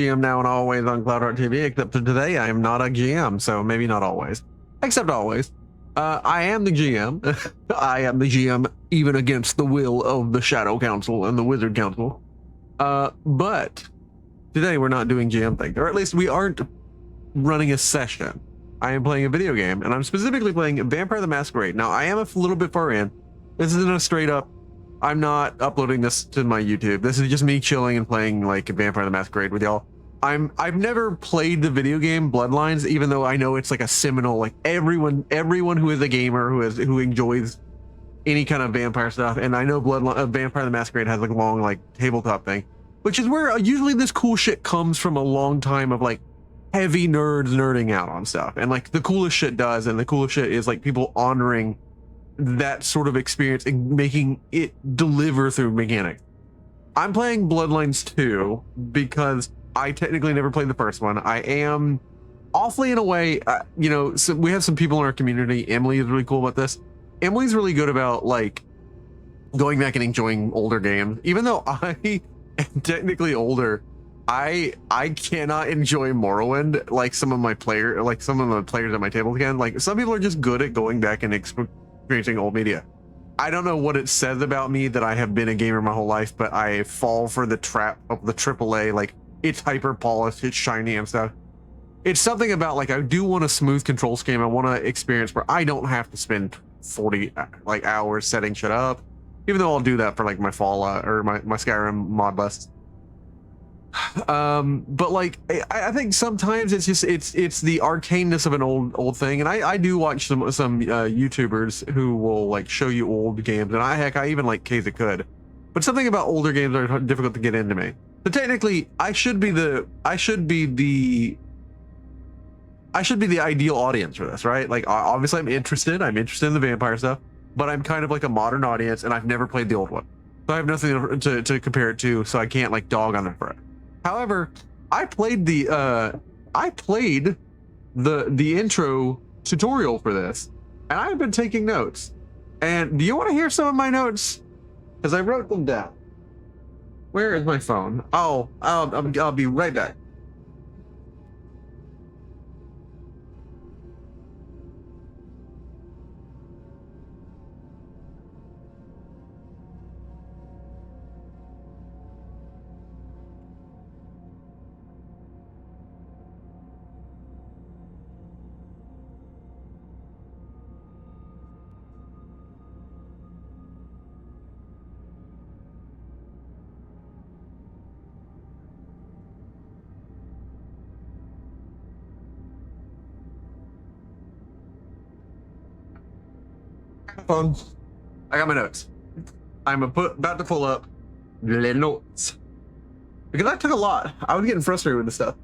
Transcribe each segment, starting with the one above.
GM now and always on Cloudheart TV, except for today I am not a GM, so maybe not always. Except always. I am the GM. I am the GM even against the will of the Shadow Council and the Wizard Council. But today we're not doing GM things, or at least we aren't running a session. I am playing a video game, and I'm specifically playing Vampire the Masquerade. Now, I am a little bit far in. This isn't a straight up, I'm not uploading this to my YouTube. This is just me chilling and playing like Vampire the Masquerade with y'all. I've never played the video game Bloodlines, even though I know it's like a seminal, like everyone who is a gamer who enjoys any kind of vampire stuff, and I know Vampire the Masquerade has like a long like tabletop thing, which is where usually this cool shit comes from, a long time of like heavy nerds nerding out on stuff, and like the coolest shit does, and the coolest shit is like people honoring that sort of experience and making it deliver through mechanics. I'm playing Bloodlines 2 because I technically never played the first one. I am awfully in a way, so we have some people in our community. Emily is really cool about this. Emily's really good about like going back and enjoying older games. Even though I am technically older, I cannot enjoy Morrowind like some of the players at my table can. Like some people are just good at going back and experiencing old media. I don't know what it says about me that I have been a gamer my whole life, but I fall for the trap of the AAA. Like it's hyper polished, it's shiny and stuff. It's something about like I do want a smooth control scheme. I want to experience where I don't have to spend 40 like hours setting shit up, even though I'll do that for like my Fallout or my Skyrim mod lists. But like I think sometimes it's just it's the arcaneness of an old thing, and I do watch some YouTubers who will like show you old games, and I even like Kaza Could, but something about older games are difficult to get into me. So technically I should be the ideal audience for this, right? Like obviously I'm interested in the vampire stuff, but I'm kind of like a modern audience, and I've never played the old one, so I have nothing to compare it to, so I can't like dog on it for it. However, I played the intro tutorial for this, and I've been taking notes. And do you want to hear some of my notes? Because I wrote them down. Where is my phone? Oh, I'll be right back. Phone. I got my notes. I'm about to pull up the notes because I took a lot. I was getting frustrated with this stuff.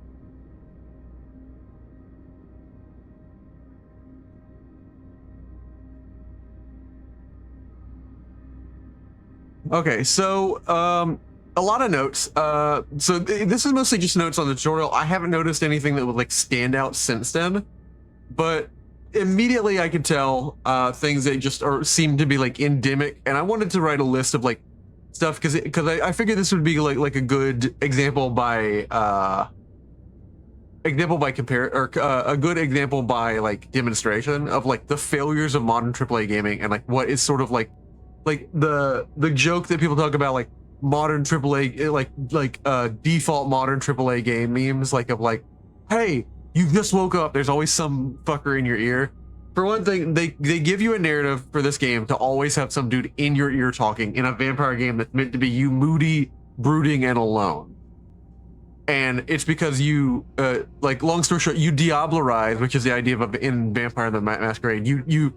Okay, so a lot of notes. So this is mostly just notes on the tutorial. I haven't noticed anything that would like stand out since then, but immediately I could tell things that just seem to be like endemic, and I wanted to write a list of like stuff because I figured this would be like a good example by a good example by like demonstration of like the failures of modern AAA gaming, and like what is sort of like the joke that people talk about, like modern AAA like default modern AAA game memes, like of like, hey, you just woke up, there's always some fucker in your ear. For one thing, they give you a narrative for this game to always have some dude in your ear talking in a vampire game that's meant to be you moody, brooding, and alone. And it's because you, like, long story short, you diablerize, which is the idea of in Vampire the Masquerade. You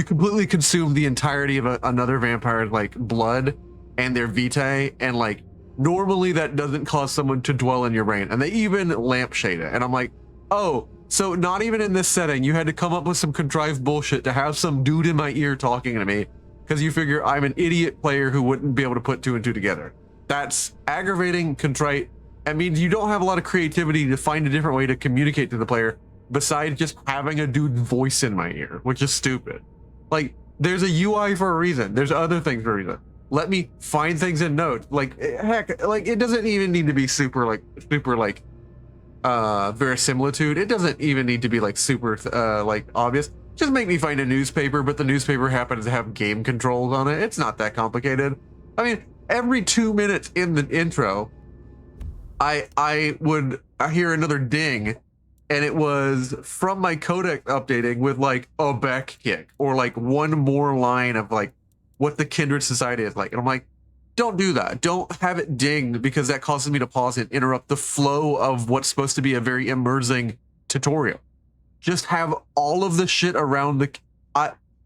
completely consume the entirety of another vampire's like blood and their vitae, and like normally that doesn't cause someone to dwell in your brain, and they even lampshade it. And I'm like, oh, so not even in this setting, you had to come up with some contrived bullshit to have some dude in my ear talking to me because you figure I'm an idiot player who wouldn't be able to put two and two together. That's aggravating, contrite. I mean, you don't have a lot of creativity to find a different way to communicate to the player besides just having a dude's voice in my ear, which is stupid. Like, there's a UI for a reason. There's other things for a reason. Let me find things in notes. Like, heck, like it doesn't even need to be super verisimilitude. It doesn't even need to be like super like obvious. Just make me find a newspaper, but the newspaper happens to have game controls on it. It's not that complicated. I mean, every 2 minutes in the intro, I would hear another ding, and it was from my codec updating with like a back kick or like one more line of like what the kindred society is like. And I'm like, don't do that. Don't have it ding, because that causes me to pause and interrupt the flow of what's supposed to be a very immersing tutorial. Just have all of the shit around the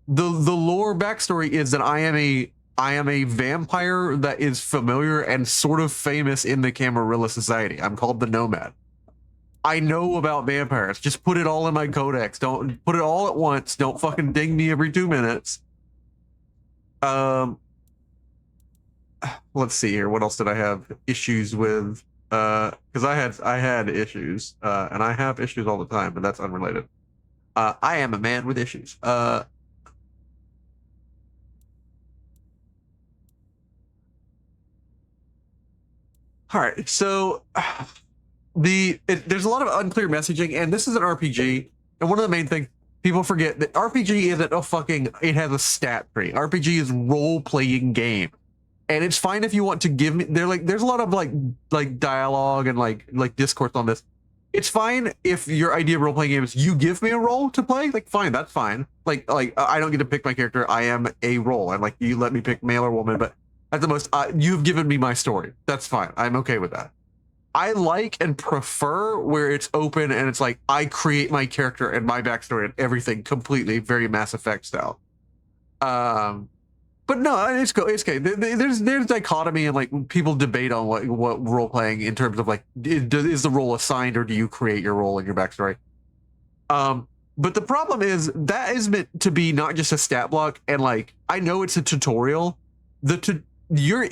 lore backstory is that I am a vampire that is familiar and sort of famous in the Camarilla society. I'm called the Nomad. I know about vampires. Just put it all in my codex. Don't put it all at once. Don't fucking ding me every 2 minutes. Let's see here. What else did I have issues with? Because I had issues, and I have issues all the time, but that's unrelated. I am a man with issues. All right, so there's a lot of unclear messaging, and this is an RPG, and one of the main things people forget that RPG isn't a fucking, it has a stat tree. RPG is role-playing game. And it's fine if you want to give me, there's a lot of like dialogue and like discourse on this. It's fine if your idea of role-playing games, you give me a role to play, like fine, that's fine. Like I don't get to pick my character, I am a role, and like you let me pick male or woman, but at the most, you've given me my story. That's fine, I'm okay with that. I like and prefer where it's open and it's like, I create my character and my backstory and everything completely, very Mass Effect style. But no, it's okay. There's dichotomy, and like people debate on what role playing in terms of like, is the role assigned or do you create your role and your backstory? But the problem is that is meant to be not just a stat block, and like I know it's a tutorial. It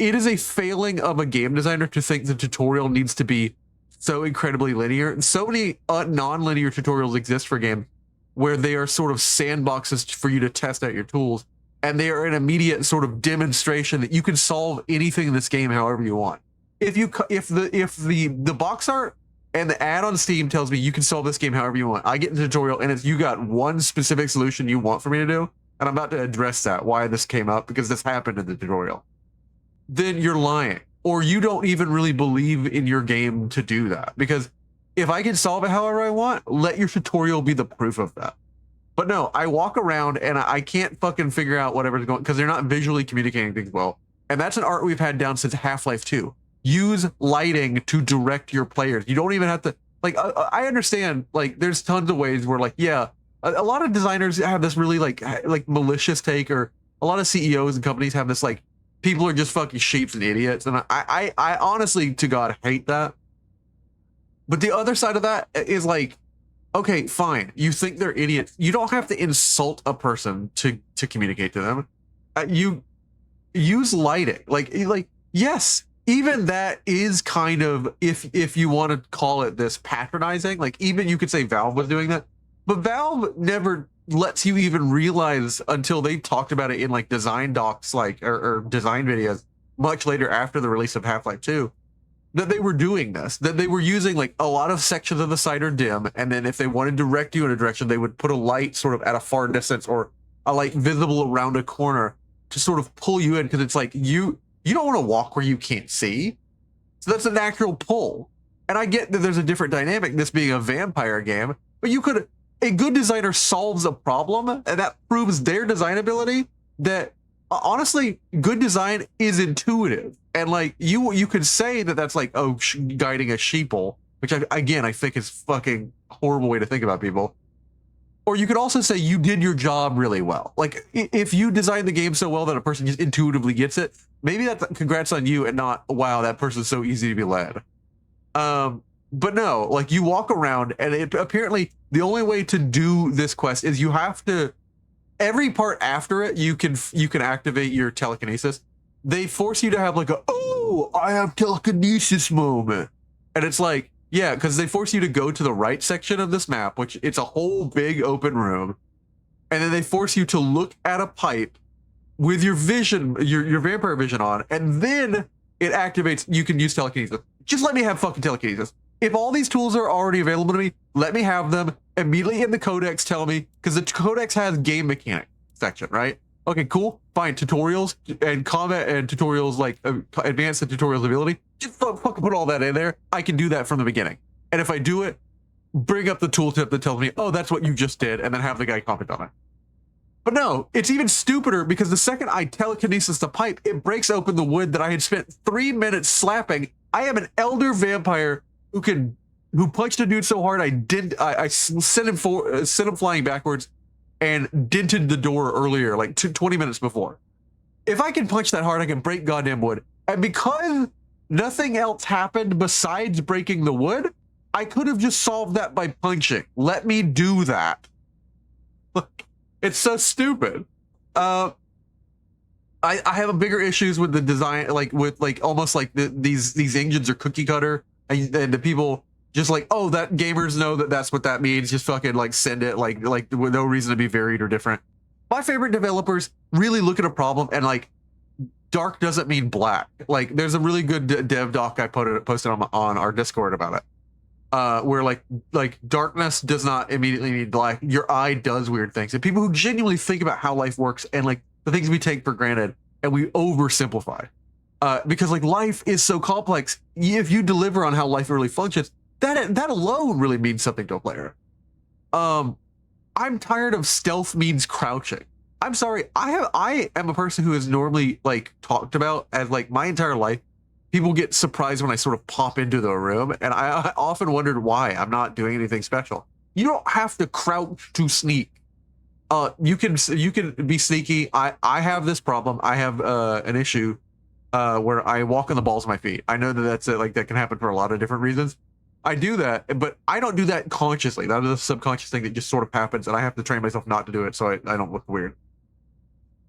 is a failing of a game designer to think the tutorial needs to be so incredibly linear. So many non-linear tutorials exist for games where they are sort of sandboxes for you to test out your tools. And they are an immediate sort of demonstration that you can solve anything in this game however you want. If the box art and the ad on Steam tells me you can solve this game however you want, I get in the tutorial and it's you got one specific solution you want for me to do, and I'm about to address that, why this came up, because this happened in the tutorial, then you're lying. Or you don't even really believe in your game to do that. Because if I can solve it however I want, let your tutorial be the proof of that. But no, I walk around and I can't fucking figure out whatever's going, because they're not visually communicating things well. And that's an art we've had down since Half-Life 2. Use lighting to direct your players. You don't even have to, like, I understand, like, there's tons of ways where, like, yeah, a lot of designers have this really, like malicious take, or a lot of CEOs and companies have this, like, people are just fucking sheeps and idiots. And I honestly, to God, hate that. But the other side of that is, like, okay, fine. You think they're idiots. You don't have to insult a person to communicate to them. You use lighting. Like yes, even that is kind of, if you want to call it this, patronizing. Like even you could say Valve was doing that, but Valve never lets you even realize until they talked about it in like design docs, like or design videos much later after the release of Half-Life 2. That they were doing this, that they were using like a lot of sections of the site are dim, and then if they wanted to direct you in a direction, they would put a light sort of at a far distance or a light visible around a corner to sort of pull you in, because it's like you don't want to walk where you can't see. So that's a natural pull. And I get that there's a different dynamic, this being a vampire game, but a good designer solves a problem, and that proves their design ability. That honestly, good design is intuitive. And like you could say that that's like, oh, guiding a sheeple, which I think is fucking horrible way to think about people. Or you could also say you did your job really well. Like if you design the game so well that a person just intuitively gets it, maybe that's congrats on you and not, wow, that person's so easy to be led. But no, like you walk around and apparently the only way to do this quest is you have to, every part after it, you can activate your telekinesis. They force you to have like oh, I have telekinesis moment. And it's like, yeah, because they force you to go to the right section of this map, which it's a whole big open room. And then they force you to look at a pipe with your vision, your vampire vision on, and then it activates, you can use telekinesis. Just let me have fucking telekinesis. If all these tools are already available to me, let me have them immediately in the codex. Tell me, because the codex has game mechanic section, right? Okay, cool, fine. Tutorials and combat and tutorials, like advanced and tutorials ability. Just fucking put all that in there. I can do that from the beginning. And if I do it, bring up the tooltip that tells me, oh, that's what you just did, and then have the guy comment on it. But no, it's even stupider because the second I telekinesis the pipe, it breaks open the wood that I had spent 3 minutes slapping. I am an elder vampire who punched a dude so hard I sent him flying backwards and dented the door earlier, like 20 minutes before. If I can punch that hard, I can break goddamn wood. And because nothing else happened besides breaking the wood, I could have just solved that by punching. Let me do that. It's so stupid. I have a bigger issues with the design, like with like almost like these engines are cookie cutter, and the people just like, oh, that gamers know that that's what that means. Just fucking like send it like with no reason to be varied or different. My favorite developers really look at a problem and like, dark doesn't mean black. Like there's a really good dev doc I posted on our Discord about it. Where like darkness does not immediately mean black. Your eye does weird things, and people who genuinely think about how life works and like the things we take for granted and we oversimplify, because like life is so complex. If you deliver on how life really functions, that alone really means something to a player. I'm tired of stealth means crouching. I'm sorry. I am a person who is normally like talked about as like my entire life. People get surprised when I sort of pop into the room, and I often wondered why I'm not doing anything special. You don't have to crouch to sneak. You can be sneaky. I have this problem. I have an issue where I walk on the balls of my feet. I know that that can happen for a lot of different reasons. I do that, but I don't do that consciously. That is a subconscious thing that just sort of happens, and I have to train myself not to do it so I don't look weird.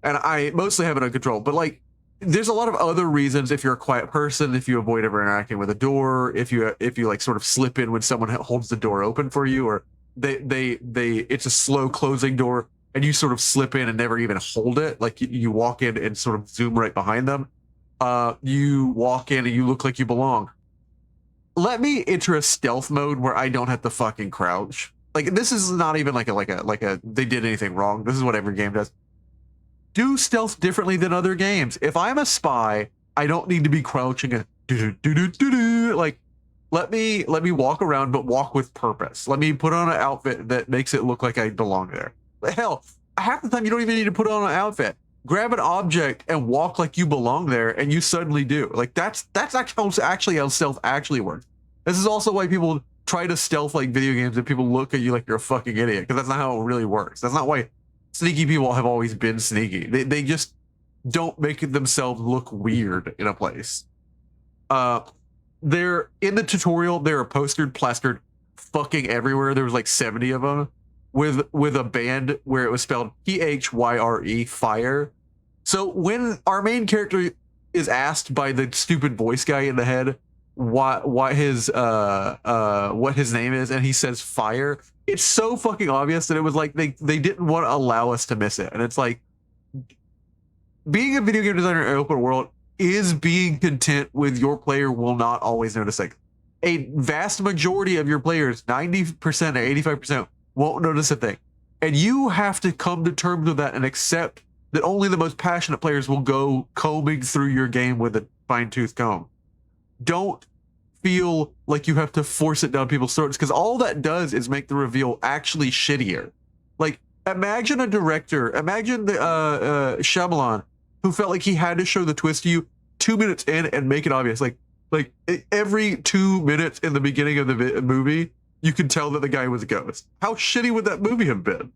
And I mostly have it under control, but like, there's a lot of other reasons. If you're a quiet person, if you avoid ever interacting with a door, if you like sort of slip in when someone holds the door open for you, or it's a slow closing door and you sort of slip in and never even hold it. Like you walk in and sort of zoom right behind them. You walk in and you look like you belong. Let me enter a stealth mode where I don't have to fucking crouch. Like this is not even like a they did anything wrong. This is what every game does. Do stealth differently than other games. If I'm a spy, I don't need to be crouching and like let me walk around, but walk with purpose. Let me put on an outfit that makes it look like I belong there. Hell, half the time you don't even need to put on an outfit. Grab an object and walk like you belong there, and you suddenly do. Like that's actually how stealth actually works. This is also why people try to stealth like video games and people look at you like you're a fucking idiot, because that's not how it really works. That's not why sneaky people have always been sneaky. They just don't make themselves look weird in a place. They're in the tutorial. They're postered, plastered, fucking everywhere. There was like 70 of them with a band where it was spelled PHYRE, fire. So when our main character is asked by the stupid voice guy in the head what his name is, and he says fire, it's so fucking obvious that it was like they didn't want to allow us to miss it. And it's like, being a video game designer in an open world is being content with your player will not always notice. Like a vast majority of your players, 90% or 85%, won't notice a thing. And you have to come to terms with that and accept that only the most passionate players will go combing through your game with a fine-tooth comb. Don't feel like you have to force it down people's throats, because all that does is make the reveal actually shittier. Like, imagine a director, imagine the Shyamalan, who felt like he had to show the twist to you 2 minutes in and make it obvious. Like every 2 minutes in the beginning of the movie, you could tell that the guy was a ghost. How shitty would that movie have been?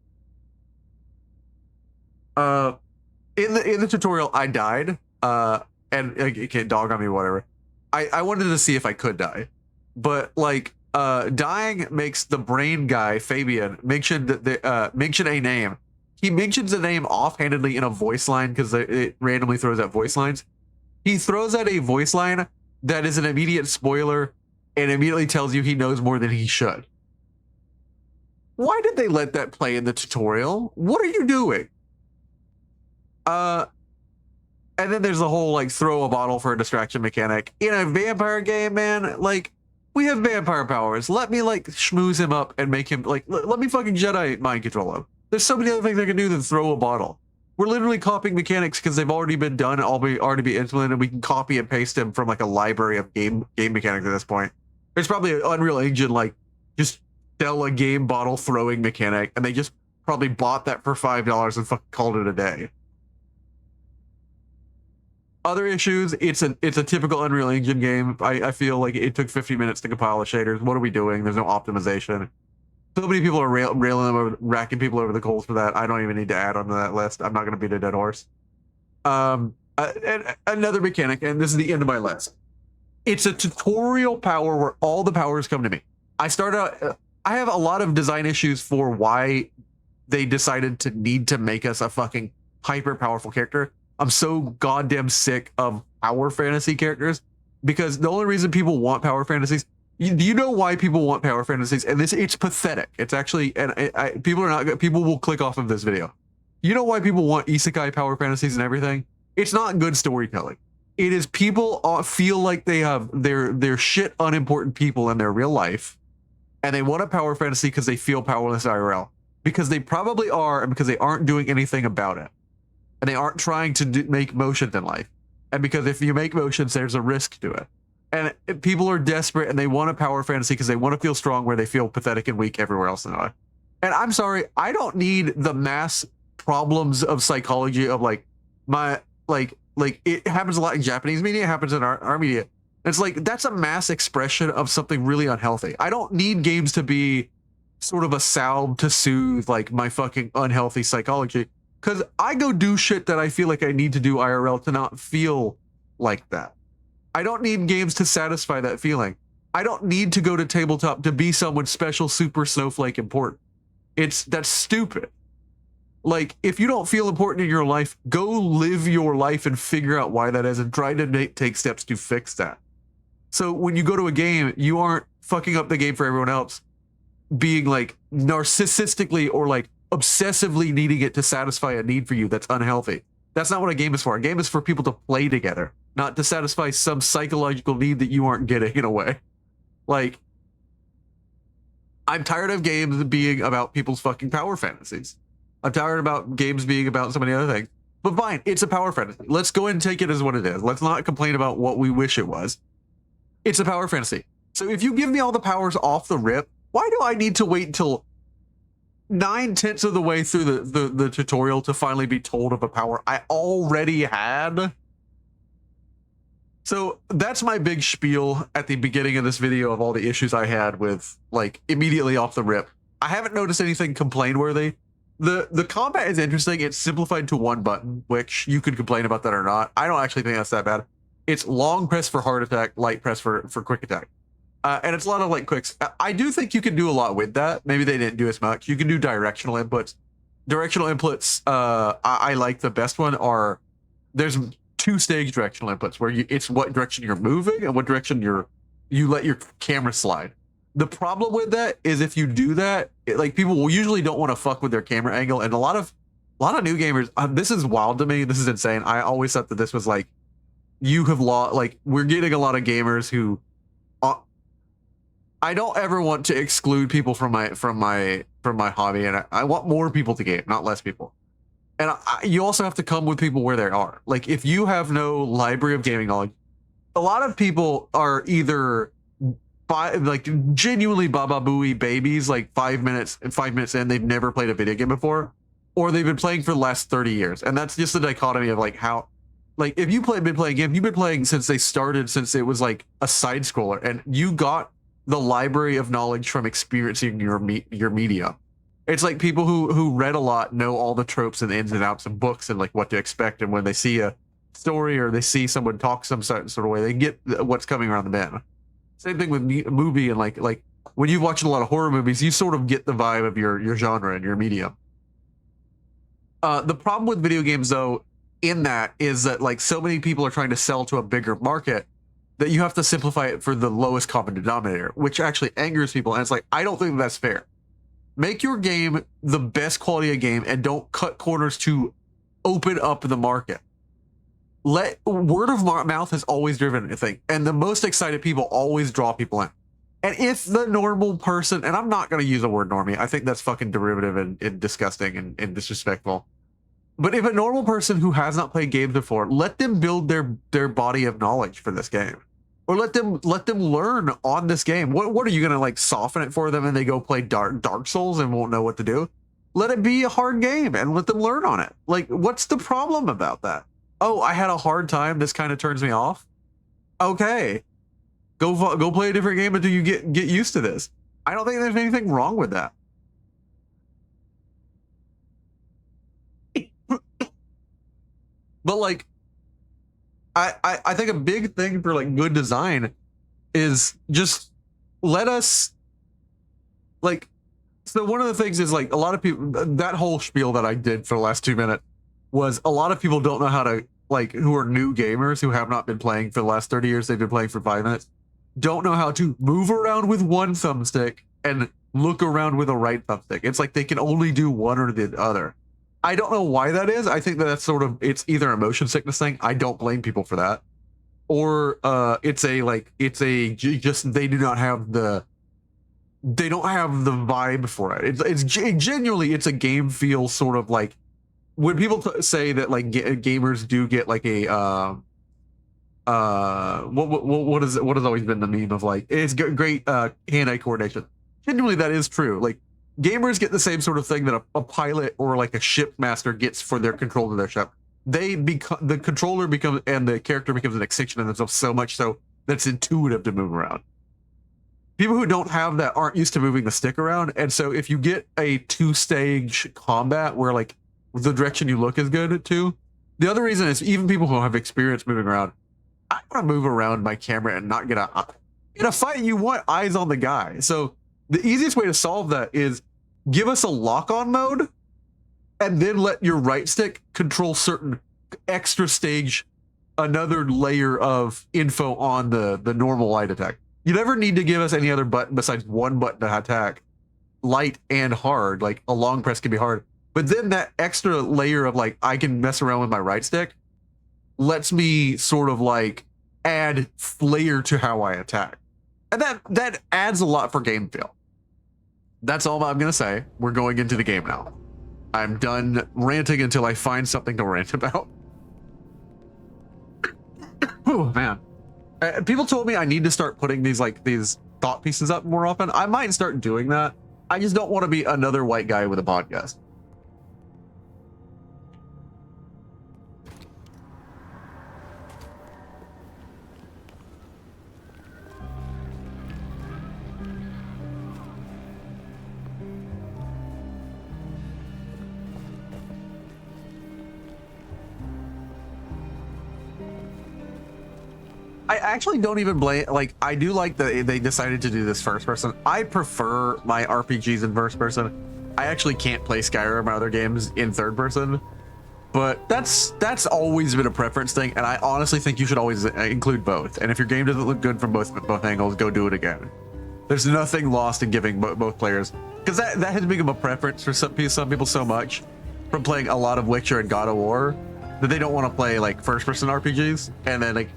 In the tutorial, I died, and you can't dog on me, whatever. I wanted to see if I could die, but like dying makes the brain guy Fabian mention a name. He mentions a name offhandedly in a voice line because it randomly throws out voice lines. He throws out a voice line that is an immediate spoiler and immediately tells you he knows more than he should. Why did they let that play in the tutorial? What are you doing? And then there's the whole like throw a bottle for a distraction mechanic in a vampire game, man. Like, We have vampire powers. Let me like schmooze him up and make him like, let me fucking Jedi mind control him. There's so many other things I can do than throw a bottle. We're literally copying mechanics because they've already been done and already be implemented. We can copy and paste them from like a library of game mechanics at this point. There's probably an Unreal Engine like just sell a game bottle throwing mechanic, and they just probably bought that for $5 and fucking called it a day. Other issues, it's a typical Unreal Engine game. I feel like it took 50 minutes to compile the shaders. What are we doing? There's no optimization. So many people are railing them over, racking people over the coals for that. I don't even need to add onto that list. I'm not going to beat a dead horse. And another mechanic, and this is the end of my list. It's a tutorial power where all the powers come to me. I have a lot of design issues for why they decided to need to make us a fucking hyper powerful character. I'm so goddamn sick of power fantasy characters, because the only reason people want power fantasies, do you know why people want power fantasies? And it's pathetic. It's actually, and people will click off of this video. You know why people want isekai power fantasies and everything? It's not good storytelling. It is people feel like they have they're shit unimportant people in their real life, and they want a power fantasy because they feel powerless IRL, because they probably are, and because they aren't doing anything about it, and they aren't trying to make motions in life, and because if you make motions, there's a risk to it. And people are desperate and they want a power fantasy because they want to feel strong where they feel pathetic and weak everywhere else in their life. And I'm sorry, I don't need the mass problems of psychology of like it happens a lot in Japanese media, it happens in our media. It's like, that's a mass expression of something really unhealthy. I don't need games to be sort of a salve to soothe like my fucking unhealthy psychology, because I go do shit that I feel like I need to do IRL to not feel like that. I don't need games to satisfy that feeling. I don't need to go to tabletop to be someone special, super snowflake important. That's stupid. Like, if you don't feel important in your life, go live your life and figure out why that is and try to take steps to fix that. So when you go to a game, you aren't fucking up the game for everyone else, being like narcissistically or like obsessively needing it to satisfy a need for you that's unhealthy. That's not what a game is for. A game is for people to play together, not to satisfy some psychological need that you aren't getting in a way. Like, I'm tired of games being about people's fucking power fantasies. I'm tired about games being about so many other things. But fine, it's a power fantasy. Let's go ahead and take it as what it is. Let's not complain about what we wish it was. It's a power fantasy. So if you give me all the powers off the rip, why do I need to wait until 9/10 of the way through the tutorial to finally be told of a power I already had? So that's my big spiel at the beginning of this video of all the issues I had with, like, immediately off the rip. I haven't noticed anything complain worthy. The combat is interesting. It's simplified to one button, which you could complain about that or not. I don't actually think that's that bad. It's long press for heart attack, light press for quick attack. And it's a lot of like quicks. I do think you can do a lot with that. Maybe they didn't do as much. You can do directional inputs. Directional inputs, I like the best one are, there's 2-stage directional inputs where it's what direction you're moving and what direction you let your camera slide. The problem with that is if you do that, like, people will usually don't want to fuck with their camera angle, and a lot of new gamers, this is wild to me. This is insane. I always thought that this was like, you have lost, like, we're getting a lot of gamers who, I don't ever want to exclude people from my hobby, and I want more people to game, not less people. And you also have to come with people where they are. Like, if you have no library of gaming knowledge, a lot of people are either like genuinely baba booey babies, like 5 minutes in, they've never played a video game before, or they've been playing for the last 30 years. And that's just the dichotomy of like how, like, if you've been playing games, you've been playing since they started, since it was like a side scroller, and you got the library of knowledge from experiencing your media. It's like people who read a lot know all the tropes and the ins and outs of books and like what to expect, and when they see a story or they see someone talk some sort of way, they get what's coming around the bend. Same thing with movie, and like when you've watched a lot of horror movies, you sort of get the vibe of your genre and your medium. The problem with video games, though, in that is that, like, so many people are trying to sell to a bigger market that you have to simplify it for the lowest common denominator, which actually angers people. And it's like, I don't think that's fair. Make your game the best quality of game and don't cut corners to open up the market. Word of mouth has always driven anything, and the most excited people always draw people in. And if the normal person, and I'm not going to use the word normie, I think that's fucking derivative and disgusting and disrespectful. But if a normal person who has not played games before, let them build their body of knowledge for this game, or let them learn on this game. What are you gonna like soften it for them and they go play Dark Souls and won't know what to do? Let it be a hard game and let them learn on it. Like, what's the problem about that? Oh, I had a hard time. This kind of turns me off. Okay, go play a different game until you get used to this. I don't think there's anything wrong with that. But like, I think a big thing for like good design is just let us like. So one of the things is like a lot of people, that whole spiel that I did for the last 2 minutes was a lot of people don't know how to, like, who are new gamers who have not been playing for the last 30 years, they've been playing for 5 minutes, don't know how to move around with one thumbstick and look around with a right thumbstick. It's like they can only do one or the other. I don't know why that is. I think that that's sort of, it's either a motion sickness thing. I don't blame people for that. Or just they do not have the, they don't have the vibe for it. It's genuinely, it's a game feel sort of like, when people say that like gamers do get like a, what has always been the meme of like, it's great hand-eye coordination. Genuinely, that is true. Like, gamers get the same sort of thing that a pilot or like a ship master gets for their control of their ship. They become, the controller becomes, and the character becomes an extension of themselves so much so that it's intuitive to move around. People who don't have that aren't used to moving the stick around, and so if you get a 2-stage combat where like the direction you look is good too. The other reason is even people who have experience moving around, I want to move around my camera and not get in a fight. You want eyes on the guy, so the easiest way to solve that is give us a lock-on mode and then let your right stick control certain extra stage, another layer of info on the normal light attack. You never need to give us any other button besides one button to attack, light and hard. Like a long press can be hard, but then that extra layer of like, I can mess around with my right stick lets me sort of like add flair to how I attack. And that adds a lot for game feel. That's all I'm going to say. We're going into the game now. I'm done ranting until I find something to rant about. Oh, man. People told me I need to start putting these thought pieces up more often. I might start doing that. I just don't want to be another white guy with a podcast. I actually don't even blame, like, I do like that they decided to do this first person. I prefer my RPGs in first person. I actually can't play Skyrim or other games in third person, but that's always been a preference thing, and I honestly think you should always include both. And if your game doesn't look good from both angles, go do it again. There's nothing lost in giving both players, because that has become a preference for some people so much from playing a lot of Witcher and God of War that they don't want to play like first person RPGs, and then like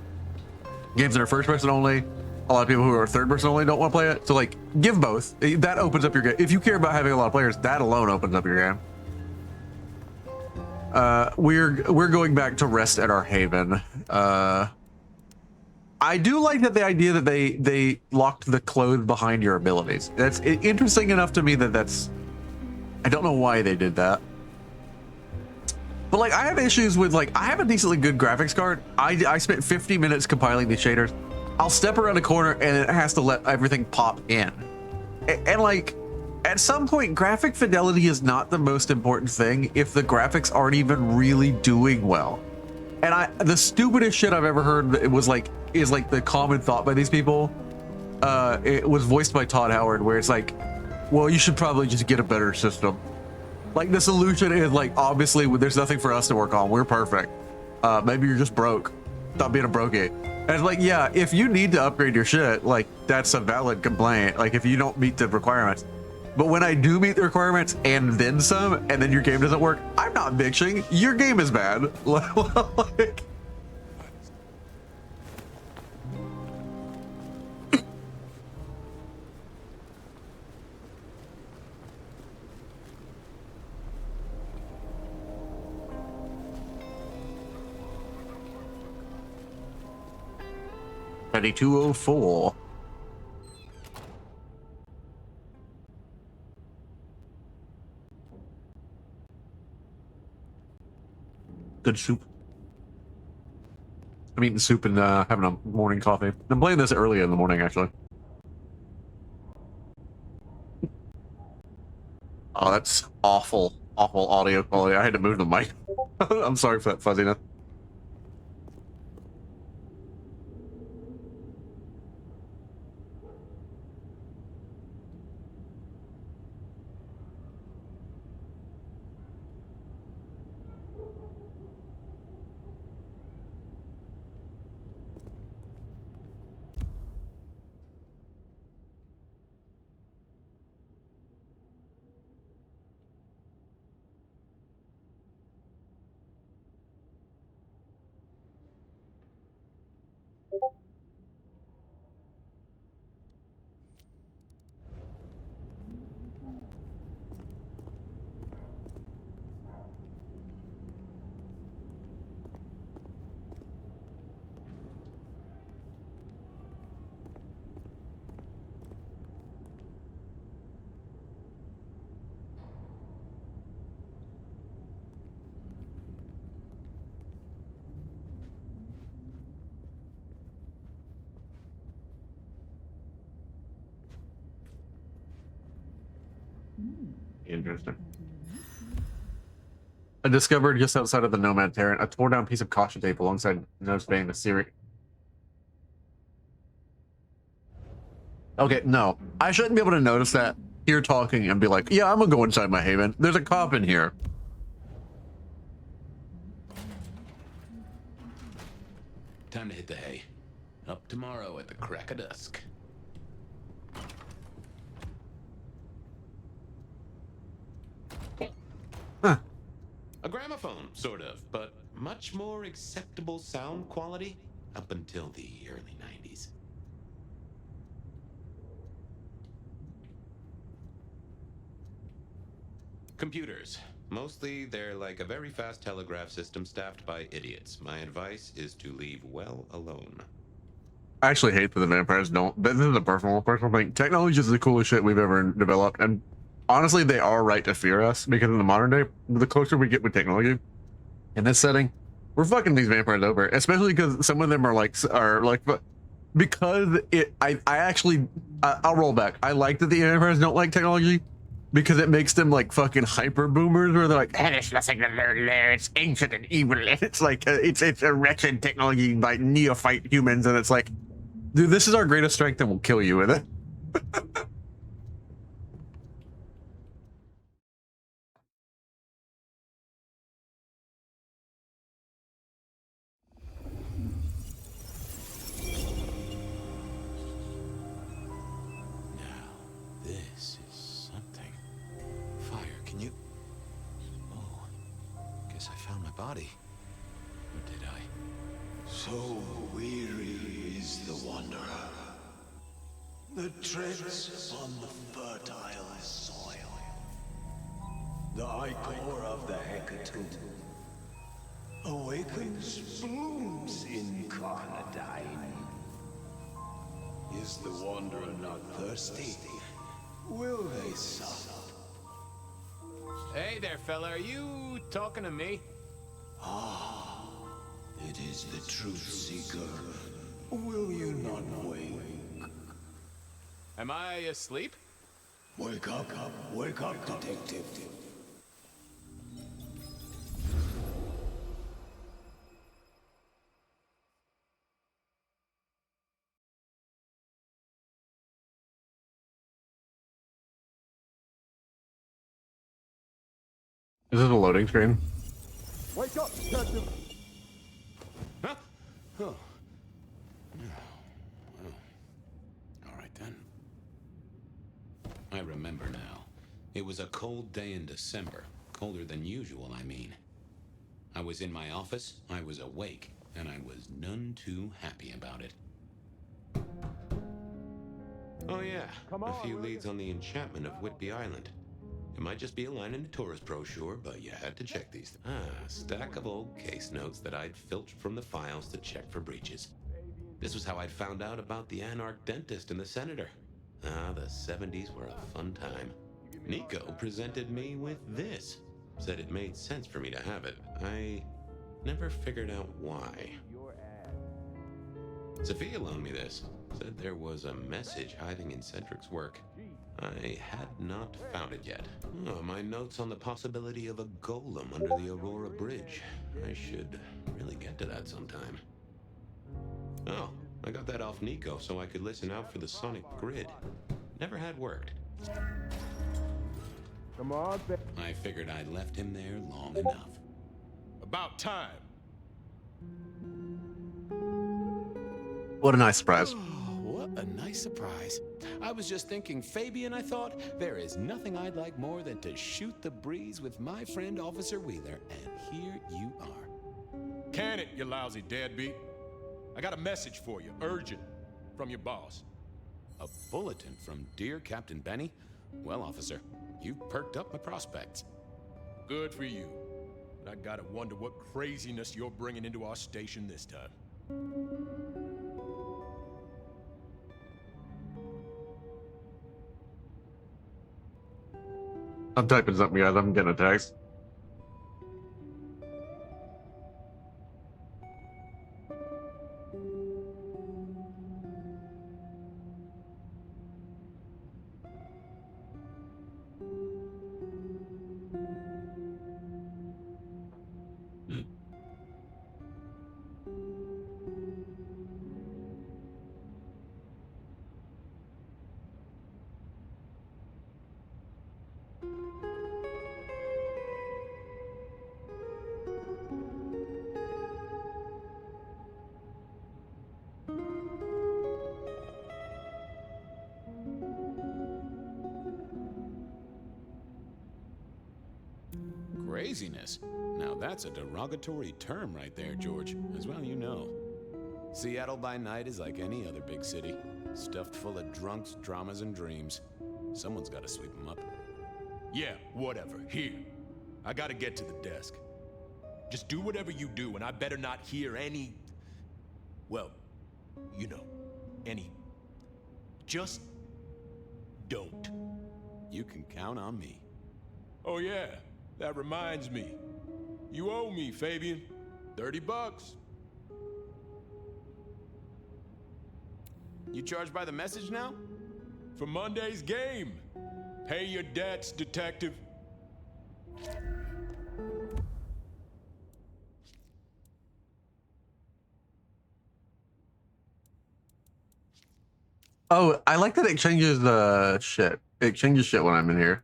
games that are first person only, a lot of people who are third person only don't want to play it. So like, give both. That opens up your game. If you care about having a lot of players, that alone opens up your game. We're going back to rest at our haven. I do like that the idea that they locked the clothes behind your abilities. That's interesting enough to me that's, I don't know why they did that. But like, I have issues with like, I have a decently good graphics card. I spent 50 minutes compiling these shaders. I'll step around a corner and it has to let everything pop in. And like, at some point, graphic fidelity is not the most important thing if the graphics aren't even really doing well. And the stupidest shit I've ever heard is like the common thought by these people. It was voiced by Todd Howard, where it's like, well, you should probably just get a better system. Like, the solution is like, obviously there's nothing for us to work on. We're perfect. Maybe you're just broke. Stop being a brokey. And it's like, yeah, if you need to upgrade your shit, like, that's a valid complaint. Like, if you don't meet the requirements. But when I do meet the requirements and then some, and then your game doesn't work, I'm not bitching. Your game is bad. Like, 3204. Good soup. I'm eating soup and having a morning coffee. I'm playing this early in the morning, actually. Oh, that's awful, awful audio quality. I had to move the mic. I'm sorry for that fuzziness. Interesting. I discovered just outside of the Nomad Terran a torn down piece of caution tape alongside notes being the series. Okay, no. I shouldn't be able to notice that here talking and be like, yeah, I'm gonna go inside my haven. There's a cop in here. Time to hit the hay. Up tomorrow at the crack of dusk. Huh. A gramophone, sort of, but much more acceptable sound quality up until the early 90s. Computers. Mostly, they're like a very fast telegraph system staffed by idiots. My advice is to leave well alone. I actually hate that the vampires don't. This is a personal thing. Technology is the coolest shit we've ever developed, and honestly, they are right to fear us because in the modern day, the closer we get with technology, in this setting, we're fucking these vampires over. Especially because some of them are like, because it. I'll roll back. I like that the vampires don't like technology because it makes them like fucking hyper boomers, where they're like, "And it's nothing to learn there. It's ancient and evil." And it's like it's a wretched technology by neophyte humans, and it's like, dude, this is our greatest strength and we'll kill you with it. Now, this is something. Fire, can you... Oh, guess I found my body. Or did I? So weary is the wanderer. The treads on the fertile soil. The ichor of the hecatomb awakens blooms incarnadine. Is the wanderer not thirsty? Will they sup? Hey there, fella. Are you talking to me? Ah, it is the truth seeker. Will you not wake? Am I asleep? Wake up, detective. Is this a loading screen? Wake up, detective! Huh? Oh. All right, then. I remember now. It was a cold day in December. Colder than usual, I mean. I was in my office, I was awake, and I was none too happy about it. Oh yeah, a few leads on the enchantment of Whitby Island. It might just be a line in the tourist brochure, but you had to check these. Stack of old case notes that I'd filched from the files to check for breaches. This was how I'd found out about the anarch dentist and the senator. Ah, the 70s were a fun time. Nico presented me with this. Said it made sense for me to have it. I never figured out why. Sophia loaned me this. Said there was a message hiding in Cedric's work. I had not found it yet. Oh, my notes on the possibility of a golem under the Aurora Bridge. I should really get to that sometime. Oh, I got that off Nico so I could listen out for the sonic grid. Never had worked. Come on, baby. I figured I'd left him there long enough. About time. What a nice surprise. What a nice surprise. I was just thinking, Fabian, I thought, there is nothing I'd like more than to shoot the breeze with my friend Officer Wheeler, and here you are. Can it, you lousy deadbeat? I got a message for you, urgent, from your boss. A bulletin from dear Captain Benny? Well, officer, you've perked up my prospects. Good for you. But I gotta wonder what craziness you're bringing into our station this time. I'm typing something, guys. I'm getting a text. Craziness. Now that's a derogatory term right there, George. As well you know. Seattle by night is like any other big city. Stuffed full of drunks, dramas, and dreams. Someone's gotta sweep them up. Yeah, whatever. Here. I gotta get to the desk. Just do whatever you do, and I better not hear any... Well, you know, any... Just don't. You can count on me. Oh yeah, that reminds me. You owe me, Fabian. $30. You charged by the message now? For Monday's game. Pay your debts, detective. Oh, I like that it changes the shit. It changes shit when I'm in here.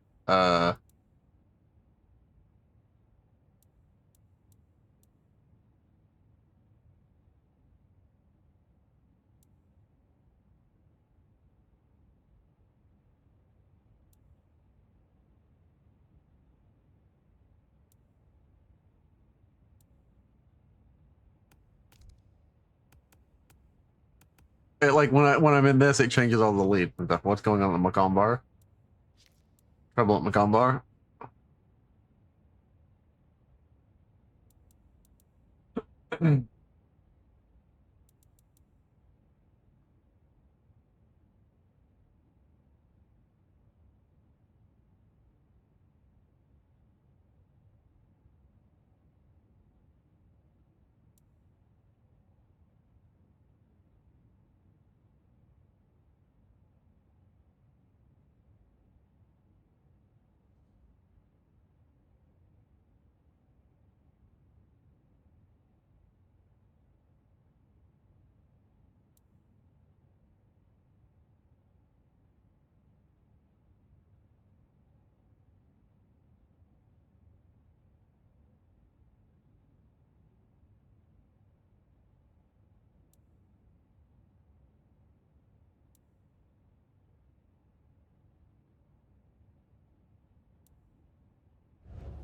Like when I'm in this, it changes all the lead and stuff. What's going on at the Macomb Bar? Trouble at Macomb Bar?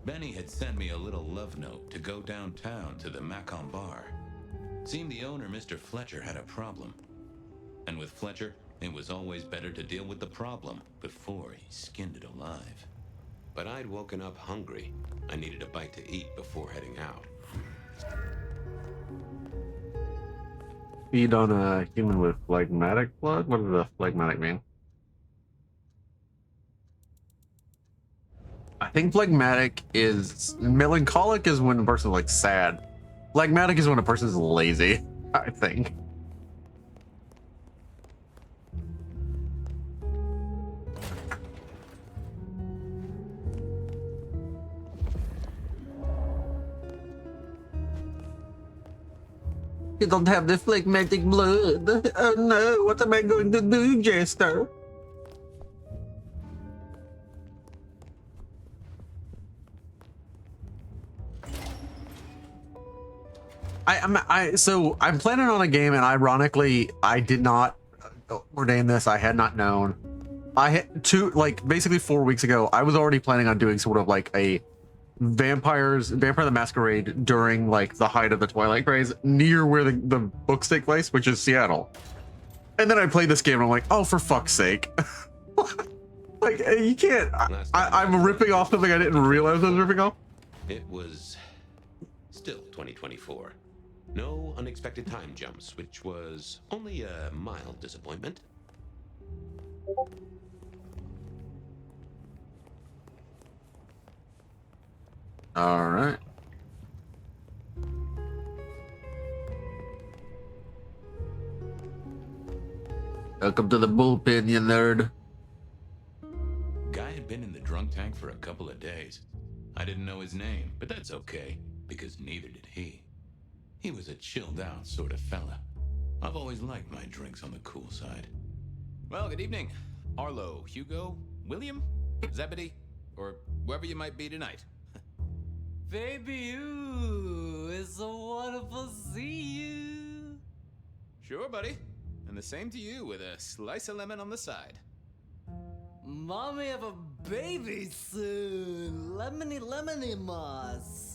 Benny had sent me a little love note to go downtown to the Macomb Bar. Seemed the owner, Mr. Fletcher, had a problem. And with Fletcher, it was always better to deal with the problem before he skinned it alive. But I'd woken up hungry. I needed a bite to eat before heading out. Feed on a human with phlegmatic blood? What does the phlegmatic mean? I think phlegmatic is melancholic is when a person's like sad. Phlegmatic is when a person's lazy, I think. You don't have the phlegmatic blood. Oh no, what am I going to do, Jester? So I'm planning on a game, and ironically, I did not ordain this. I had not known. I had basically 4 weeks ago, I was already planning on doing sort of like a Vampire the Masquerade during like the height of the Twilight craze, near where the books take place, which is Seattle. And then I played this game, and I'm like, oh, for fuck's sake. Like, you can't. I'm ripping off something I didn't realize I was ripping off. It was still 2024. No unexpected time jumps, which was only a mild disappointment. All right. Welcome to the bullpen, you nerd. Guy had been in the drunk tank for a couple of days. I didn't know his name, but that's okay, because neither did he. He was a chilled out sort of fella. I've always liked my drinks on the cool side. Well, good evening. Arlo, Hugo, William, Zebedee, or whoever you might be tonight. Baby, you, it's so wonderful to see you. Sure, buddy. And the same to you with a slice of lemon on the side. Mommy have a baby soon. Lemony, lemony moss.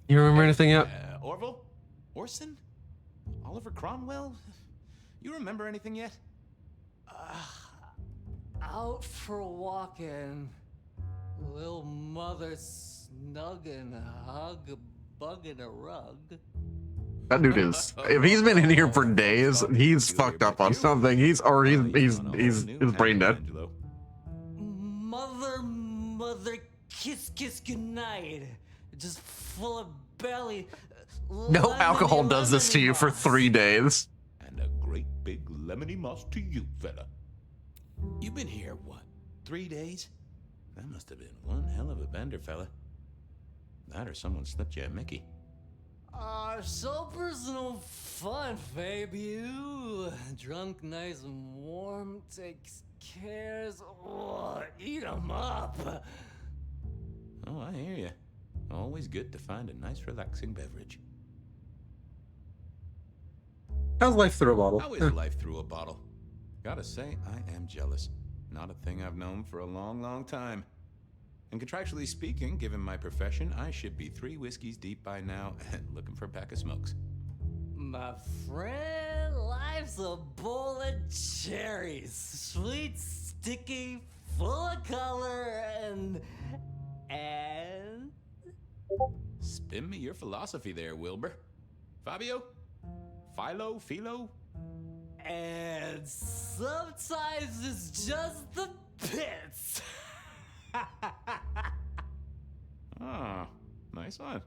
You remember anything yet? Orville? Orson? Oliver Cromwell? You remember anything yet? Out for walking. Little mother snug and hug a bug in a rug. That dude is. If he's been in here for days, he's fucked up on something. He's brain dead. Mother, kiss, goodnight. Just full of belly. No alcohol does this to you for 3 days. And a great big lemony moss to you, fella. You've been here, what, 3 days? That must have been one hell of a bender, fella. That or someone slipped you a Mickey. So personal fun, babe. You drunk, nice and warm, takes cares. Oh, eat 'em up. Oh, I hear you. Always good to find a nice, relaxing beverage. How's life through a bottle? How is life through a bottle? Gotta say, I am jealous. Not a thing I've known for a long, long time. And contractually speaking, given my profession, I should be 3 whiskeys deep by now and looking for a pack of smokes. My friend, life's a bowl of cherries. Sweet, sticky, full of color, and... Spin me your philosophy there, Wilbur. Fabio? Philo? And sometimes it's just the pits. Ah, nice one.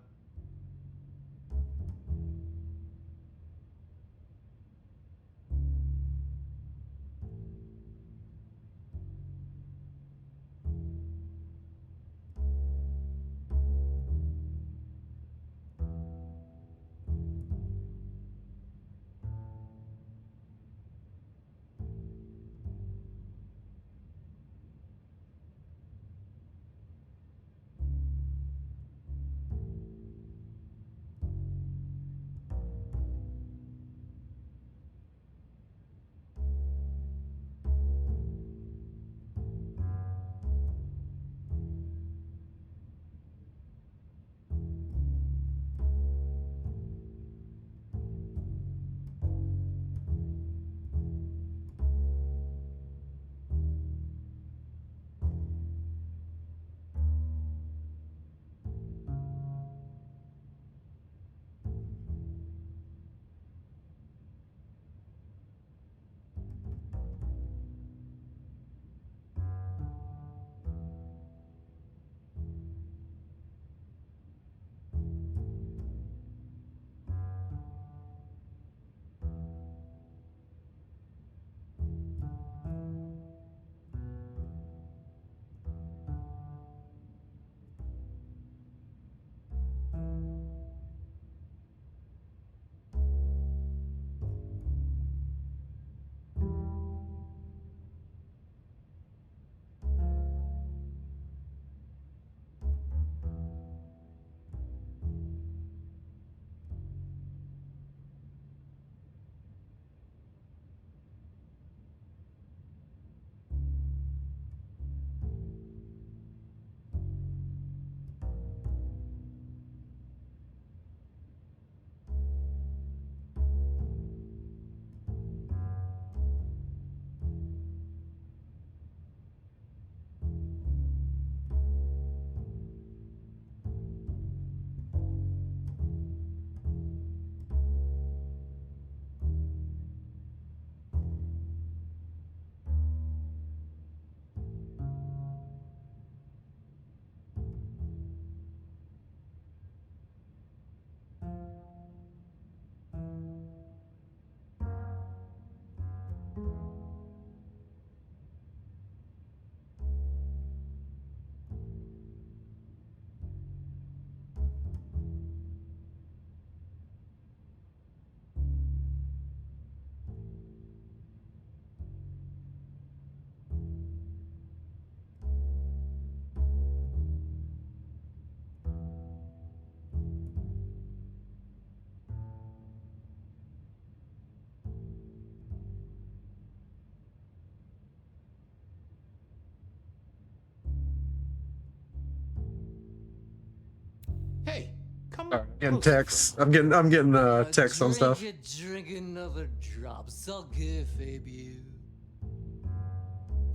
Come I'm getting closer, texts. I'm getting texts on stuff. Drink another drop. It's all good, Fabian.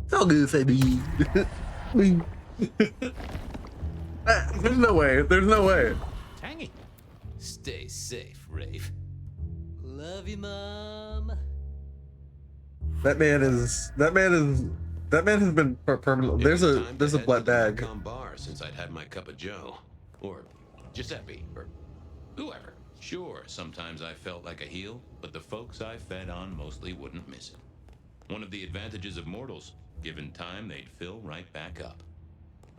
It's all good, baby. There's no way. There's no way. Tangy. Stay safe, Rafe. Love you, Mom. That man has been permanently. It There's was a time there's to a head black to the bag. Recon bar since I'd had my cup of Joe, or Giuseppe, or whoever. Sure, sometimes I felt like a heel, but the folks I fed on mostly wouldn't miss it. One of the advantages of mortals, given time, they'd fill right back up.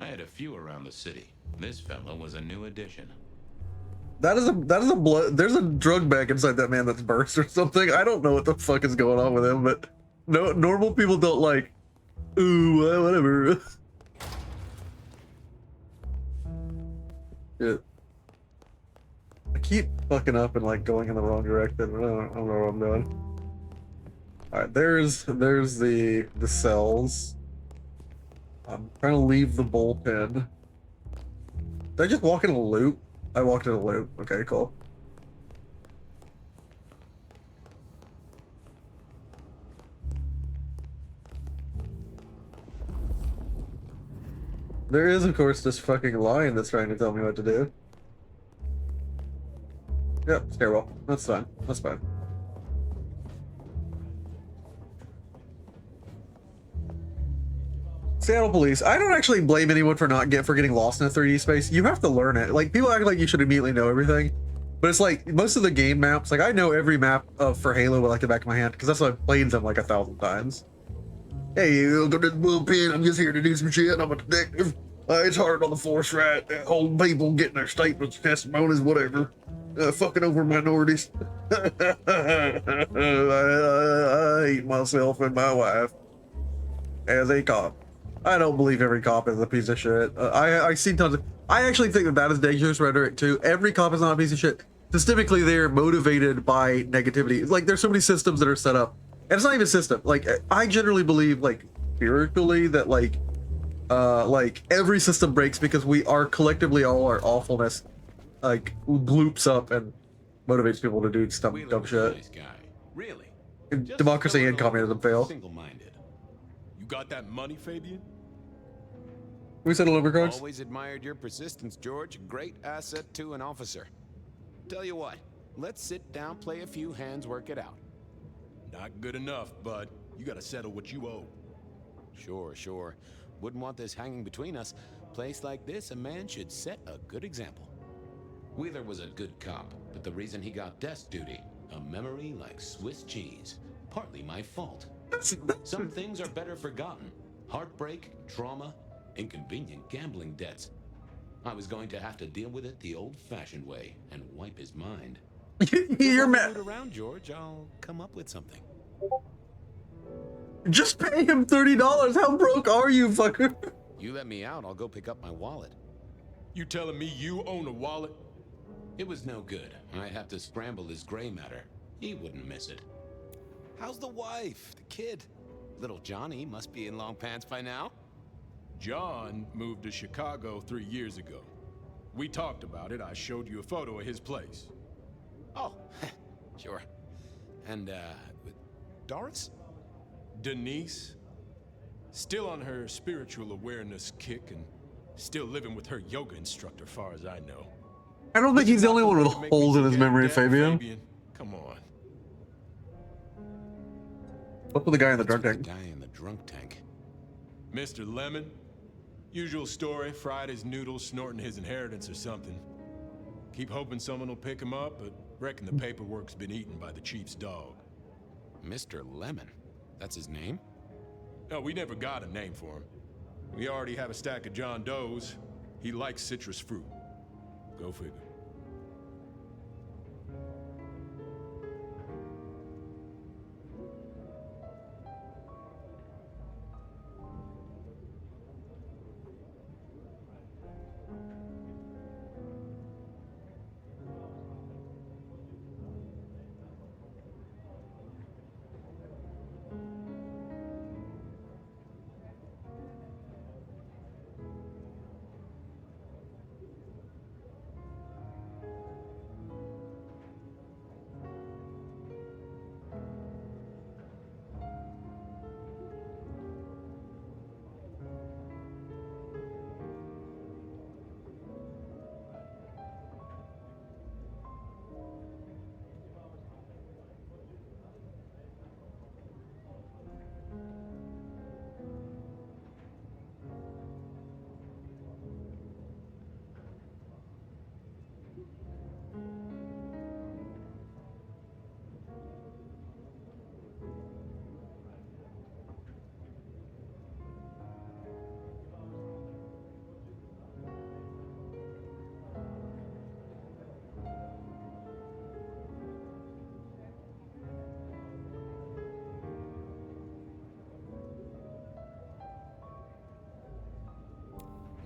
I had a few around the city. This fella was a new addition. That is a blood. There's a drug bag inside that man that's burst or something. I don't know what the fuck is going on with him, but no normal people don't like. Ooh, whatever. Shit. I keep fucking up and like going in the wrong direction. I don't know what I'm doing. All right, there's the cells. I'm trying to leave the bullpen. Did I just walk in a loop? I walked in a loop. Okay, cool. There is, of course, this fucking line that's trying to tell me what to do. Yep, stairwell. That's fine. That's fine. Seattle police. I don't actually blame anyone for getting lost in a 3D space. You have to learn it. Like, people act like you should immediately know everything, but it's like most of the game maps. Like, I know every map for Halo with like the back of my hand because that's why I've played them like 1,000 times. Hey, go to the bullpen. I'm just here to do some shit. I'm a detective. It's hard on the force, right? Old people getting their statements, testimonies, whatever. Fucking over minorities. I hate myself and my wife as a cop. I don't believe every cop is a piece of shit. I see tons of. I actually think that is dangerous rhetoric too. Every cop is not a piece of shit. Systemically, they're motivated by negativity. Like, there's so many systems that are set up, and it's not even a system. Like, I generally believe, like, spiritually, that like every system breaks because we are collectively, all our awfulness like bloops up and motivates people to do some Wheeler dumb was a shit. nice guy. Really. Just Democracy still and a little communism fail. Single-minded. You got that money, Fabian? We settle over cards. Always admired your persistence, George. A great asset to an officer. Tell you what, let's sit down, play a few hands, work it out. Not good enough, bud. You gotta settle what you owe. Sure, sure. Wouldn't want this hanging between us. Place like this, a man should set a good example. Wheeler was a good cop, but the reason he got desk duty, a memory like Swiss cheese. Partly my fault. Some things are better forgotten. Heartbreak, trauma, inconvenient gambling debts. I was going to have to deal with it the old-fashioned way and wipe his mind. You're Root mad. around, George. I'll come up with something. Just pay him $30. How broke are you, fucker? You let me out, I'll go pick up my wallet. You telling me you own a wallet? It was no good. I'd have to scramble his gray matter. He wouldn't miss it. How's the wife, the kid? Little Johnny must be in long pants by now. John moved to Chicago 3 years ago. We talked about it. I showed you a photo of his place. Oh, sure. And, Doris? Denise, still on her spiritual awareness kick and still living with her yoga instructor, far as I know. I don't think he's the only one with holes in his memory, Fabian. Come on. What's with the guy in the What's drunk with tank? the guy in the drunk tank. Mr. Lemon, usual story, fried his noodles, snorting his inheritance or something. Keep hoping someone will pick him up, but reckon the paperwork's been eaten by the chief's dog. Mr. Lemon? That's his name? No, we never got a name for him. We already have a stack of John Doe's. He likes citrus fruit. Go figure.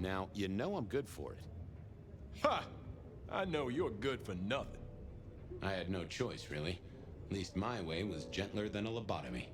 Now, you know I'm good for it. Ha! I know you're good for nothing. I had no choice, really. At least my way was gentler than a lobotomy.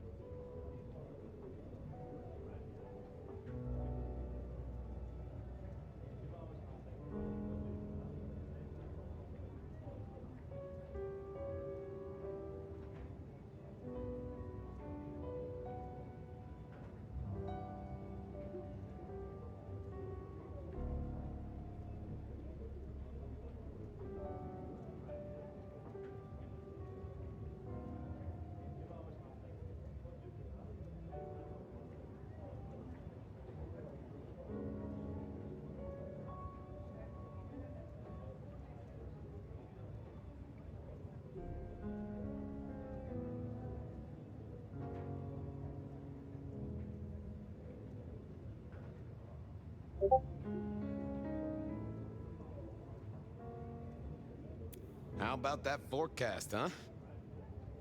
How about that forecast, huh?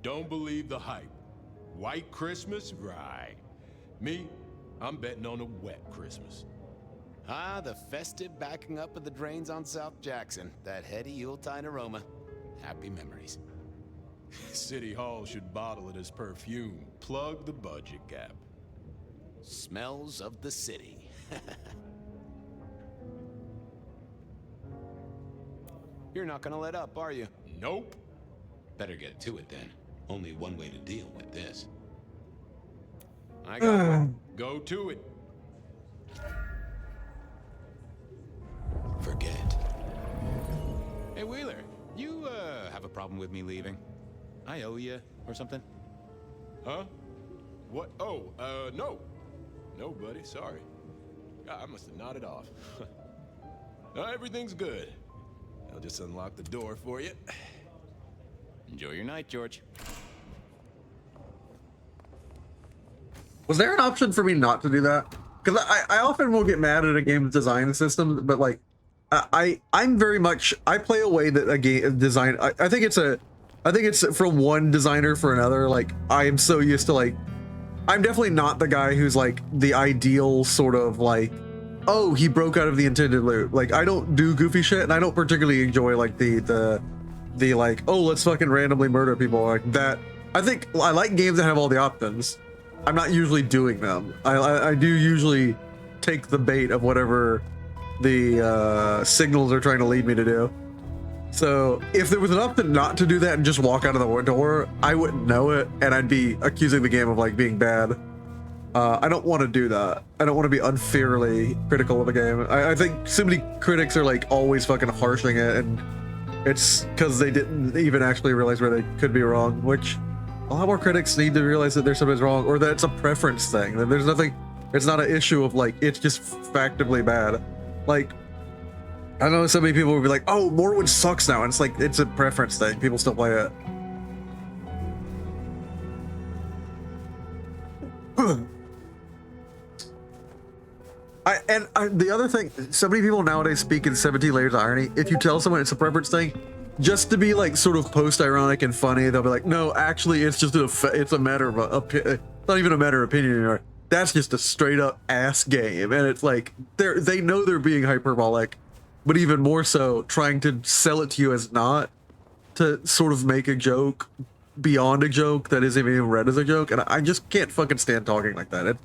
Don't believe the hype. White Christmas? Right. Me, I'm betting on a wet Christmas. Ah, the festive backing up of the drains on South Jackson. That heady Yuletide aroma. Happy memories. City Hall should bottle it as perfume. Plug the budget gap. Smells of the city. You're not gonna let up, are you? Nope. Better get to it then. Only one way to deal with this. I got one. Go to it. Forget. Hey, Wheeler, you, have a problem with me leaving? I owe you or something? Huh? What? Oh, no. No, buddy, sorry. God, I must have nodded off. No, everything's good. I'll just unlock the door for you. Enjoy your night, George. Was there an option for me not to do that? Because I often will get mad at a game's design system, but like I'm very much, I play a way that a game design, I think it's from one designer for another. Like I am so used to like, I'm definitely not the guy who's like the ideal sort of like, oh, he broke out of the intended loop. Like I don't do goofy shit, and I don't particularly enjoy like the like, oh, let's fucking randomly murder people like that. I think I like games that have all the options. I'm not usually doing them. I do usually take the bait of whatever the signals are trying to lead me to do. So if there was an option not to do that and just walk out of the door, I wouldn't know it, and I'd be accusing the game of like being bad. I don't want to do that. I don't want to be unfairly critical of a game. I think so many critics are like always fucking harshing it, and it's because they didn't even actually realize where they could be wrong, which a lot more critics need to realize that there's something's wrong, or that it's a preference thing. That there's nothing, it's not an issue of like, it's just factably bad. Like, I know so many people will be like, oh, Morrowind sucks now. And it's like, it's a preference thing. People still play it. The other thing, so many people nowadays speak in 17 layers of irony. If you tell someone it's a preference thing, just to be like sort of post-ironic and funny, they'll be like, no, actually, it's just it's a matter of it's not even a matter of opinion anymore. That's just a straight up ass game. And it's like, they know they're being hyperbolic, but even more so trying to sell it to you as not, to sort of make a joke beyond a joke that isn't even read as a joke. And I just can't fucking stand talking like that.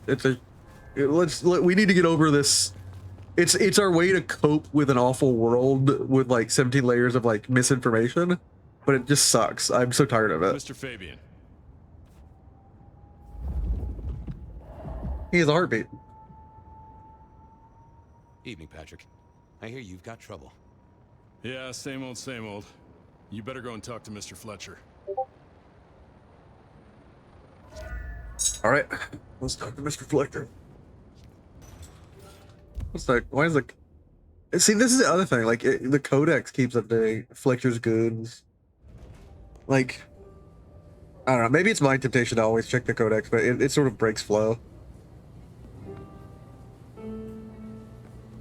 We need to get over this. It's our way to cope with an awful world with like 17 layers of like misinformation, but it just sucks. I'm so tired of it. Mr. Fabian. He has a heartbeat. Evening, Patrick. I hear you've got trouble. Yeah, same old, same old. You better go and talk to Mr. Fletcher. All right, let's talk to Mr. Fletcher. What's that? Why is like? See, this is the other thing. Like, the Codex keeps updating Fletcher's goons. Like, I don't know. Maybe it's my temptation to always check the Codex, but it sort of breaks flow.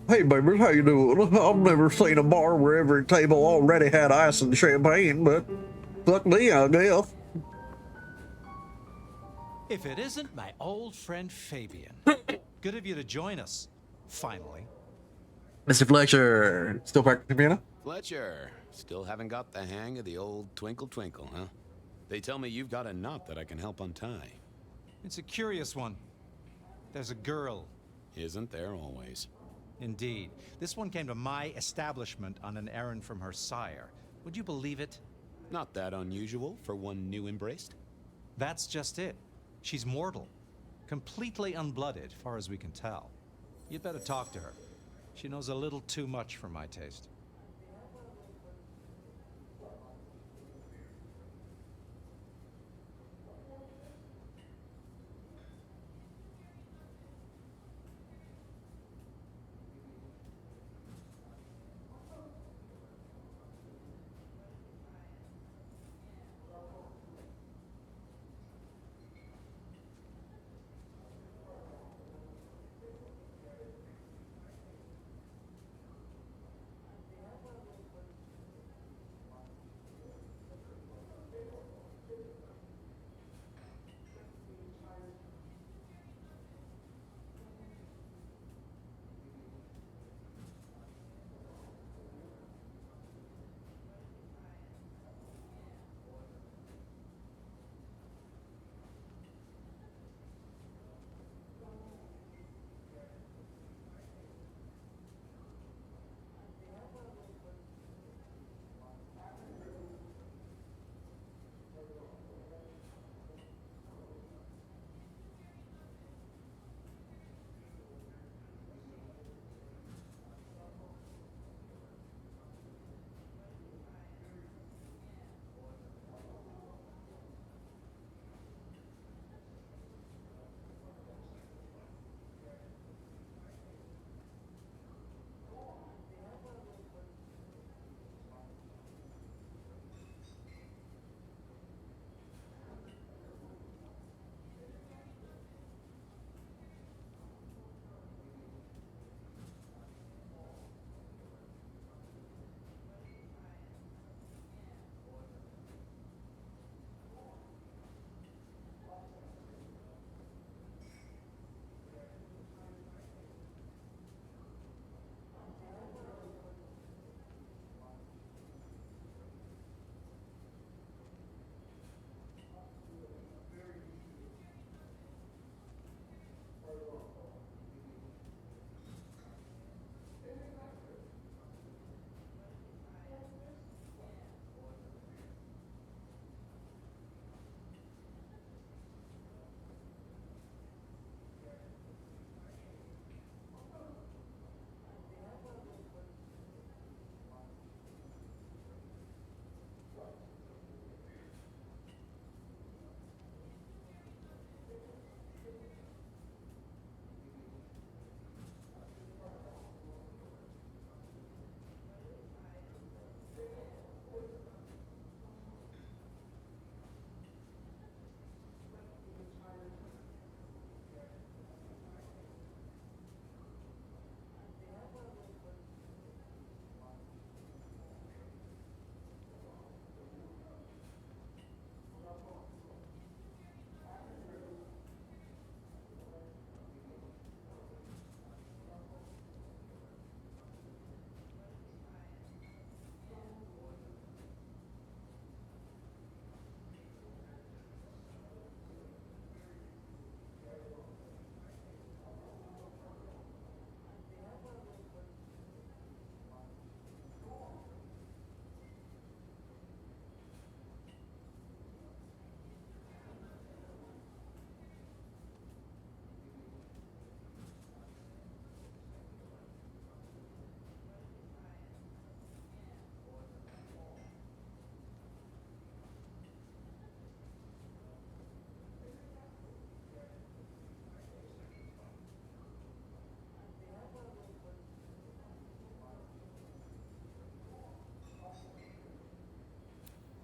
Hey, baby, how you doing? I've never seen a bar where every table already had ice and champagne, but fuck me, I guess. If it isn't my old friend Fabian. Good of you to join us, finally. Mr. Fletcher, still practicing piano? Fletcher, still haven't got the hang of the old twinkle twinkle, huh? They tell me you've got a knot that I can help untie. It's a curious one. There's a girl. Isn't there always? Indeed. This one came to my establishment on an errand from her sire. Would you believe it? Not that unusual for one new embraced. That's just it. She's mortal. Completely unblooded, far as we can tell. You'd better talk to her. She knows a little too much for my taste.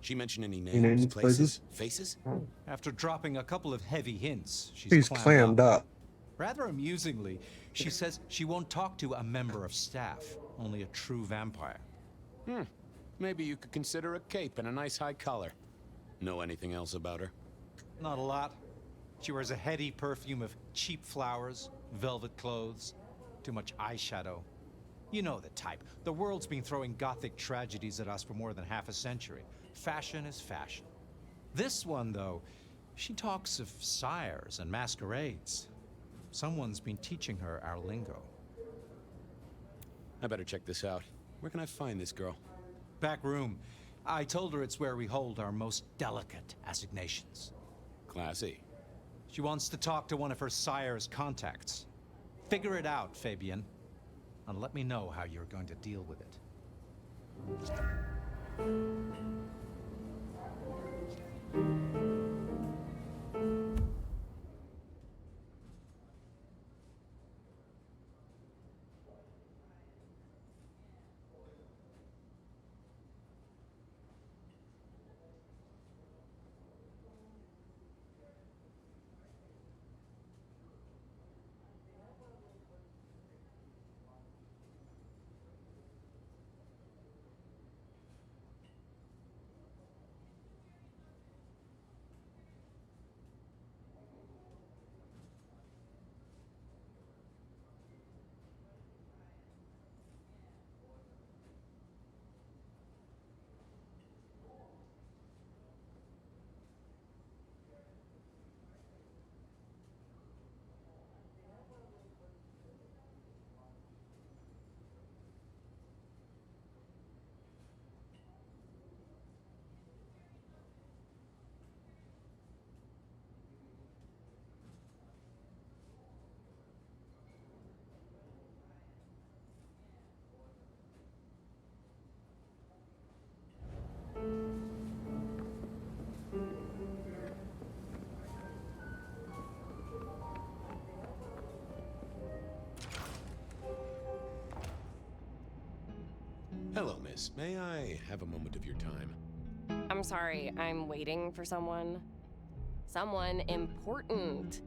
She mention any Any names, names, places, faces? After dropping a couple of heavy hints, she's He's clammed up. Rather amusingly, she says she won't talk to a member of staff, only a true vampire. Maybe you could consider a cape and a nice high collar. Know anything else about her? Not a lot. She wears a heady perfume of cheap flowers, velvet clothes, too much eyeshadow. You know the type. The world's been throwing gothic tragedies at us for more than half a century. Fashion is fashion. This one, though, she talks of sires and masquerades. Someone's been teaching her our lingo. I better check this out. Where can I find this girl? Back room. I told her it's where we hold our most delicate assignations. Classy. She wants to talk to one of her sire's contacts. Figure it out, Fabian, and let me know how you're going to deal with it. Hello, miss. May I have a moment of your time? I'm sorry, I'm waiting for someone. Someone important.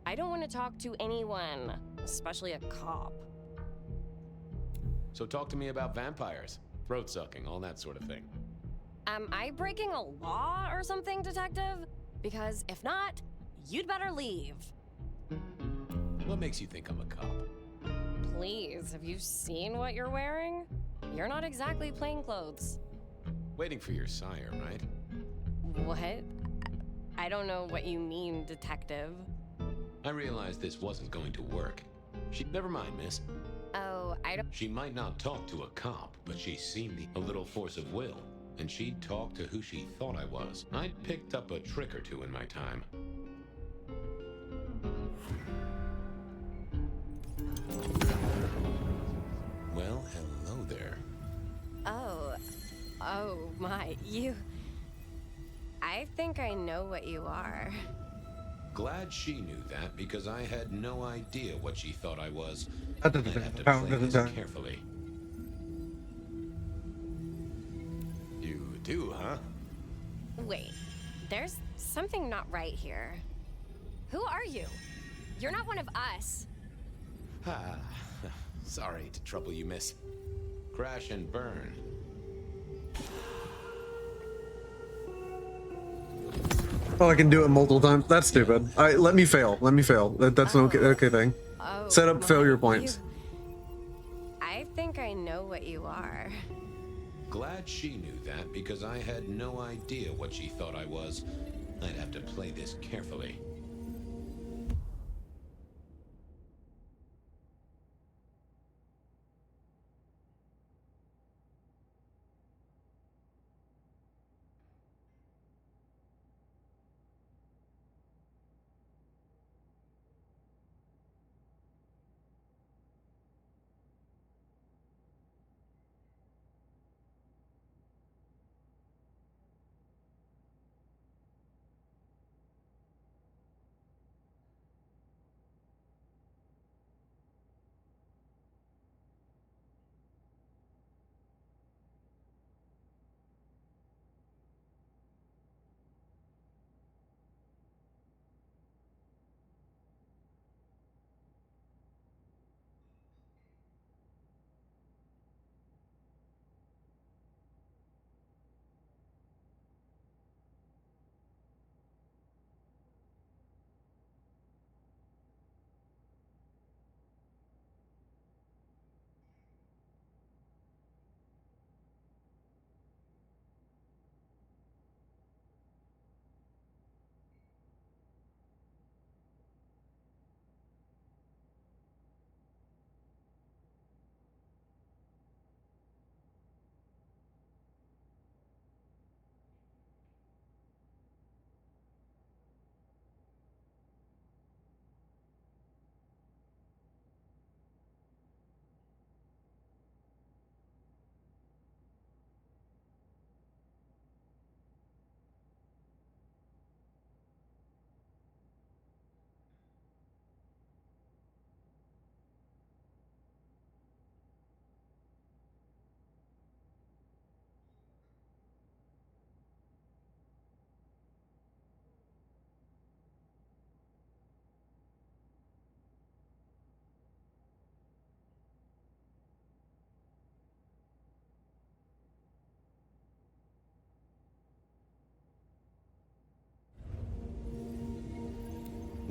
I don't want to talk to anyone, especially a cop. So talk to me about vampires, throat sucking, all that sort of thing. Am I breaking a law or something, detective? Because if not, you'd better leave. What makes you think I'm a cop? Please, have you seen what you're wearing? You're not exactly plain clothes. Waiting for your sire, right? What? I don't know what you mean, detective. I realized this wasn't going to work. Never mind, miss. Oh, I don't. She might not talk to a cop, but she seemed a little force of will. And she'd talk to who she thought I was. I'd picked up a trick or two in my time. Well, hello there. Oh my, you. I think I know what you are. Glad she knew that, because I had no idea what she thought I was. I'd I'd have to play this carefully. You do, huh? Wait, there's something not right here. Who are you? You're not one of us. Ah, sorry to trouble you, miss. Crash and burn. Oh, I can do it multiple times. That's stupid. All right, let me fail. Let me fail. That's an okay thing. Oh, Set up my, failure points. I think I know what you are. Glad she knew that, because I had no idea what she thought I was. I'd have to play this carefully.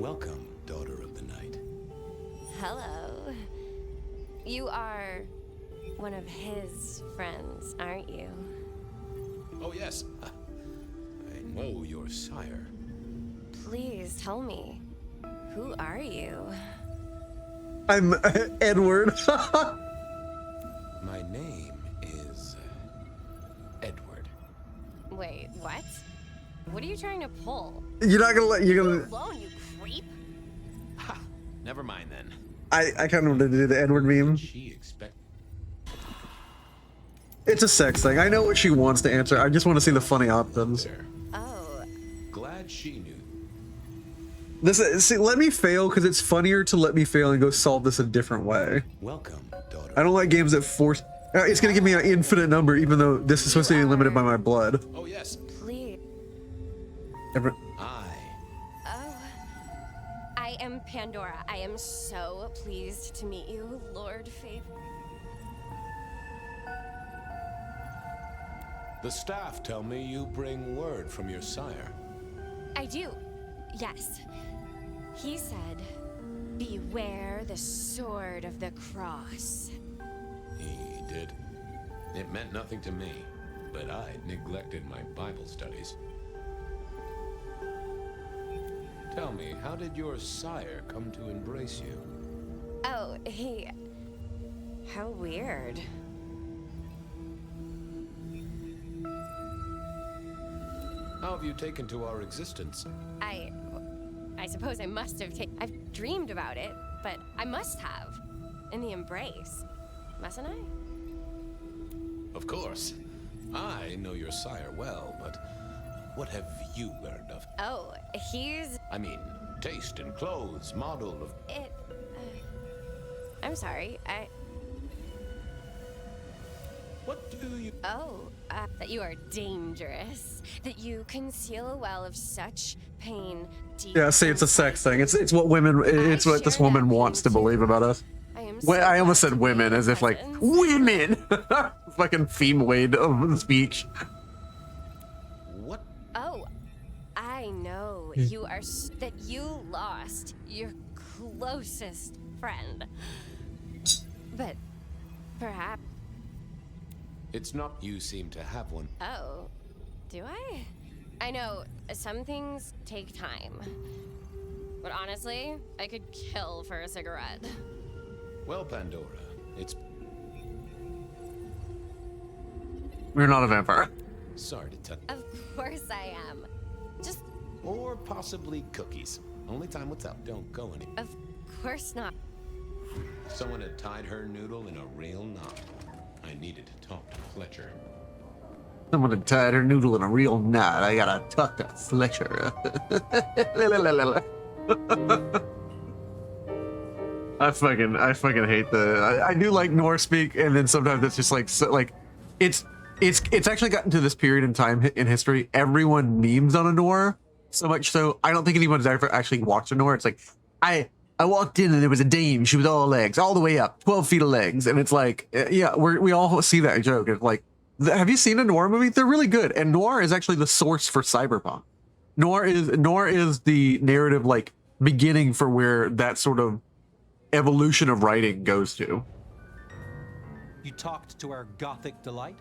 Welcome, daughter of the night. Hello. You are one of his friends, aren't you? Oh, yes. I know your sire. Please tell me, who are you? I'm Edward. My name is Edward. Wait, what? What are you trying to pull? You're not gonna let you're gonna. Alone, you creep. Ha! Never mind then. I kind of wanted to do the Edward meme. She expect. It's a sex thing. I know what she wants to answer. I just want to see the funny options. There. Oh, Glad she knew. See, let me fail because it's funnier to let me fail and go solve this a different way. Welcome, daughter. I don't like games that force. It's gonna give me an infinite number, even though this is supposed to be limited by my blood. Oh, yes. please. I. Oh, I am Pandora. I am so pleased to meet you, Lord Favor. The staff tell me you bring word from your sire. I do, yes. He said, beware the sword of the cross. He did. It meant nothing to me, but I'd neglected my Bible studies. Tell me, how did your sire come to embrace you? Oh, how weird. How have you taken to our existence? I suppose I must have I've dreamed about it, but I must have. In the embrace. Mustn't I? Of course. I know your sire well, but what have you learned of? Oh, he's... I mean, taste in clothes, model of... I'm sorry, What do you... Oh, that you are dangerous. That you conceal a well of such pain deep Yeah, see, it's a sex thing. inside. It's what women. It's what this share woman that wants to pain, believe too. about us. I am Wait, so I almost glad said to be women your as if like presence. women. Fucking theme weight of speech. What? Oh, I know. You are... that you lost your closest friend. But perhaps... It's not you seem to have one. Oh, do I? I know, some things take time. But honestly, I could kill for a cigarette. Well, Pandora, it's... We're not a vampire. Sorry to tell... Of course I am. Just, Or possibly cookies. Only time will tell. Don't go any... of course not. Someone had tied her noodle in a real knot. I needed to talk to Fletcher. Someone had tied her noodle in a real knot. I gotta talk to Fletcher. I fucking hate I do like Nora speak, and then sometimes it's just like it's actually gotten to this period in time in history. Everyone memes on a Nora, so much so I don't think anyone's ever actually watched a Nora. It's like I walked in and there was a dame. She was all legs, all the way up, 12 feet of legs, and it's like yeah, we all see that joke. It's like, have you seen a Noir movie? They're really good, and Noir is actually the source for cyberpunk. Noir is the narrative like beginning for where that sort of evolution of writing goes to. You talked to our gothic delight?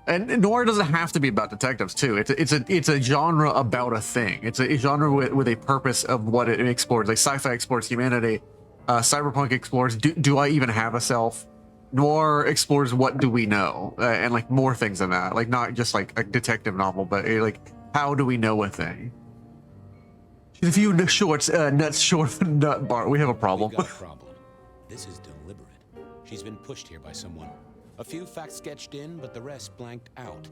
And noir doesn't have to be about detectives too. It's a genre about a thing. It's a genre with a purpose of what it explores. Like sci-fi explores humanity, cyberpunk explores do I even have a self? Noir explores what do we know, and like more things than that. Like not just like a detective novel, but like how do we know a thing? She's a few nuts short of a nut bar. We have a problem. We got a problem. This is deliberate. She's been pushed here by someone. A few facts sketched in, but the rest blanked out.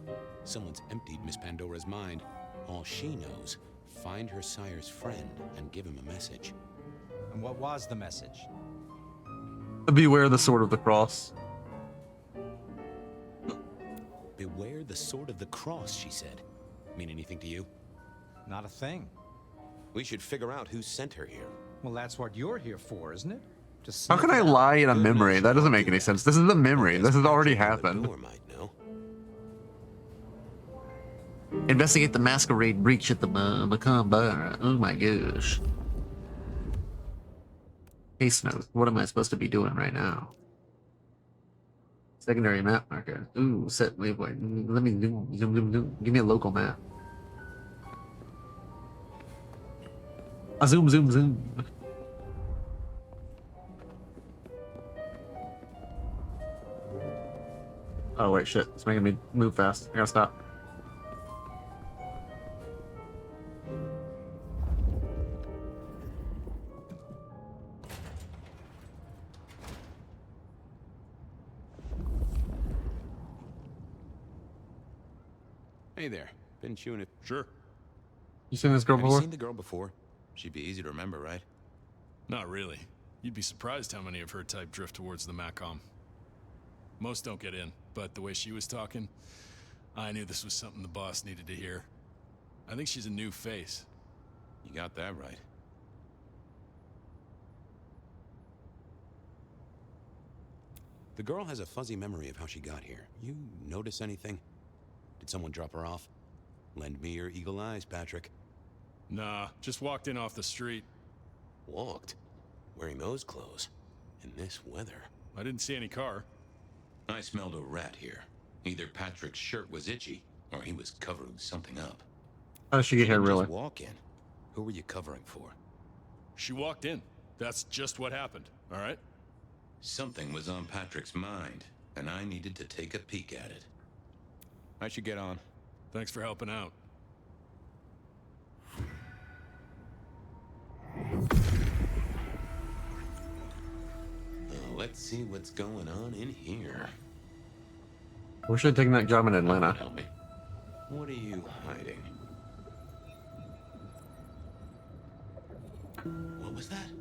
Someone's emptied Miss Pandora's mind. All she knows, find her sire's friend and give him a message. And what was the message? Beware the sword of the cross. Beware the sword of the cross, she said. Mean anything to you? Not a thing. We should figure out who sent her here. Well, that's what you're here for, isn't it? To How can I sniff it out. lie in a memory? That doesn't make any sense. This is a memory. This has already happened. Door might know. Investigate the masquerade breach at the Macomb bar. Oh my gosh. Case notes. What am I supposed to be doing right now? Secondary map marker. Ooh, set waypoint. Let me zoom. Give me a local map. Zoom. Oh wait, shit. It's making me move fast. I gotta stop. Hey there. Been chewing it. Sure. You seen this girl Have you before? seen the girl before? She'd be easy to remember, right? Not really. You'd be surprised how many of her type drift towards the Macom. Most don't get in, but the way she was talking, I knew this was something the boss needed to hear. I think she's a new face. You got that right. The girl has a fuzzy memory of how she got here. You notice anything? Did someone drop her off? Lend me your eagle eyes, Patrick. Nah, just walked in off the street. Walked? Wearing those clothes? In this weather? I didn't see any car. I smelled a rat here. Either Patrick's shirt was itchy, or he was covering something up. How did she get here, Didn't really? just walk in. Who were you covering for? She walked in. That's just what happened, all right? Something was on Patrick's mind, and I needed to take a peek at it. I should get on. Thanks for helping out. Let's see what's going on in here. We should have taken that job in Atlanta. Help me. What are you hiding? What was that?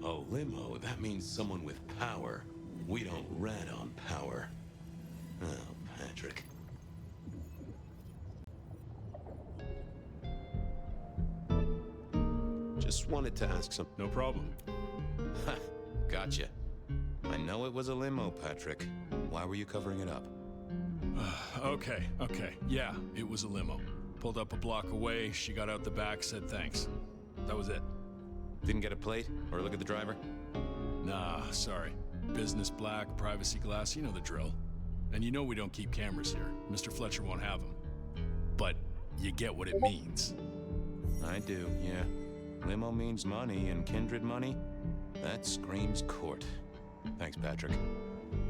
Oh, limo. That means someone with power. We don't rat on power. Oh, Patrick. Just wanted to ask some. No problem. Ha! Gotcha. I know it was a limo, Patrick. Why were you covering it up? Okay. Yeah, it was a limo. Pulled up a block away, she got out the back, said thanks. That was it. Didn't get a plate or look at the driver? Nah, sorry. Business black, privacy glass, you know the drill. And you know we don't keep cameras here. Mr. Fletcher won't have them. But you get what it means. I do, yeah. Limo means money, and kindred money? That screams court. Thanks, Patrick.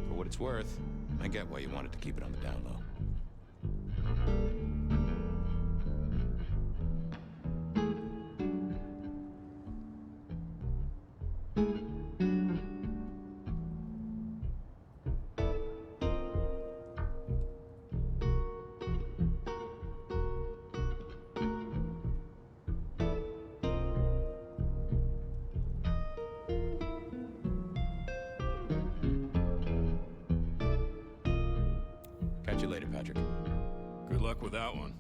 For what it's worth, I get why you wanted to keep it on the down low. Catch you later, Patrick. Good luck with that one.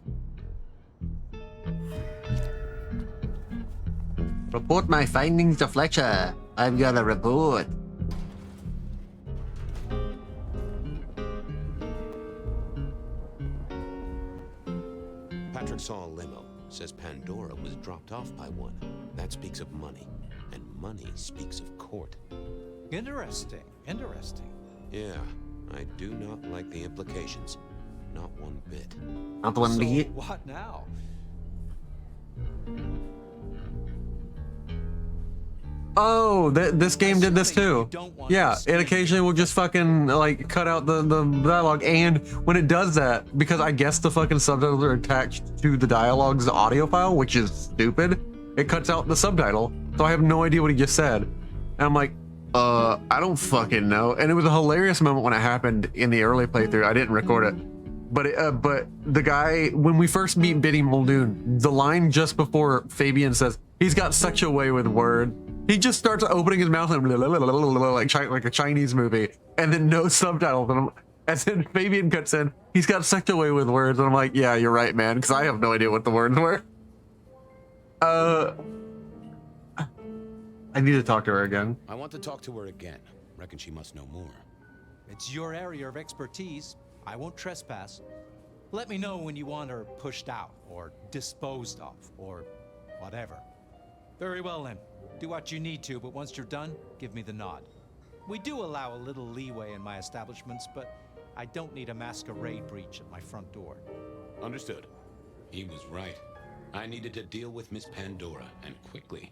Report my findings to Fletcher. I've got a report. Patrick saw a limo. Says Pandora was dropped off by one. That speaks of money. And money speaks of court. Interesting. Yeah, I do not like the implications. Not one bit. Not one So bit. what now? Oh, this game did this too. Yeah, it occasionally will just fucking like cut out the dialogue, and when it does that, because I guess the fucking subtitles are attached to the dialogue's audio file, which is stupid, it cuts out the subtitle, so I have no idea what he just said. And I'm like, I don't fucking know. And it was a hilarious moment when it happened in the early playthrough. I didn't record it. But the guy, when we first meet Biddy Muldoon, the line just before Fabian says, he's got such a way with words. He just starts opening his mouth and like a Chinese movie, and then no subtitles. And then Fabian cuts in, he's got such a way with words. And I'm like, yeah, you're right, man, because I have no idea what the words were. I need to talk to her again. I want to talk to her again. Reckon she must know more. It's your area of expertise. I won't trespass. Let me know when you want her pushed out, or disposed of, or whatever. Very well then. Do what you need to, but once you're done, give me the nod. We do allow a little leeway in my establishments, but I don't need a masquerade breach at my front door. Understood. He was right. I needed to deal with Miss Pandora, and quickly.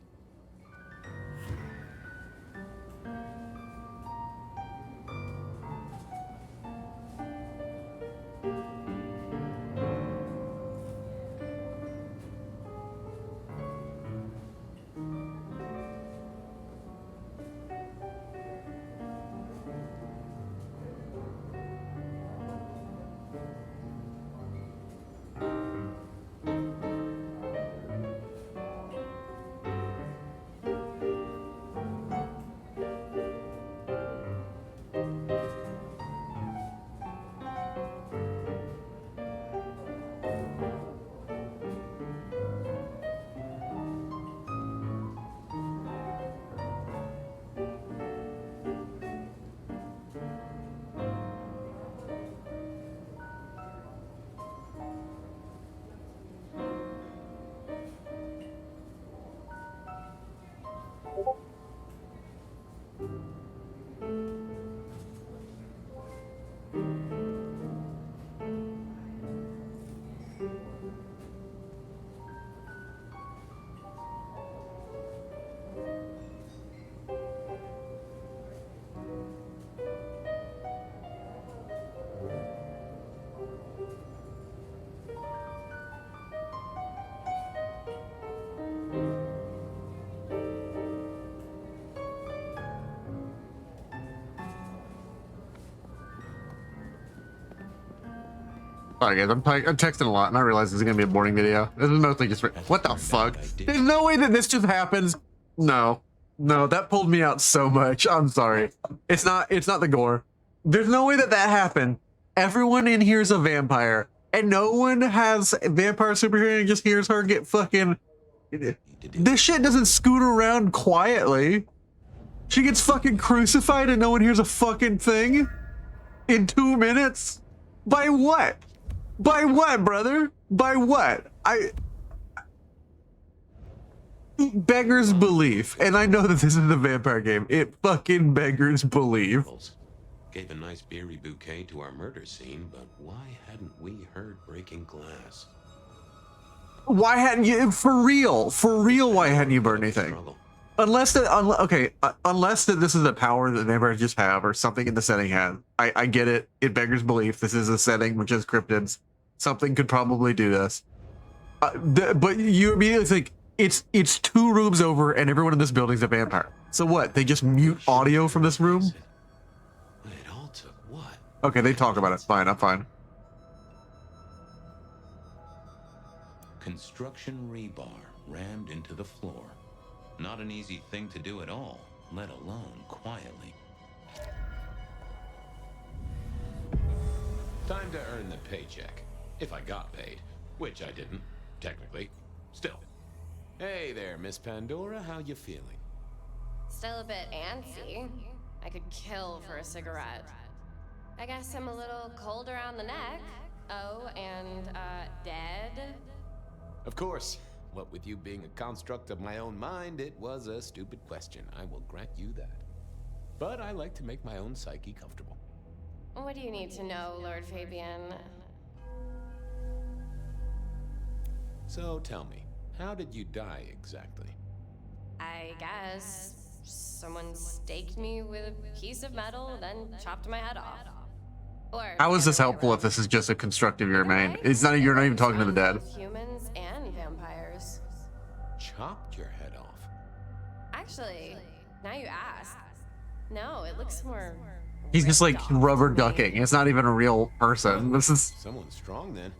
Sorry guys, I'm texting a lot and I realize this is gonna be a boring video. This is mostly just what the fuck? There's no way that this just happens. No, that pulled me out so much. I'm sorry. It's not the gore. There's no way that happened. Everyone in here is a vampire and no one has vampire superhero and just hears her get fucking. This shit doesn't scoot around quietly. She gets fucking crucified and no one hears a fucking thing in 2 minutes. By what? By what, brother? By what? It beggars belief. And I know that this is a vampire game. It fucking beggars belief. Gave a nice beery bouquet to our murder scene, but why hadn't we heard breaking glass? Why hadn't you, for real, why hadn't you burned anything? Unless that this is a power that vampires just have or something in the setting had. I get it. It beggars belief. This is a setting which has cryptids. Something could probably do this. But you immediately think it's 2 rooms over and everyone in this building is a vampire. So what? They just mute audio from this room? It all took what? Okay, they talk about it. Fine, I'm fine. Construction rebar rammed into the floor. Not an easy thing to do at all, let alone quietly. Time to earn the paycheck. If I got paid. Which I didn't, technically. Still. Hey there, Miss Pandora, how you feeling? Still a bit antsy. I could kill for a cigarette. I guess I'm a little cold around the neck. Oh, and, dead? Of course. What with you being a construct of my own mind, it was a stupid question. I will grant you that. But I like to make my own psyche comfortable. What do you need to know, Lord Fabian? So tell me, how did you die exactly? I guess someone staked me with a piece of metal, then chopped my head off. Or How is this helpful if this is just a construct of your mind? It's not. You're not even talking to the dead. Humans and vampires. Chopped your head off? Actually, now you ask. No, it looks more. He's just like rubber ducking. It's not even a real person. This is Someone strong then,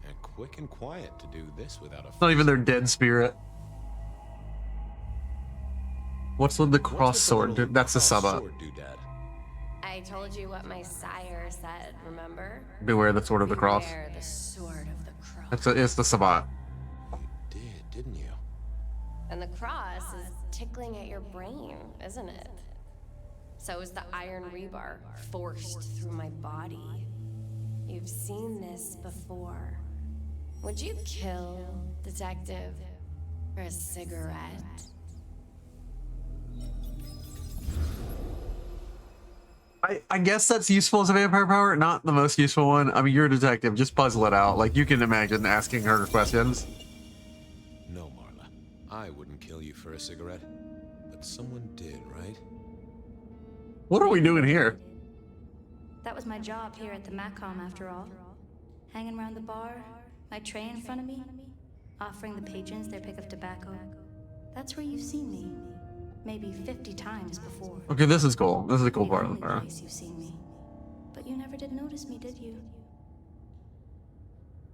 and quick and quiet to do this without a. not even their dead spirit. What's with the cross sword? Dude, that's the Sabbat. I told you what my sire said, remember? Beware the sword of the cross. Beware the sword of the cross. It's the Sabbat. You did, didn't you? And the cross is tickling at your brain, isn't it? So is the iron rebar forced through my body. You've seen this before. Would you kill, detective, for a cigarette? I guess that's useful as a vampire power, not the most useful one. I mean, you're a detective. Just puzzle it out. Like, you can imagine asking her questions. No, Marla. I wouldn't kill you for a cigarette. But someone did, right? What are we doing here? That was my job here at the Macom, after all. Hanging around the bar, my tray in front of me, offering the patrons their pick of tobacco. That's where you've seen me. Maybe 50 times before. Okay, this is cool. This is a cool part of the only bar. place you've seen me. But you never did notice me, did you?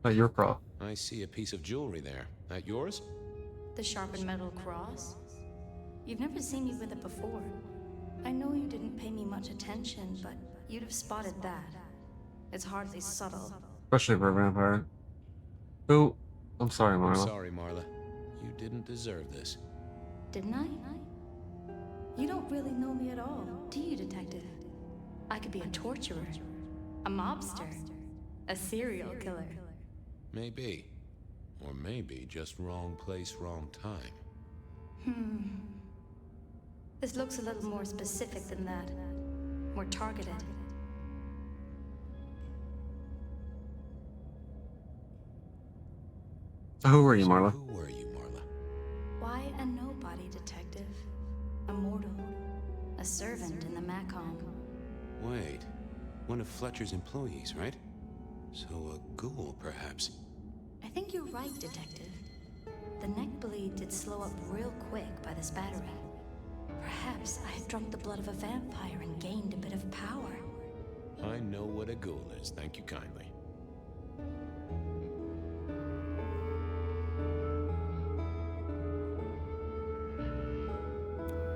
Oh, you're pro. I see a piece of jewelry there. That yours? The sharpened metal cross? You've never seen me with it before. I know you didn't pay me much attention, but you'd have spotted that. It's hardly subtle. Especially for a vampire. Oh, I'm sorry, I'm Marla. sorry, Marla. You didn't deserve this. Didn't I? You don't really know me at all, do you, detective? I could be a torturer, a mobster, a serial killer. Maybe. Or maybe just wrong place, wrong time. This looks a little more specific than that. More targeted. Who were you, So Marla? who were you, Marla? Why a nobody, detective? A mortal. A servant in the Macom. Wait. One of Fletcher's employees, right? So a ghoul, perhaps. I think you're right, detective. The neck bleed did slow up real quick by the spattering. Perhaps I had drunk the blood of a vampire and gained a bit of power. I know what a ghoul is, thank you kindly.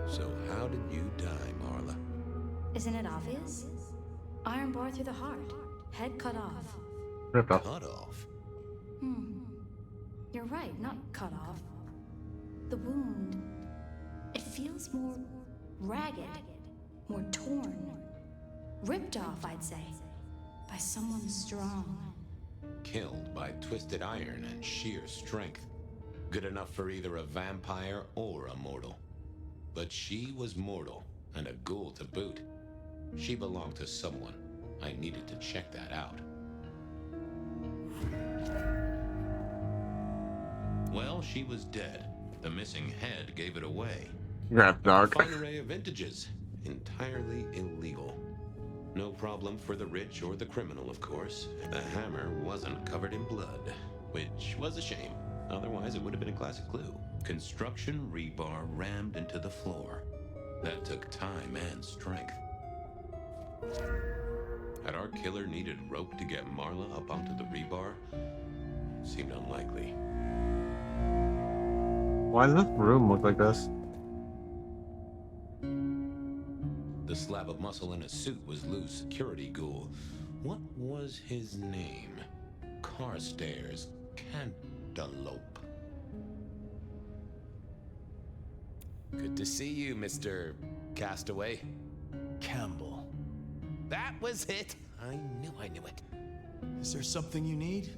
So how did you die, Marla? Isn't it obvious? Iron bar through the heart. Head cut off. Ripped off. Cut off? You're right, not cut off. The wound, it feels more ragged, more torn. Ripped off, I'd say, by someone strong. Killed by twisted iron and sheer strength. Good enough for either a vampire or a mortal. But she was mortal, and a ghoul to boot. She belonged to someone. I needed to check that out. Well, she was dead. The missing head gave it away. Grab dark. Fine array of vintages. Entirely illegal. No problem for the rich or the criminal, of course. The hammer wasn't covered in blood, which was a shame. Otherwise, it would have been a classic clue. Construction rebar rammed into the floor. That took time and strength. Had our killer needed rope to get Marla up onto the rebar? Seemed unlikely. Why does this room look like this? The slab of muscle in his suit was Lou's security ghoul. What was his name? Carstairs Cantaloupe. Good to see you, Mr. Castaway. Campbell. That was it! I knew it. Is there something you need?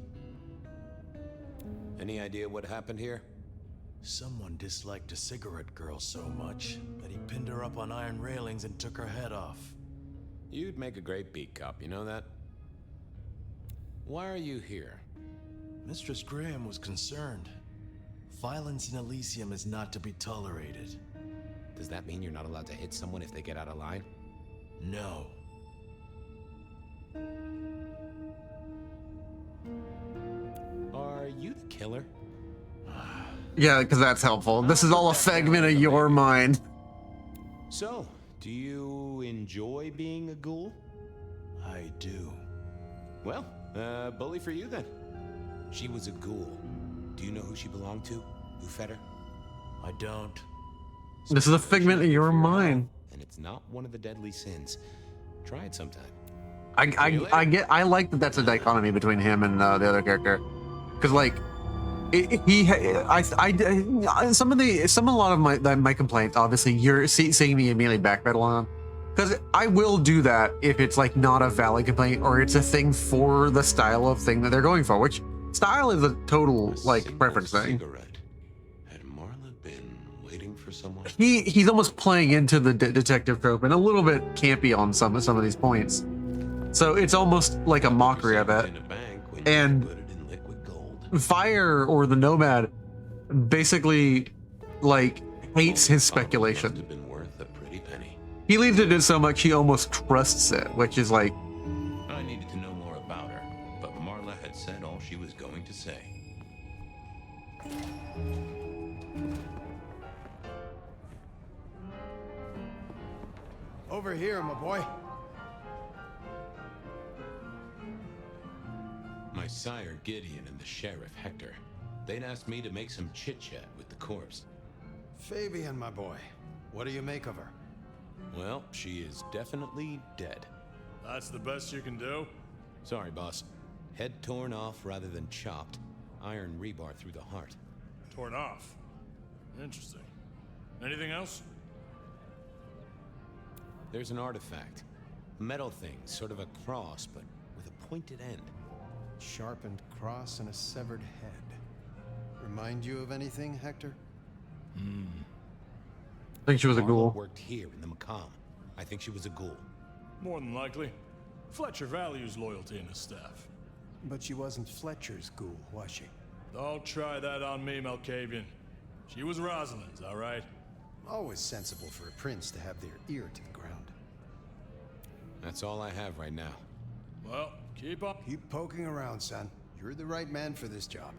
Any idea what happened here? Someone disliked a cigarette girl so much that he pinned her up on iron railings and took her head off. You'd make a great beat cop, you know that? Why are you here? Mistress Graham was concerned. Violence in Elysium is not to be tolerated. Does that mean you're not allowed to hit someone if they get out of line? No. Are you the killer? Yeah, because that's helpful. This is all a figment of your mind. So, do you enjoy being a ghoul? I do. Well, bully for you then. She was a ghoul. Do you know who she belonged to? Who fed her? I don't. This is a figment of your mind. And it's not one of the deadly sins. Try it sometime. I like that that's a dichotomy between him and the other character, because like some a lot of my complaints, obviously you're seeing me immediately backpedal on, because I will do that if it's like not a valid complaint or it's a thing for the style of thing that they're going for, which style is a total like preference thing. Cigarette. Had Marla been waiting for someone? someone? he's almost playing into the detective trope and a little bit campy on some of these points. So it's almost like a mockery of it. In a bank when you And put it in liquid gold. Fire, or the Nomad, basically like hates his Must speculation. have been worth a pretty penny. He leaves it in so much he almost trusts it, which is like, I needed to know more about her, but Marla had said all she was going to say. Over here, my boy. My sire Gideon and the sheriff Hector, they'd asked me to make some chit-chat with the corpse. Fabian, my boy. What do you make of her? Well, she is definitely dead. That's the best you can do? Sorry, boss. Head torn off rather than chopped. Iron rebar through the heart. Torn off. Interesting. Anything else? There's an artifact. A metal thing, sort of a cross, but with a pointed end. Sharpened cross and a severed head. Remind you of anything, Hector? I think she was a Marla ghoul. worked here in the Macomb. I think she was a ghoul. More than likely. Fletcher values loyalty in his staff. But she wasn't Fletcher's ghoul, was she? Don't try that on me, Malkavian. She was Rosalind's, all right? Always sensible for a prince to have their ear to the ground. That's all I have right now. Well, keep up. Keep poking around, son. You're the right man for this job.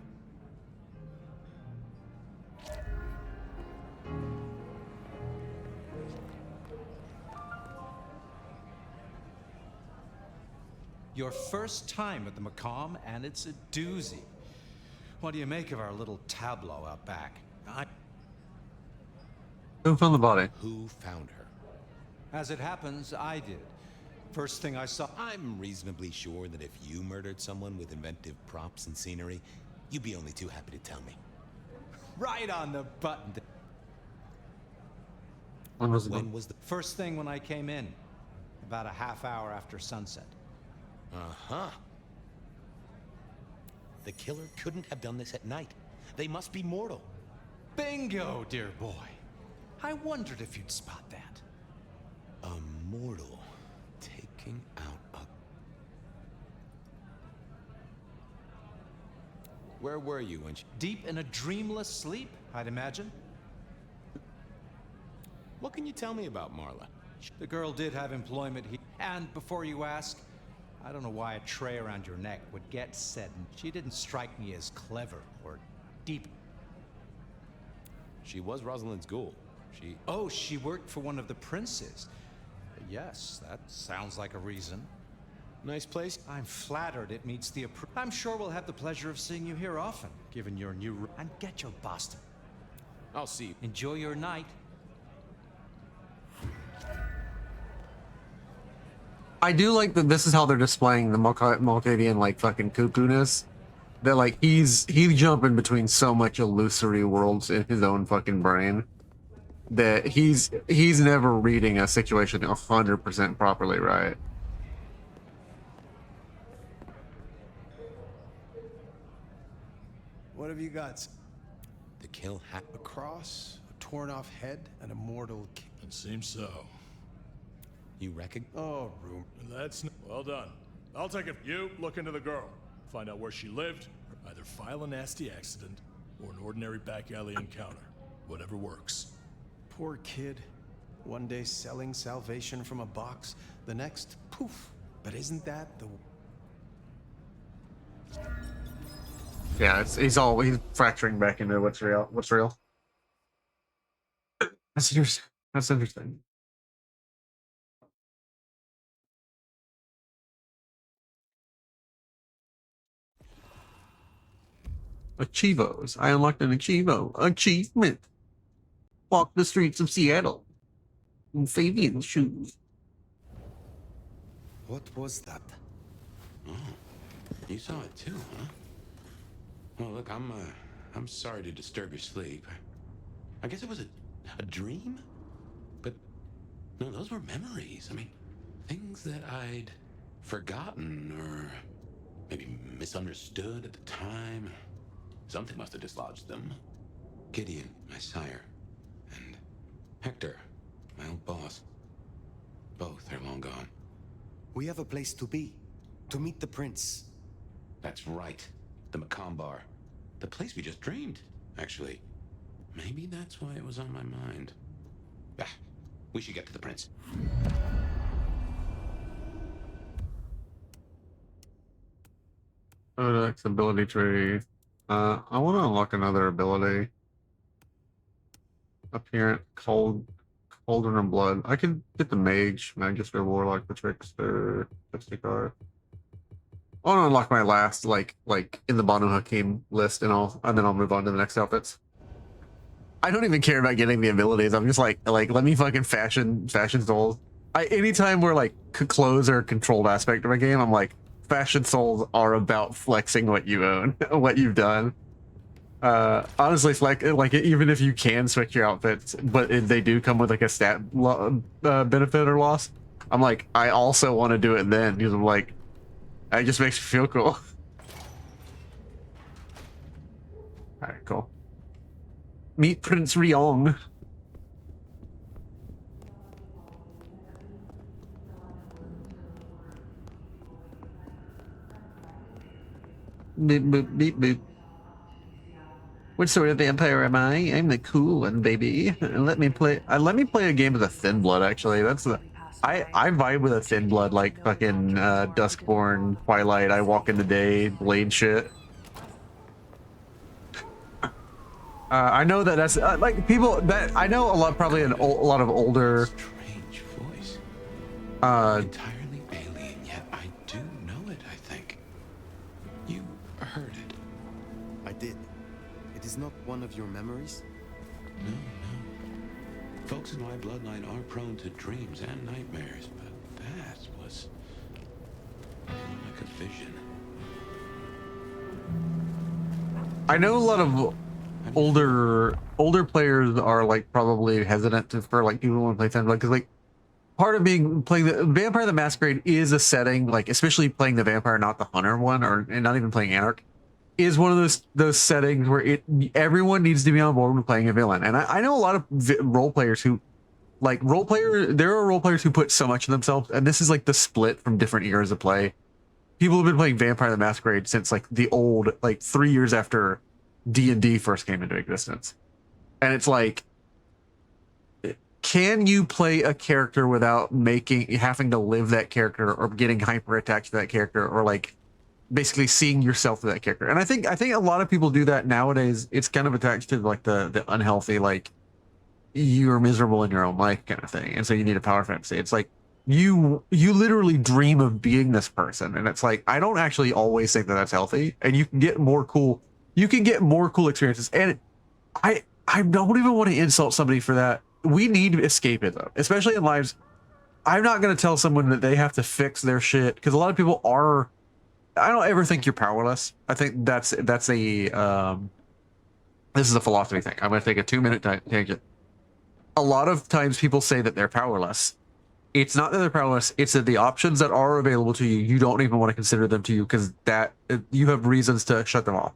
Your first time at the Macomb, and it's a doozy. What do you make of our little tableau out back? Who found the body? Who found her? As it happens, I did. First thing I saw. I'm reasonably sure that if you murdered someone with inventive props and scenery, you'd be only too happy to tell me. Right on the button. When was it? When was the... First thing when I came in, about a half hour after sunset. Uh-huh. The killer couldn't have done this at night. They must be mortal. Bingo, dear boy. I wondered if you'd spot that. A mortal taking out a... Where were you when she... Deep in a dreamless sleep, I'd imagine. What can you tell me about Marla? The girl did have employment here. And before you ask, I don't know why a tray around your neck would get said. She didn't strike me as clever or deep. She was Rosalind's ghoul. She... Oh, she worked for one of the princes. Yes, that sounds like a reason. Nice place? I'm flattered it meets the I'm sure we'll have the pleasure of seeing you here often, given your new... And get your Boston. I'll see you. Enjoy your night. I do like that this is how they're displaying the Malkavian like fucking cuckoo-ness. That like he's jumping between so much illusory worlds in his own fucking brain that he's never reading a situation 100% properly right. What have you got? The kill A cross, a torn off head, and a mortal It seems so. You reckon? Oh, room. Well done. I'll take it. You look into the girl. Find out where she lived. Either file a nasty accident or an ordinary back alley encounter. Whatever works. Poor kid. One day selling salvation from a box, the next, poof. But isn't that the... Yeah, he's fracturing back into what's real. What's real? That's interesting. That's interesting. Achievos. I unlocked an Achievo. Achievement. Walk the streets of Seattle in Fabian's shoes. What was that? Oh, you saw it too, huh? Well, look, I'm sorry to disturb your sleep. I guess it was a dream? But, no, those were memories. I mean, things that I'd forgotten or maybe misunderstood at the time. Something must have dislodged them. Gideon, my sire, and Hector, my old boss. Both are long gone. We have a place to be. To meet the prince. That's right. The Macombar. The place we just dreamed, actually. Maybe that's why it was on my mind. Ah, we should get to the prince. Codex ability tree. I want to unlock another ability. Apparent Cauldron of Blood. I can get the Mage, Magister, Warlock, the Trickster, card. I want to unlock my last, like in the Banu Hakim list, and then I'll move on to the next outfits. I don't even care about getting the abilities. I'm just like let me fucking fashion souls. Anytime we're like clothes or controlled aspect of a game, I'm like, fashion souls are about flexing what you own, what you've done. Honestly, like even if you can switch your outfits, but they do come with like a stat benefit or loss, I'm like, I also want to do it then, because I'm like, it just makes me feel cool. All right, cool. Meet Prince Ryong. Boop boop beep boop. What sort of vampire am I? I'm the cool one, baby. Let me play a game of the Thin Blood, actually. That's the I vibe with a Thin Blood, like fucking Duskborn, Twilight, I Walk in the Day, Blade shit. I know that's like people that I know a lot, probably a lot of older Strange voice. Entirely alien, yet I do know it, I think. You heard it. I did. It is not one of your memories? No. Folks in my bloodline are prone to dreams and nightmares, but that was like a vision. I know a lot of older players are like probably hesitant for like people who want to play Thin Blood, because like part of playing the Vampire the Masquerade is a setting, like especially playing the Vampire, not the Hunter one, and not even playing Anarch, is one of those settings where everyone needs to be on board with playing a villain. And I know a lot of role players who there are role players who put so much of themselves, and this is like the split from different eras of play. People have been playing Vampire the Masquerade since like the old, like 3 years after D&D first came into existence. And it's like, can you play a character without having to live that character, or getting hyper attached to that character, or like basically seeing yourself to that character? And I think a lot of people do that nowadays. It's kind of attached to like the unhealthy, like you're miserable in your own life kind of thing, and so you need a power fantasy. It's like you literally dream of being this person, and it's like, I don't actually always think that that's healthy, and you can get more cool experiences. And I don't even want to insult somebody for that. We need escapism, especially in lives. I'm not going to tell someone that they have to fix their shit, because a lot of people are. I don't ever think you're powerless. I think that's a this is a philosophy thing. I'm going to take a 2-minute tangent. A lot of times people say that they're powerless. It's not that they're powerless. It's that the options that are available to you, you don't even want to consider them to you, because that you have reasons to shut them off.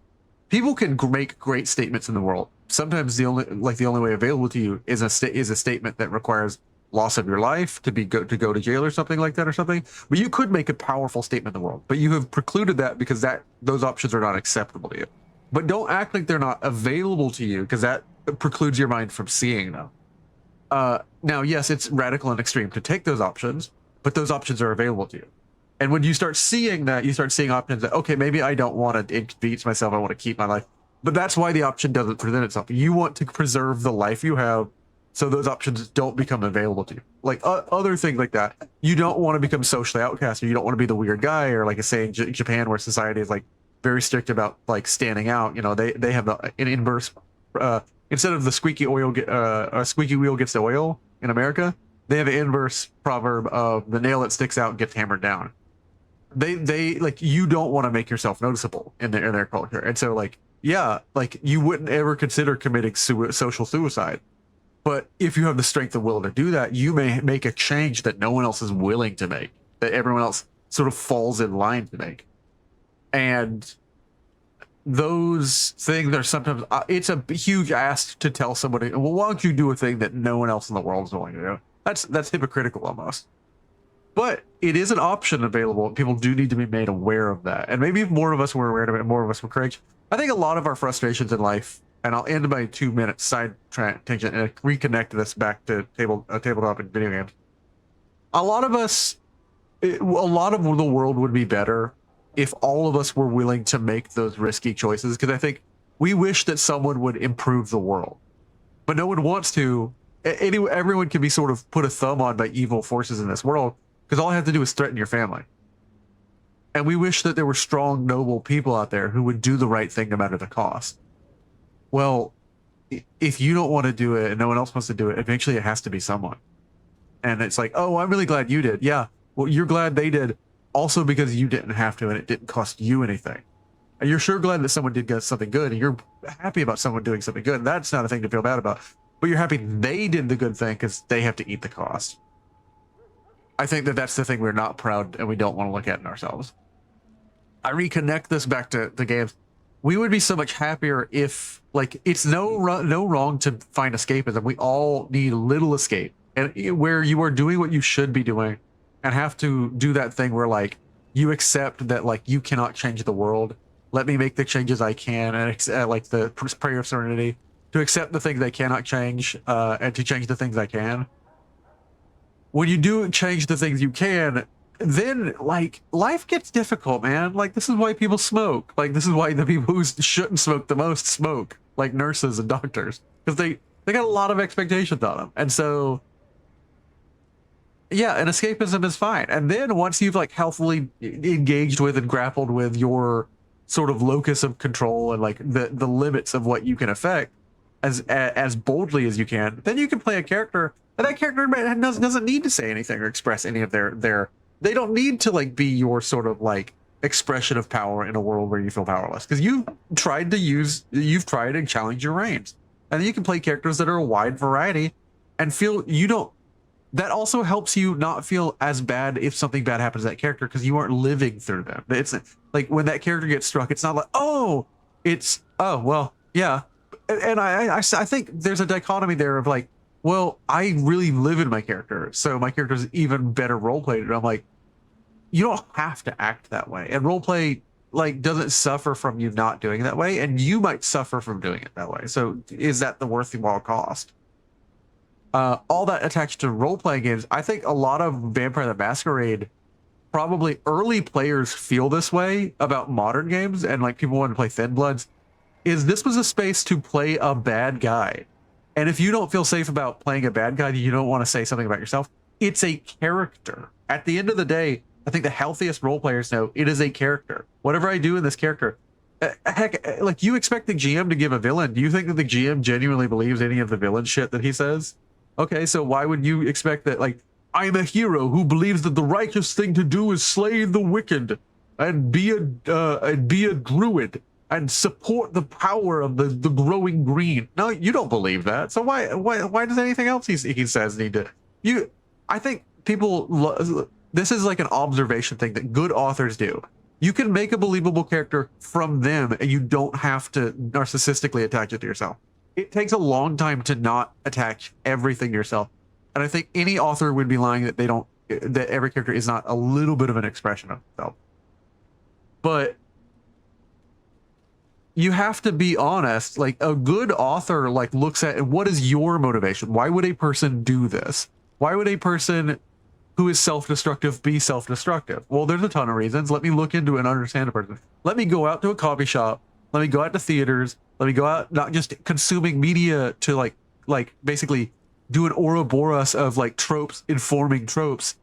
People can make great statements in the world. Sometimes the only way available to you is a statement that requires loss of your life, to go to jail or something like that, or something. But you could make a powerful statement in the world, but you have precluded that because those options are not acceptable to you. But don't act like they're not available to you, because that precludes your mind from seeing them. Now, yes, it's radical and extreme to take those options, but those options are available to you. And when you start seeing that, you start seeing options that, okay, maybe I don't want to inconvenience myself, I want to keep my life. But that's why the option doesn't present itself. You want to preserve the life you have, so those options don't become available to you. Like other things like that. You don't want to become socially outcast, or you don't want to be the weird guy, or like I say in Japan, where society is like very strict about like standing out. You know, they have an inverse, instead of the squeaky wheel gets the oil in America, they have an inverse proverb of the nail that sticks out gets hammered down. They like, you don't want to make yourself noticeable in their culture. And so like, yeah, like you wouldn't ever consider committing social suicide. But if you have the strength of will to do that, you may make a change that no one else is willing to make, that everyone else sort of falls in line to make. And those things are sometimes it's a huge ask to tell somebody, well, why don't you do a thing that no one else in the world is willing to do? That's hypocritical almost. But it is an option available. People do need to be made aware of that. And maybe if more of us were aware of it, more of us would courage. I think a lot of our frustrations in life, and I'll end my 2-minute side tangent and reconnect this back to tabletop and video games. A lot of the world would be better if all of us were willing to make those risky choices, because I think we wish that someone would improve the world, but no one wants to. Everyone can be sort of put a thumb on by evil forces in this world, because all I have to do is threaten your family. And we wish that there were strong, noble people out there who would do the right thing no matter the cost. Well, if you don't want to do it and no one else wants to do it, eventually it has to be someone. And it's like, oh, I'm really glad you did. Yeah, well, you're glad they did also because you didn't have to and it didn't cost you anything. And you're sure glad that someone did get something good, and you're happy about someone doing something good. And that's not a thing to feel bad about. But you're happy they did the good thing because they have to eat the cost. I think that that's the thing we're not proud and we don't want to look at in ourselves. I reconnect this back to the games. We would be so much happier if, like, it's no wrong to find escapism. We all need a little escape, and where you are doing what you should be doing and have to do that thing where, like, you accept that, like, you cannot change the world. Let me make the changes I can, and like the prayer of serenity, to accept the things I cannot change, and to change the things I can. When you do change the things you can, then, like, life gets difficult, man. Like, this is why people smoke. Like, this is why the people who shouldn't smoke the most smoke, like nurses and doctors, because they got a lot of expectations on them. And so, yeah, an escapism is fine. And then once you've, like, healthily engaged with and grappled with your sort of locus of control and, like, the limits of what you can affect as boldly as you can, then you can play a character, and that character doesn't need to say anything or express any of their they don't need to, like, be your sort of, like, expression of power in a world where you feel powerless, because you've tried and challenged your reigns. And then you can play characters that are a wide variety and feel that also helps you not feel as bad if something bad happens to that character, because you aren't living through them. It's like when that character gets struck, it's not like, oh, well, yeah. And I think there's a dichotomy there of, like, well, I really live in my character, so my character's even better roleplayed. And I'm like, you don't have to act that way. And roleplay, like, doesn't suffer from you not doing it that way, and you might suffer from doing it that way. So is that the worthwhile cost? All that attached to role-playing games, I think a lot of Vampire the Masquerade, probably early players feel this way about modern games, and, like, people want to play Thin Bloods, is this was a space to play a bad guy. And if you don't feel safe about playing a bad guy, you don't want to say something about yourself, it's a character. At the end of the day, I think the healthiest role players know it is a character. Whatever I do in this character, heck, like, you expect the GM to give a villain. Do you think that the GM genuinely believes any of the villain shit that he says? Okay, so why would you expect that, like, I'm a hero who believes that the righteous thing to do is slay the wicked and be a druid and support the power of the growing green? No, you don't believe that. So why does anything else he says need to? I think people, this is like an observation thing that good authors do. You can make a believable character from them, and you don't have to narcissistically attach it to yourself. It takes a long time to not attach everything to yourself. And I think any author would be lying that every character is not a little bit of an expression of itself. But you have to be honest. Like, a good author, like, looks at what is your motivation? Why would a person do this? Why would a person who is self-destructive be self-destructive? Well, there's a ton of reasons. Let me look into and understand a person. Let me go out to a coffee shop. Let me go out to theaters. Let me go out, not just consuming media to, like basically do an Ouroboros of, like, tropes informing tropes.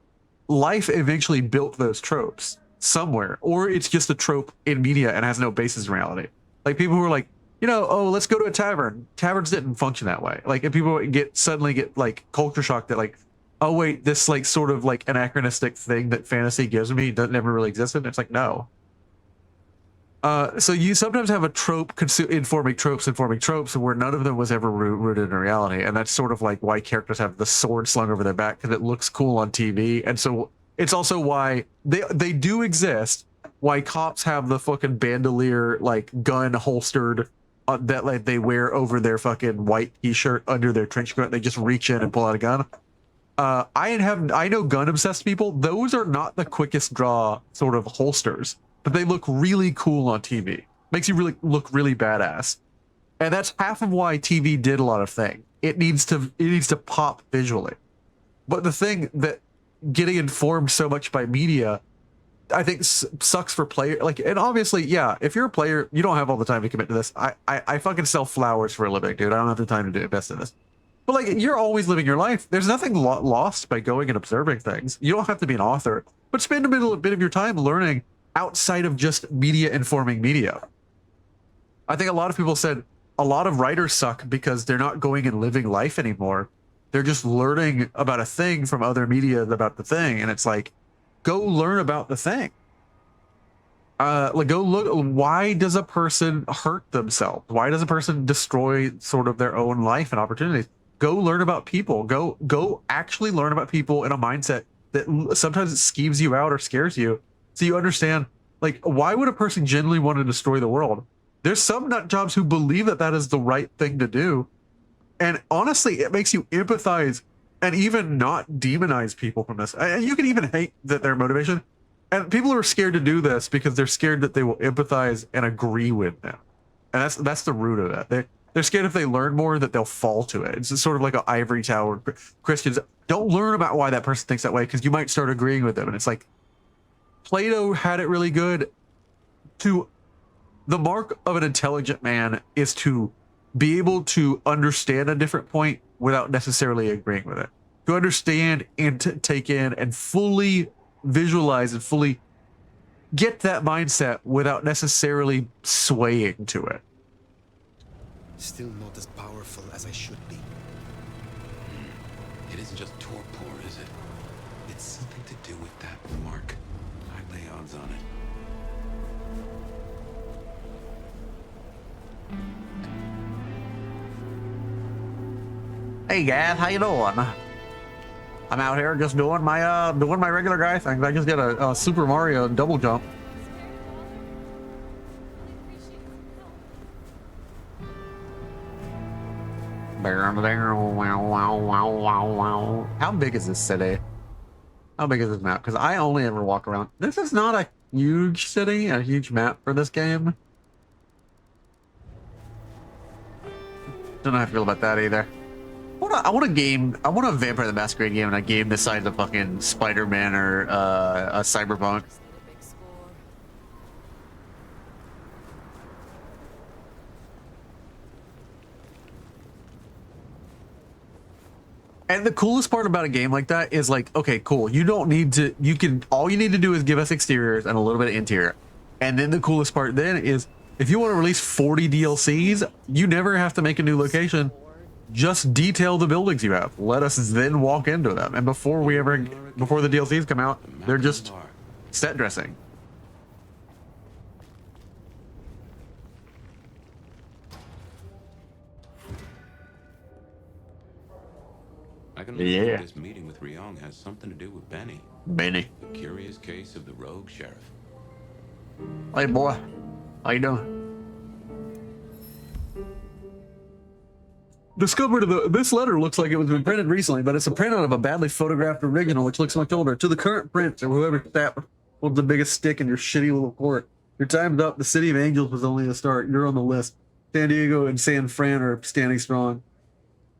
Life eventually built those tropes somewhere, or it's just a trope in media and has no basis in reality. Like, people who are like, oh, let's go to a tavern. Taverns didn't function that way. Like, and people suddenly get like culture shock that, like, oh wait, this, like, sort of like anachronistic thing that fantasy gives me never really existed. It's like, no. So you sometimes have a trope informing tropes, where none of them was ever rooted in reality. And that's sort of like why characters have the sword slung over their back, because it looks cool on TV. And so it's also why they do exist. why cops have the fucking bandolier like gun holstered that like they wear over their fucking white t-shirt under their trench coat. They just reach in and pull out a gun. I know gun obsessed people. Those are not the quickest draw sort of holsters, but they look really cool on TV. Makes you really look really badass, and that's half of why TV did a lot of things. It needs to pop visually. But the thing that getting informed so much by media, I think sucks for player. Like, and obviously, yeah, if you're a player, you don't have all the time to commit to this. I fucking sell flowers for a living, dude. I don't have the time to invest in this. But like, you're always living your life. There's nothing lost by going and observing things. You don't have to be an author, but spend a bit of your time learning outside of just media informing media. I think a lot of people said a lot of writers suck because they're not going and living life anymore. They're just learning about a thing from other media about the thing. And it's like, go learn about the thing. Like, go look, why does a person hurt themselves? Why does a person destroy sort of their own life and opportunities? Go learn about people. Go actually learn about people in a mindset that sometimes it skeeves you out or scares you. So you understand, like, why would a person genuinely want to destroy the world? There's some nut jobs who believe that that is the right thing to do. And honestly, it makes you empathize and even not demonize people from this. And you can even hate that their motivation. And people are scared to do this because they're scared that they will empathize and agree with them. And that's the root of it. They're scared if they learn more that they'll fall to it. It's sort of like an ivory tower. Christians, don't learn about why that person thinks that way because you might start agreeing with them. And it's like, Plato had it really good. The mark of an intelligent man is to be able to understand a different point without necessarily agreeing with it. To understand and to take in and fully visualize and fully get that mindset without necessarily swaying to it. Still not as powerful as I should be. It isn't just torpor, is it? It's something to do with that mark. I lay odds on it. Hey guys, how you doing? I'm out here just doing my regular guy things. I just did a Super Mario double jump. How big is this city? How big is this map? Because I only ever walk around. This is not a huge city, a huge map for this game. Don't know how I feel about that either. I want a Vampire the Masquerade game, and a game this size of fucking Spider-Man or a Cyberpunk. And the coolest part about a game like that is like, okay, cool. You don't need to, all you need to do is give us exteriors and a little bit of interior. And then the coolest part then is if you want to release 40 DLCs, you never have to make a new location. Just detail the buildings you have. Let us then walk into them. And before the DLCs come out, they're just set dressing. I can look forward this meeting with Ryong has something to do with Benny. Benny. The curious case of the rogue sheriff. Hey boy, how you doing? Discovered this letter looks like it was been printed recently, but it's a printout of a badly photographed original, which looks much older. To the current print, or whoever holds the biggest stick in your shitty little court. Your time's up. The City of Angels was only the start. You're on the list. San Diego and San Fran are standing strong.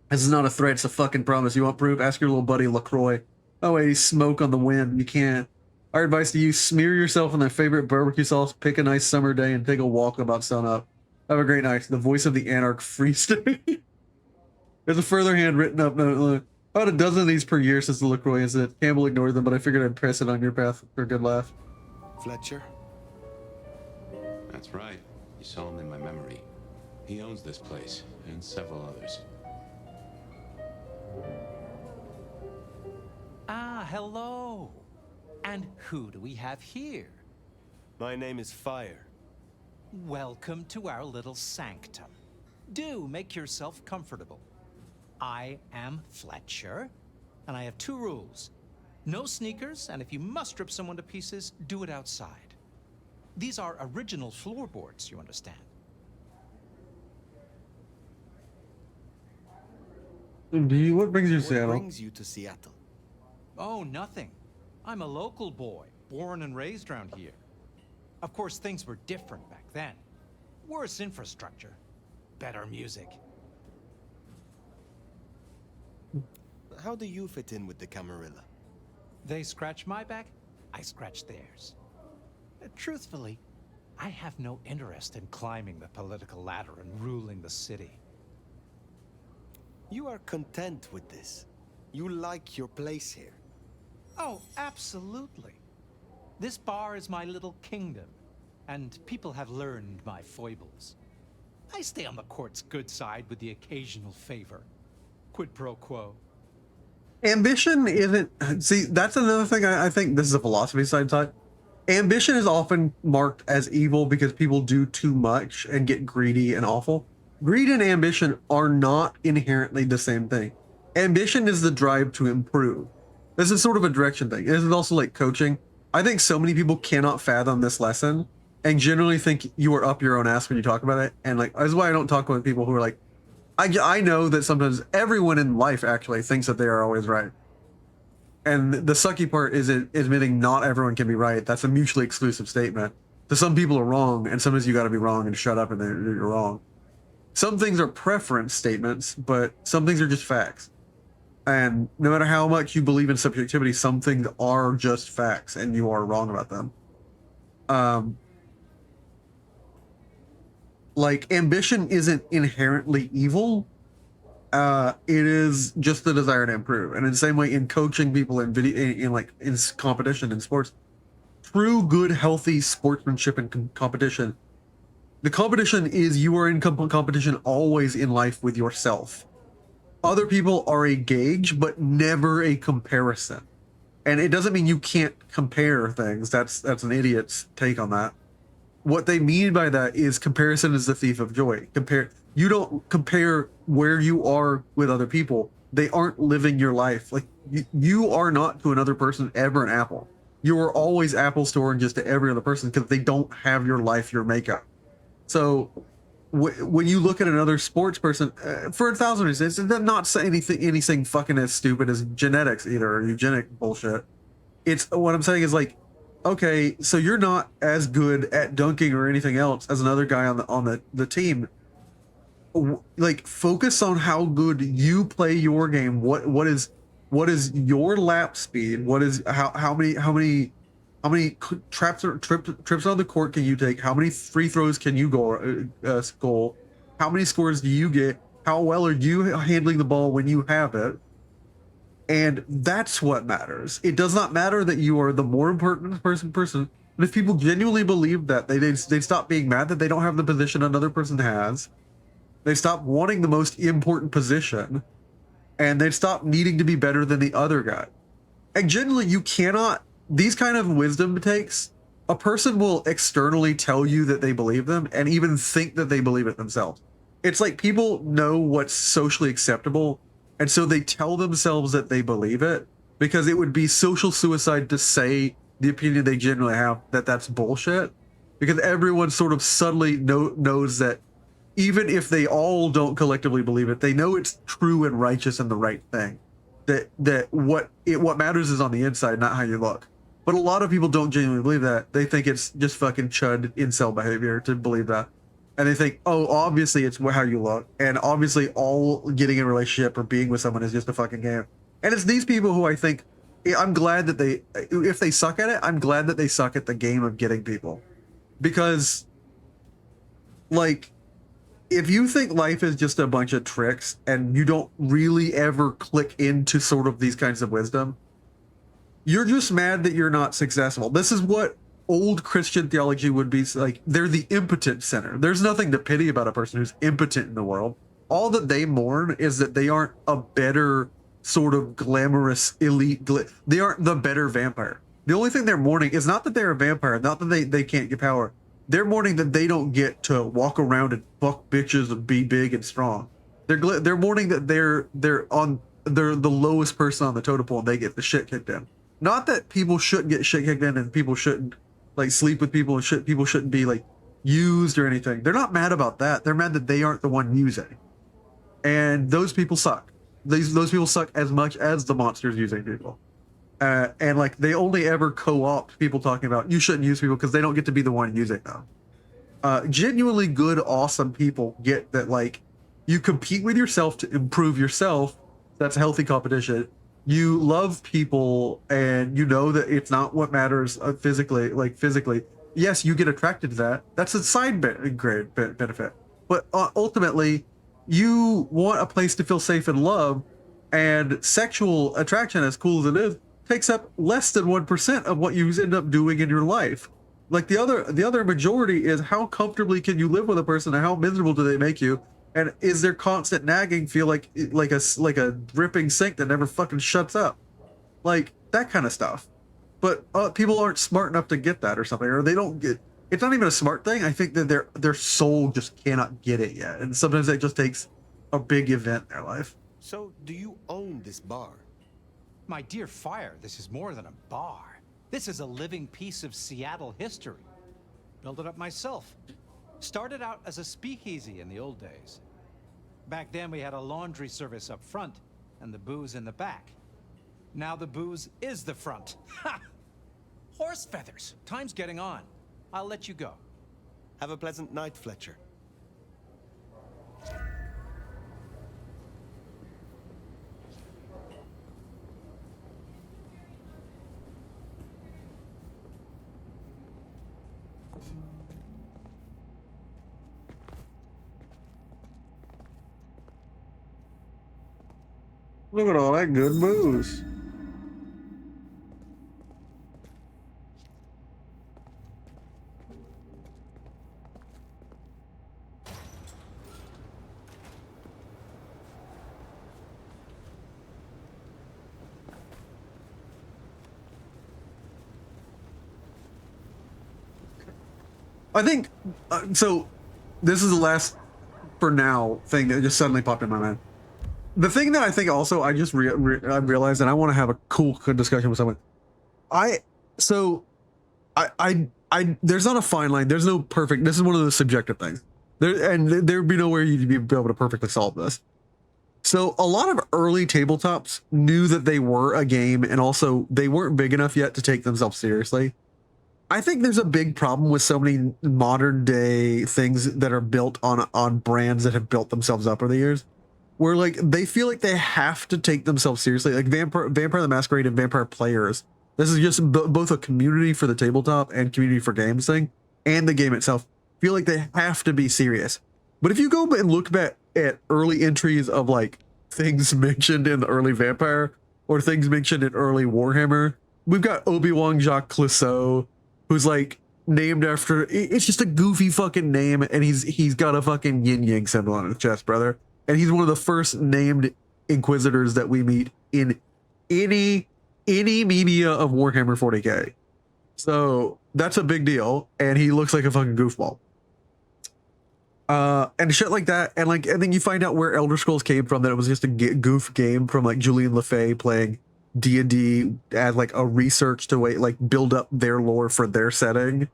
This is not a threat, it's a fucking promise. You want proof? Ask your little buddy LaCroix. Oh wait, smoke on the wind. You can't. Our advice to you, smear yourself on their favorite barbecue sauce, pick a nice summer day, and take a walk about sunup. Have a great night. The voice of the Anarch Free State. There's a further hand written up. About a dozen of these per year since the LaCroix incident. Campbell ignored them, but I figured I'd press it on your path for a good laugh. Fletcher? That's right. You saw him in my memory. He owns this place, and several others. Ah, hello. And who do we have here? My name is Fire. Welcome to our little sanctum. Do make yourself comfortable. I am Fletcher, and I have two rules. No sneakers, and if you must rip someone to pieces, do it outside. These are original floorboards, you understand. What brings you to What Seattle? brings you to Seattle? Oh, nothing. I'm a local boy, born and raised around here. Of course, things were different back then. Worse infrastructure, better music. How do you fit in with the Camarilla? They scratch my back, I scratch theirs. Truthfully, I have no interest in climbing the political ladder and ruling the city. You are content with this. You like your place here. Oh, absolutely. This bar is my little kingdom, and people have learned my foibles. I stay on the court's good side with the occasional favor. Quid pro quo. Ambition isn't. See, that's another thing. I think this is a philosophy side. Ambition is often marked as evil because people do too much and get greedy and awful. Greed and ambition are not inherently the same thing. Ambition is the drive to improve. This is sort of a direction thing. This is also like coaching. I think so many people cannot fathom this lesson and generally think you are up your own ass when you talk about it. And like, that's why I don't talk with people who are like, I know that sometimes everyone in life actually thinks that they are always right. And the sucky part is admitting not everyone can be right. That's a mutually exclusive statement. So some people are wrong, and sometimes you got to be wrong and shut up and you're wrong. Some things are preference statements, but some things are just facts. And no matter how much you believe in subjectivity, some things are just facts, and you are wrong about them. Like, ambition isn't inherently evil. It is just the desire to improve. And in the same way, in coaching people in competition in sports, true, good, healthy sportsmanship and competition, the competition is you are in competition always in life with yourself. Other people are a gauge, but never a comparison. And it doesn't mean you can't compare things. That's an idiot's take on that. What they mean by that is comparison is the thief of joy. You don't compare where you are with other people. They aren't living your life. Like you are not to another person ever an apple. You are always apples to oranges to every other person because they don't have your life, your makeup. So when you look at another sports person, for 1,000 reasons, it's not anything fucking as stupid as genetics either, or eugenic bullshit. It's what I'm saying is like, okay, so you're not as good at dunking or anything else as another guy on the team. Like, focus on how good you play your game. What is your lap speed? What is how many trips on the court can you take? How many free throws can you goal? How many scores do you get? How well are you handling the ball when you have it? And that's what matters. It does not matter that you are the more important person. But if people genuinely believe that, they stop being mad that they don't have the position another person has. They stop wanting the most important position, and they stop needing to be better than the other guy. And generally, you cannot. These kind of wisdom takes, a person will externally tell you that they believe them and even think that they believe it themselves. It's like people know what's socially acceptable, and so they tell themselves that they believe it because it would be social suicide to say the opinion they generally have that that's bullshit, because everyone sort of subtly knows that even if they all don't collectively believe it, they know it's true and righteous and the right thing. That what matters is on the inside, not how you look. But a lot of people don't genuinely believe that. They think it's just fucking chud incel behavior to believe that. And they think, oh, obviously it's how you look. And obviously all getting in a relationship or being with someone is just a fucking game. And it's these people who I think, I'm glad that if they suck at it, I'm glad that they suck at the game of getting people. Because, like, if you think life is just a bunch of tricks and you don't really ever click into sort of these kinds of wisdom, you're just mad that you're not successful. This is what old Christian theology would be like. They're the impotent sinner. There's nothing to pity about a person who's impotent in the world. All that they mourn is that they aren't a better sort of glamorous elite. They aren't the better vampire. The only thing they're mourning is not that they're a vampire, not that they can't get power. They're mourning that they don't get to walk around and fuck bitches and be big and strong. They're mourning that they're the lowest person on the totem pole and they get the shit kicked in. Not that people shouldn't get shit kicked in and people shouldn't like sleep with people and shit. People shouldn't be like used or anything. They're not mad about that. They're mad that they aren't the one using. And those people suck. Those people suck as much as the monsters using people. And like they only ever co-opt people talking about you shouldn't use people because they don't get to be the one using them. Genuinely good, awesome people get that like you compete with yourself to improve yourself. That's healthy competition. You love people and you know that it's not what matters physically. Yes, you get attracted to that. That's a side benefit. But ultimately, you want a place to feel safe and loved, and sexual attraction, as cool as it is, takes up less than 1% of what you end up doing in your life. Like the other majority is how comfortably can you live with a person and how miserable do they make you? And is their constant nagging feel like a dripping sink that never fucking shuts up? Like that kind of stuff. But people aren't smart enough to get that or something, or they don't get. It's not even a smart thing. I think that their soul just cannot get it yet, and sometimes it just takes a big event in their life. So, do you own this bar? My dear Fire, this is more than a bar. This is a living piece of Seattle history. Built it up myself. Started out as a speakeasy in the old days. Back then we had a laundry service up front and the booze in the back. Now the booze is the front. Ha! Horse feathers. Time's getting on. I'll let you go. Have a pleasant night, Fletcher. Look at all that good booze. I think so. This is the last, for now, thing that just suddenly popped in my mind. The thing that I think also I just I realized, and I want to have a cool discussion with someone. There's not a fine line. There's no perfect. This is one of those subjective things. There'd be nowhere you'd be able to perfectly solve this. So a lot of early tabletops knew that they were a game, and also they weren't big enough yet to take themselves seriously. I think there's a big problem with so many modern day things that are built on brands that have built themselves up over the years, where like they feel like they have to take themselves seriously. Like Vampire the Masquerade and Vampire Players. This is just both a community for the tabletop and community for games thing, and the game itself feel like they have to be serious. But if you go and look back at early entries of like things mentioned in the early Vampire or things mentioned in early Warhammer, we've got Obi-Wan Jacques Clouseau, who's like named after, it's just a goofy fucking name, and he's got a fucking yin yang symbol on his chest, brother. And he's one of the first named Inquisitors that we meet in any media of Warhammer 40k. So that's a big deal, and he looks like a fucking goofball. And shit like that, and then you find out where Elder Scrolls came from, that it was just a goof game from like Julian LeFay playing D&D as like a research to build up their lore for their setting,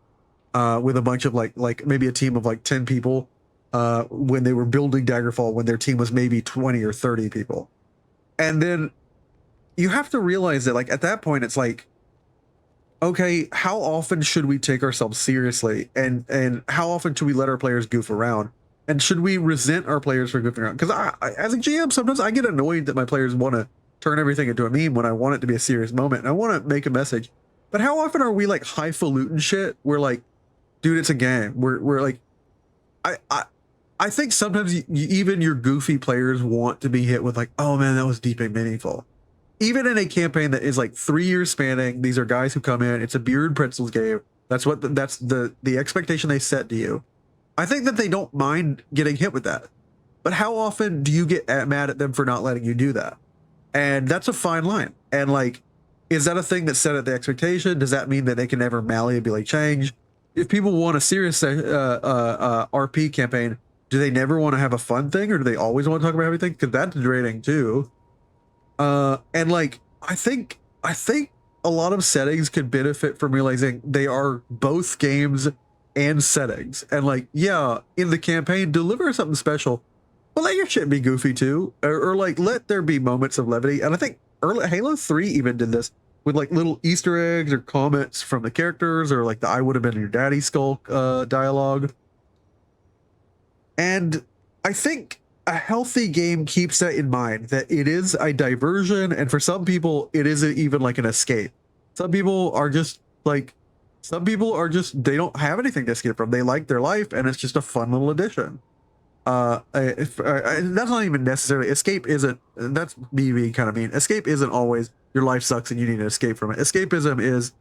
with a bunch of like maybe a team of like 10 people, when they were building Daggerfall, when their team was maybe 20 or 30 people. And then you have to realize that like at that point it's like, okay, how often should we take ourselves seriously, and how often should we let our players goof around, and should we resent our players for goofing around? Because I as a GM, sometimes I get annoyed that my players want to turn everything into a meme when I want it to be a serious moment and I want to make a message. But how often are we like highfalutin shit? We're like, dude, it's a game. We're like, I think sometimes even your goofy players want to be hit with like, oh man, that was deep and meaningful. Even in a campaign that is like 3 years spanning, these are guys who come in. It's a beer and pretzels game. That's the expectation they set to you. I think that they don't mind getting hit with that. But how often do you get mad at them for not letting you do that? And that's a fine line. And like, is that a thing that's set at the expectation? Does that mean that they can never malleably change? If people want a serious RP campaign, do they never want to have a fun thing, or do they always want to talk about everything? Because that's draining too. And like, I think a lot of settings could benefit from realizing they are both games and settings. And like, yeah, in the campaign, deliver something special, but let your shit be goofy too, or like let there be moments of levity. And I think early Halo 3 even did this with like little Easter eggs or comments from the characters, or like the "I would have been your daddy" skulk dialogue. And I think a healthy game keeps that in mind, that it is a diversion, and for some people it isn't even like an escape. Some people are just they don't have anything to escape from. They like their life, and it's just a fun little addition. That's not even necessarily escape. Isn't That's me being kind of mean. Escape isn't always your life sucks and you need to escape from it. Escapism is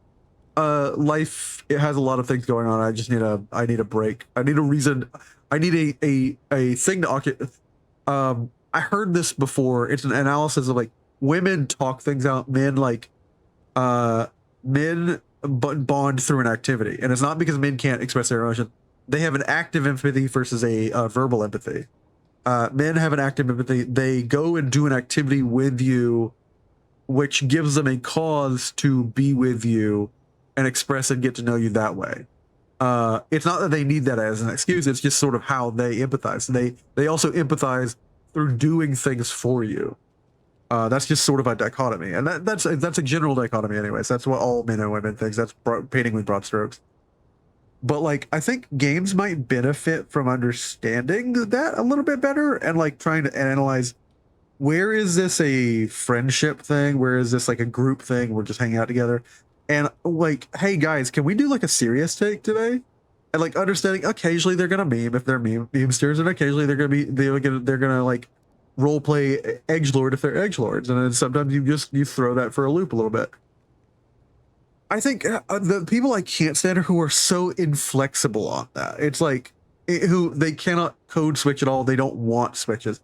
life. It has a lot of things going on. I need a break. I need a reason. I need a thing to occupy. I heard this before. It's an analysis of like women talk things out, men bond through an activity, and it's not because men can't express their emotion. They have an active empathy versus a verbal empathy. Men have an active empathy. They go and do an activity with you, which gives them a cause to be with you and express and get to know you that way. It's not that they need that as an excuse. It's just sort of how they empathize. They also empathize through doing things for you. That's just sort of a dichotomy, and that's a general dichotomy anyways. That's what all men and women think. That's painting with broad strokes. But like, I think games might benefit from understanding that a little bit better, and like trying to analyze, where is this a friendship thing? Where is this like a group thing? We're just hanging out together. And like, hey guys, can we do like a serious take today? And like understanding occasionally they're gonna meme if they're memesters, and occasionally they're gonna like role play edgelord if they're edgelords, and then sometimes you throw that for a loop a little bit. I think the people I can't stand are who are so inflexible on that. It's like who they cannot code switch at all. They don't want switches,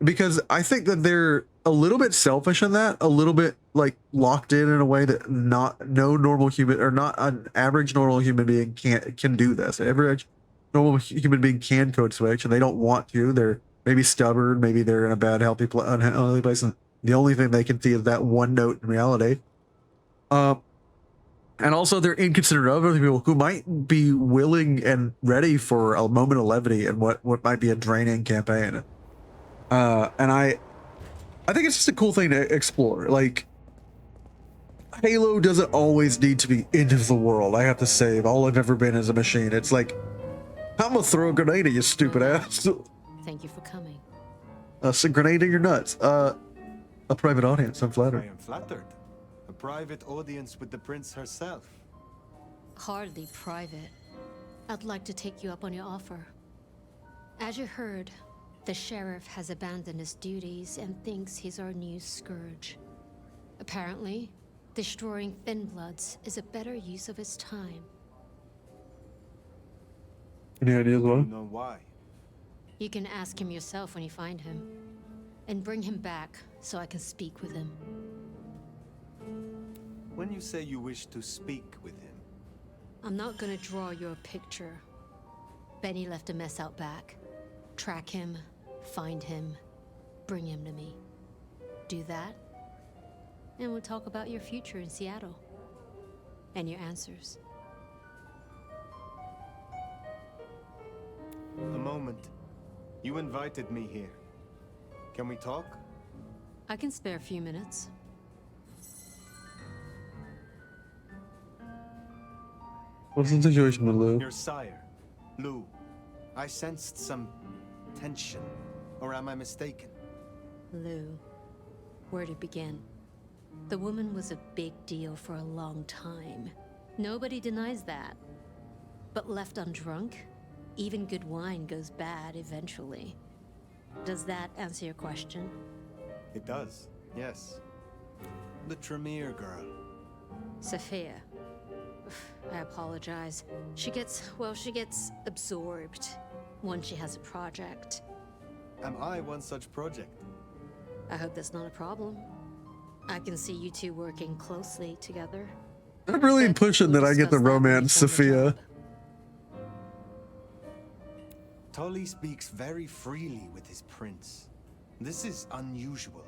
because I think that they're a little bit selfish in that, a little bit like locked in a way that no normal human, or not an average normal human being can do this. Average normal human being can code switch, and they don't want to. They're maybe stubborn, maybe they're in a bad unhealthy place, and the only thing they can see is that one note in reality. And also they're inconsiderate of other people who might be willing and ready for a moment of levity and what might be a draining campaign. And I think it's just a cool thing to explore. Like, Halo doesn't always need to be end of the world. I have to save. All I've ever been is a machine. It's like, I'm gonna throw a grenade at you, stupid ass. Thank you for coming. A grenade in your nuts. A private audience. I'm flattered. I am flattered. A private audience with the prince herself. Hardly private. I'd like to take you up on your offer. As you heard, the sheriff has abandoned his duties and thinks he's our new scourge. Apparently, destroying Thin Bloods is a better use of his time. Any ideas why? You know why? You can ask him yourself when you find him. And bring him back so I can speak with him. When you say you wish to speak with him, I'm not gonna draw you a picture. Benny left a mess out back. Track him, find him, bring him to me. Do that, and we'll talk about your future in Seattle. And your answers. a moment. You invited me here. Can we talk? I can spare a few minutes. What's the situation with Lou? Your sire, Lou. I sensed some tension. Or am I mistaken? Lou, where to begin? The woman was a big deal for a long time. Nobody denies that. But left undrunk, even good wine goes bad eventually. Does that answer your question? It does, yes. The Tremere girl. Sophia. I apologize. She gets absorbed once she has a project. Am I one such project? I hope that's not a problem. I can see you two working closely together. I'm really But pushing we'll that I get the discuss that when we romance, find the Sophia. job. Tully speaks very freely with his prince. This is unusual.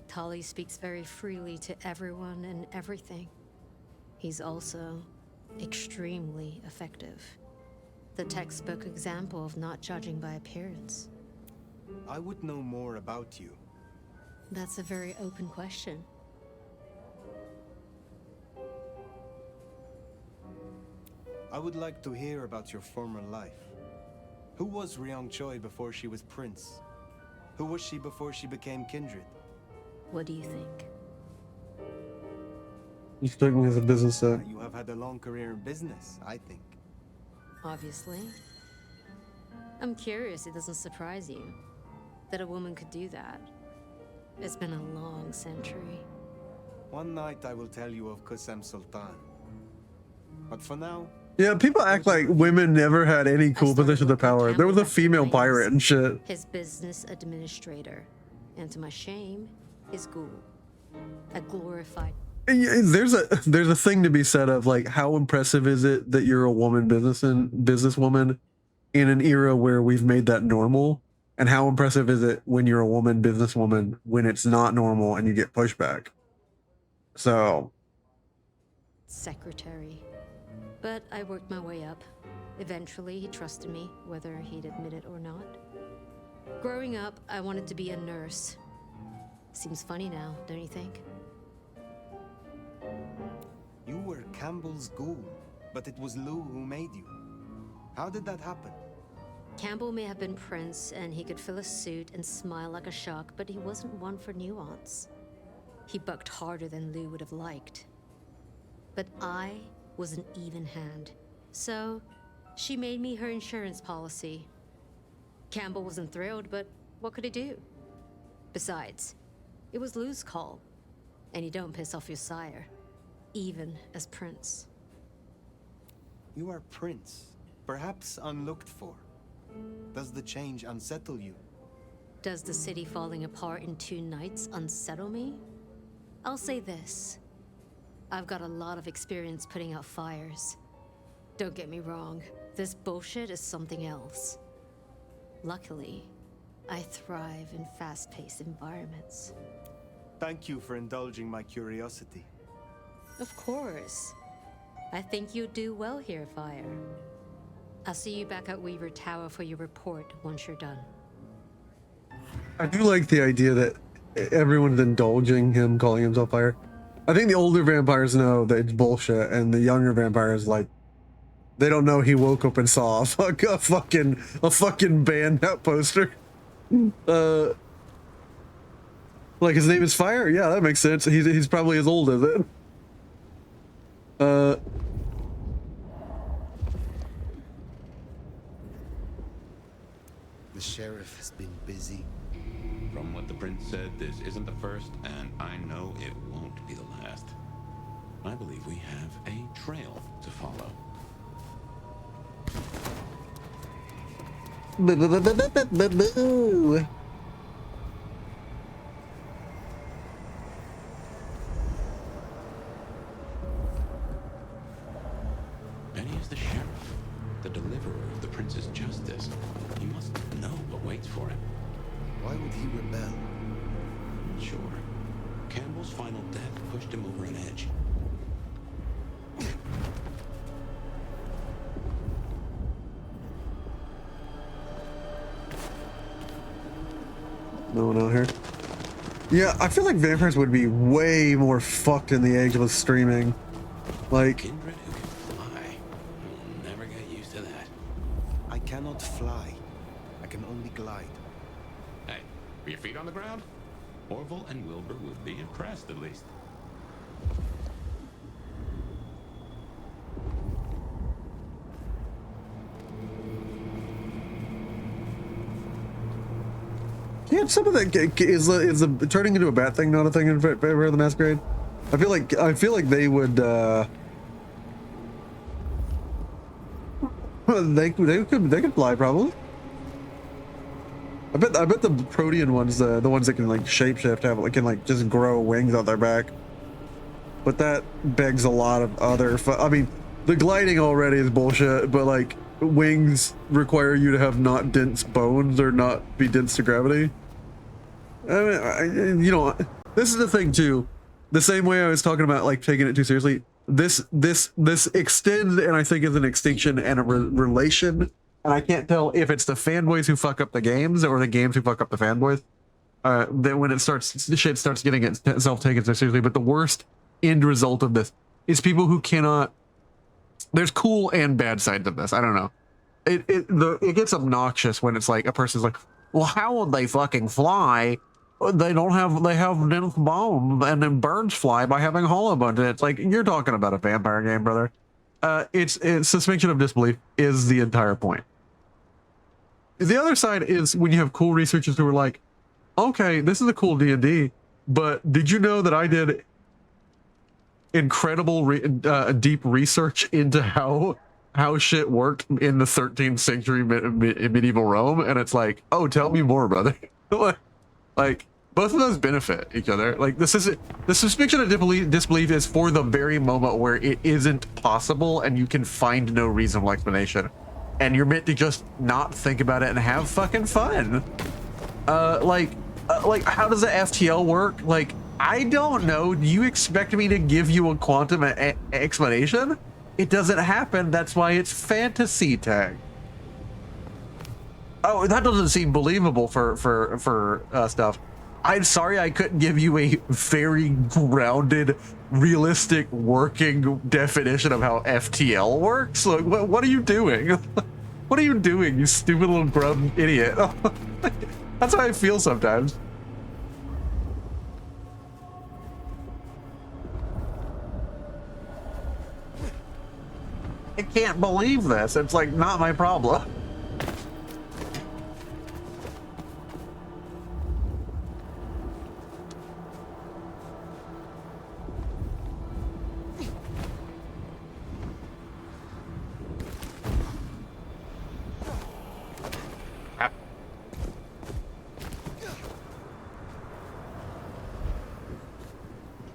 Tully speaks very freely to everyone and everything. He's also extremely effective. The textbook example of not judging by appearance. I would know more about you. That's a very open question. I would like to hear about your former life. Who was Ryong Choi before she was prince? Who was she before she became kindred? What do you think? You took me as a business set. You have had a long career in business, I think. Obviously. I'm curious it doesn't surprise you that a woman could do that. It's been a long century. One night I will tell you of Qasem Sultan. But for now... Yeah, people act like women never had any cool positions of power. There was a female pirate and shit. His business administrator. And to my shame, his ghoul. A glorified... There's a thing to be said of like, how impressive is it that you're a woman businesswoman in an era where we've made that normal? And how impressive is it when you're a woman businesswoman when it's not normal and you get pushback? So... secretary. But I worked my way up. Eventually, he trusted me, whether he'd admit it or not. Growing up, I wanted to be a nurse. Seems funny now, don't you think? You were Campbell's ghoul, but it was Lou who made you. How did that happen? Campbell may have been prince, and he could fill a suit and smile like a shark, but he wasn't one for nuance. He bucked harder than Lou would have liked. But I was an even hand. So, she made me her insurance policy. Campbell wasn't thrilled, but what could he do? Besides, it was Lou's call. And you don't piss off your sire, even as prince. You are prince, perhaps unlooked for. Does the change unsettle you? Does the city falling apart in 2 nights unsettle me? I'll say this. I've got a lot of experience putting out fires. Don't get me wrong, this bullshit is something else. Luckily, I thrive in fast-paced environments. Thank you for indulging my curiosity. Of course. I think you'll do well here, Fire. I'll see you back at Weaver Tower for your report once you're done. I do like the idea that everyone's indulging him calling himself Fire. I think the older vampires know that it's bullshit, and the younger vampires, like, they don't know he woke up and saw a fucking band poster. Like, his name is Fire? Yeah, that makes sense. He's probably as old as it. The sheriff has been busy. From what the prince said, this isn't the first, and I know it won't be the last. I believe we have a trail to follow. Boo. Benny is the sheriff, the deliverer of the prince's justice. He must know what waits for him. Why would he rebel? Sure. Campbell's final death pushed him over an edge. No one out here. Yeah, I feel like vampires would be way more fucked in the age of streaming. Like, Kindred who can fly. You'll never get used to that. I cannot fly. I can only glide. Hey, are your feet on the ground? Orville and Wilbur would be impressed, at least. yeah, some of that is the turning into a bad thing not a thing in Vampire the Masquerade? I feel like they would they could fly probably. I bet the protean ones, the ones that can like shapeshift, can like just grow wings on their back. But that begs a lot of other. I mean, the gliding already is bullshit, but like wings require you to have not dense bones or not be dense to gravity. I mean, you know, This is the thing too. The same way I was talking about like taking it too seriously. This extends, and I think is an extinction and a relation. And I can't tell if it's the fanboys who fuck up the games or the games who fuck up the fanboys. That when it starts, the shit starts getting itself taken so seriously. But the worst end result of this is people who cannot. There's cool and bad sides of this. I don't know. It gets obnoxious when it's like a person's like, well, how would they fucking fly? They have dense bone, and then birds fly by having hollow bones. And it's like, you're talking about a vampire game, brother. It's suspension of disbelief is the entire point. The other side is when you have cool researchers who are like, okay, this is a cool D&D, but did you know that I did incredible deep research into how shit worked in the 13th century medieval Rome? And it's like, oh, tell me more, brother. Like, both of those benefit each other. Like, the suspension of disbelief is for the very moment where it isn't possible and you can find no reasonable explanation. And you're meant to just not think about it and have fucking fun. Like, how does the FTL work? Like, I don't know. Do you expect me to give you a quantum explanation? It doesn't happen. That's why it's fantasy tag. Oh, that doesn't seem believable for stuff. I'm sorry I couldn't give you a very grounded, realistic, working definition of how FTL works. Like, what are you doing? What are you doing, you stupid little grub idiot? That's how I feel sometimes. I can't believe this. It's like not my problem.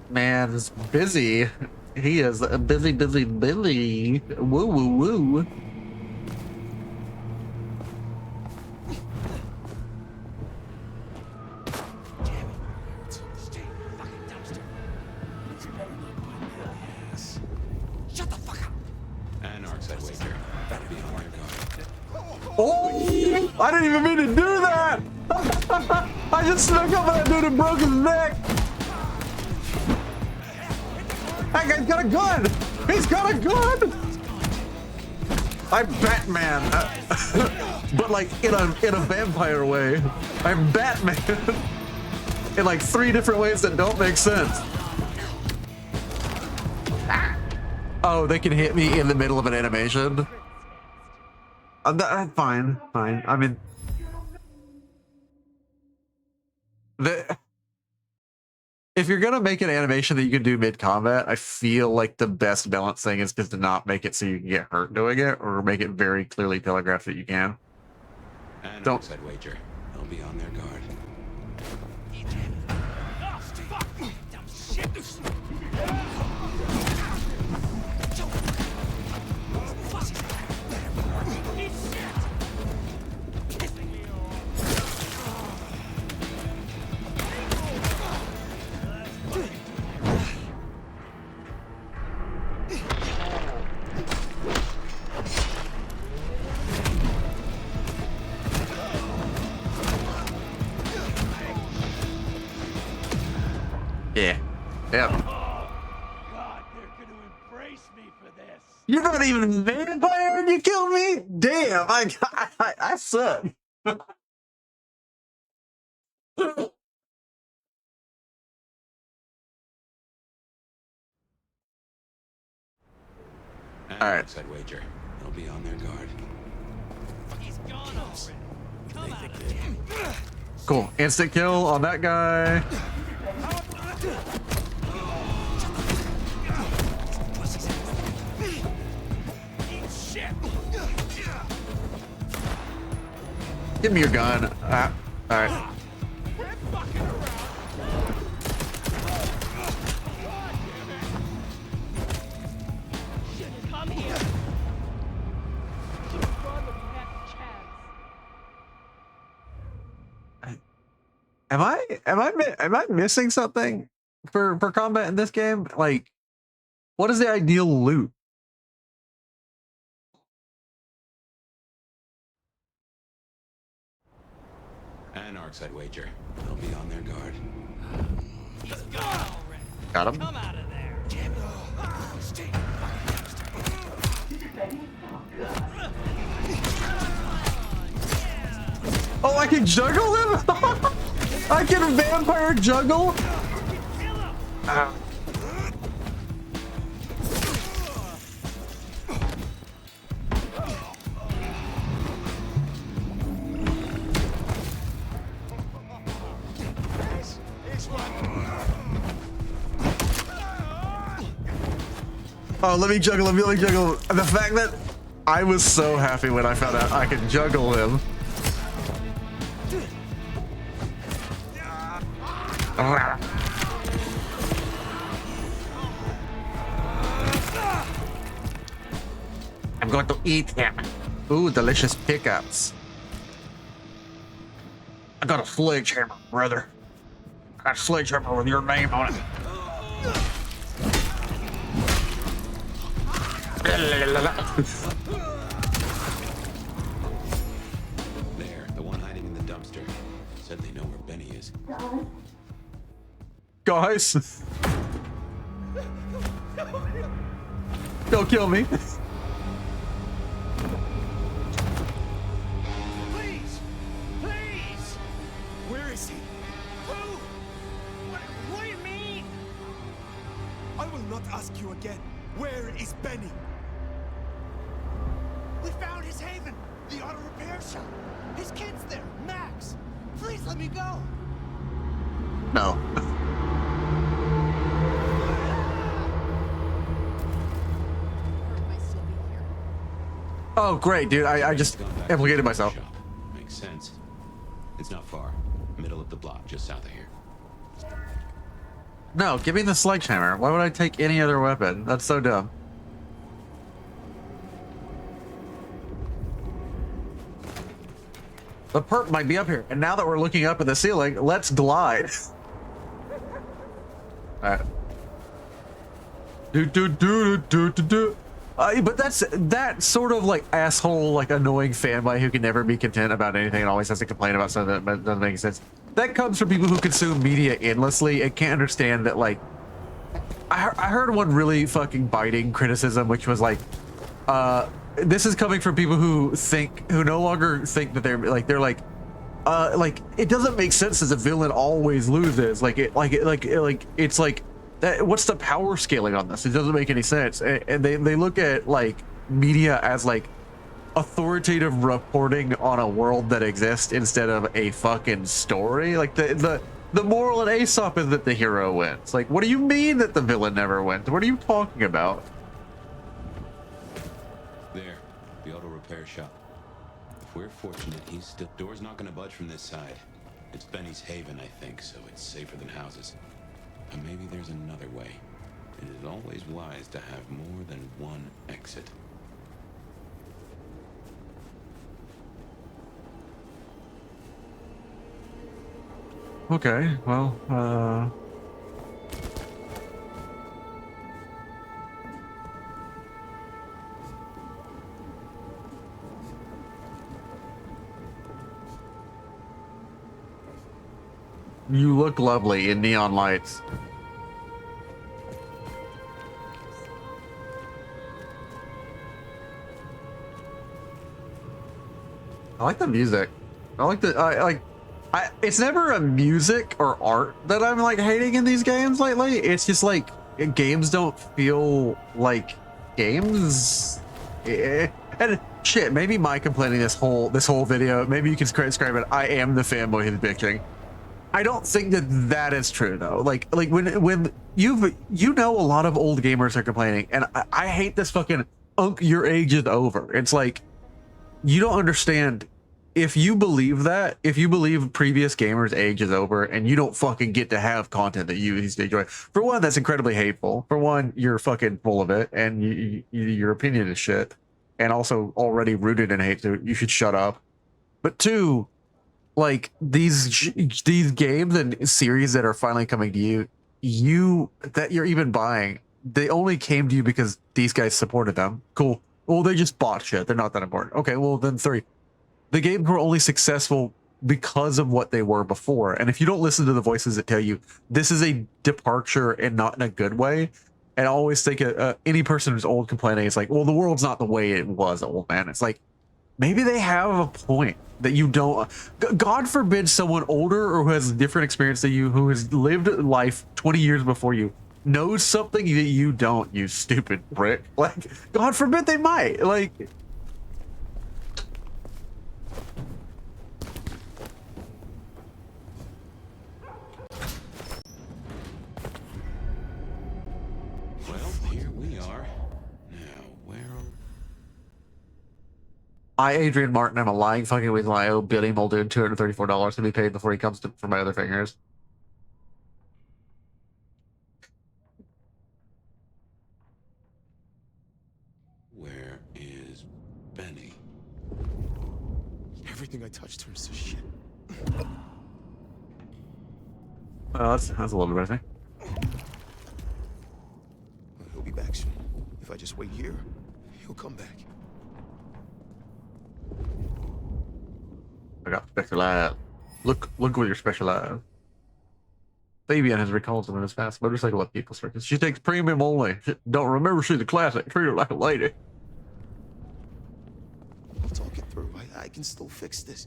Man is busy. He is a busy Billy. Woo woo woo. Shut the fuck up! Anarch's at wager. Better be on your guard. Oh! I didn't even mean to do that! I just snuck up on that dude and broke his neck! That guy's got a gun! He's got a gun! I'm Batman, but like in a vampire way. I'm Batman in like 3 different ways that don't make sense. Oh, they can hit me in the middle of an animation. Fine. I mean, if you're gonna make an animation that you can do mid-combat, I feel like the best balance thing is just to not make it so you can get hurt doing it, or make it very clearly telegraphed that you can. Don't said wager. They'll be on their guard. Yeah. Yep. God, they're gonna embrace me for this. You're not even a vampire and you killed me? Damn, I suck. Alright. Said wager. They'll be on their guard. He's gone already. Come out of here. Cool. Instant kill on that guy. Give me your gun. All right. Come here. Am I missing something for combat in this game? Like, what is the ideal loot? Anarchs, I'd wager. They'll be on their guard. He's gone already. Got him. Come out of there. Oh, I can juggle him? I can vampire juggle? Oh, let me juggle him, let me juggle him. The fact that I was so happy when I found out I could juggle him. I'm going to eat him. Ooh, delicious pickups. I got a sledgehammer, brother. I got a sledgehammer with your name on it. There, the one hiding in the dumpster. Said they know where Benny is. Guys. Don't kill me. Please! Please! Where is he? Who? What do you mean? I will not ask you again. Where is Benny? We found his haven, the auto repair shop. His kid's there, Max. Please let me go. No. Oh, great, dude. I just implicated myself. Makes sense. It's not far. Middle of the block, just south of here. No, give me the sledgehammer. Why would I take any other weapon? That's so dumb. The perp might be up here. And now that we're looking up at the ceiling, let's glide. Alright. But that's that sort of like asshole, like annoying fanboy who can never be content about anything and always has to complain about something that doesn't make sense. That comes from people who consume media endlessly and can't understand that, like, I heard one really fucking biting criticism, which was like, this is coming from people who no longer think that they're like, it doesn't make sense that the villain always loses. It's like that. What's the power scaling on this? It doesn't make any sense. And they look at like media as like authoritative reporting on a world that exists instead of a fucking story. Like the moral in Aesop is that the hero wins. Like, what do you mean that the villain never wins? What are you talking about? There, the auto repair shop. If we're fortunate, he's still... Door's not gonna budge from this side. It's Benny's haven, I think, so it's safer than houses. And maybe there's another way. It is always wise to have more than one exit. Okay, well, you look lovely in neon lights. I like the music. I like the, it's never a music or art that I'm like hating in these games lately. It's just like games don't feel like games. And shit, maybe my complaining this whole video, maybe you can describe it. I am the fanboy who's bitching. I don't think that is true though. Like when you know a lot of old gamers are complaining, and I hate this fucking your age is over. It's like, you don't understand. If you believe that, if you believe previous gamers' age is over and you don't fucking get to have content that you used to enjoy, for one, that's incredibly hateful. For one, you're fucking full of it and your opinion is shit and also already rooted in hate, so you should shut up. But two, like these games and series that are finally coming to you that you're even buying, they only came to you because these guys supported them. Cool. Well, they just bought shit. They're not that important. Okay, well then 3. The games were only successful because of what they were before. And if you don't listen to the voices that tell you this is a departure and not in a good way, and I always think any person who's old complaining is like, well, the world's not the way it was, old man. It's like, maybe they have a point that you don't. God forbid someone older or who has a different experience than you, who has lived life 20 years before you, knows something that you don't, you stupid prick. Like, God forbid they might. Like, I, Adrian Martin, I'm a lying fucking with I owe Billy Muldoon $234 to be paid before he comes to, for my other fingers. Where is Benny? Everything I touch turns to shit. Well, that's a little bit, I think. He'll be back soon. If I just wait here, he'll come back. I got specialized. Look with your specialized. Fabian has recalled some of his fast motorcycle at people circus. She takes premium only. Don't remember she's a classic. Treat her like a lady. I'll talk it through. I can still fix this.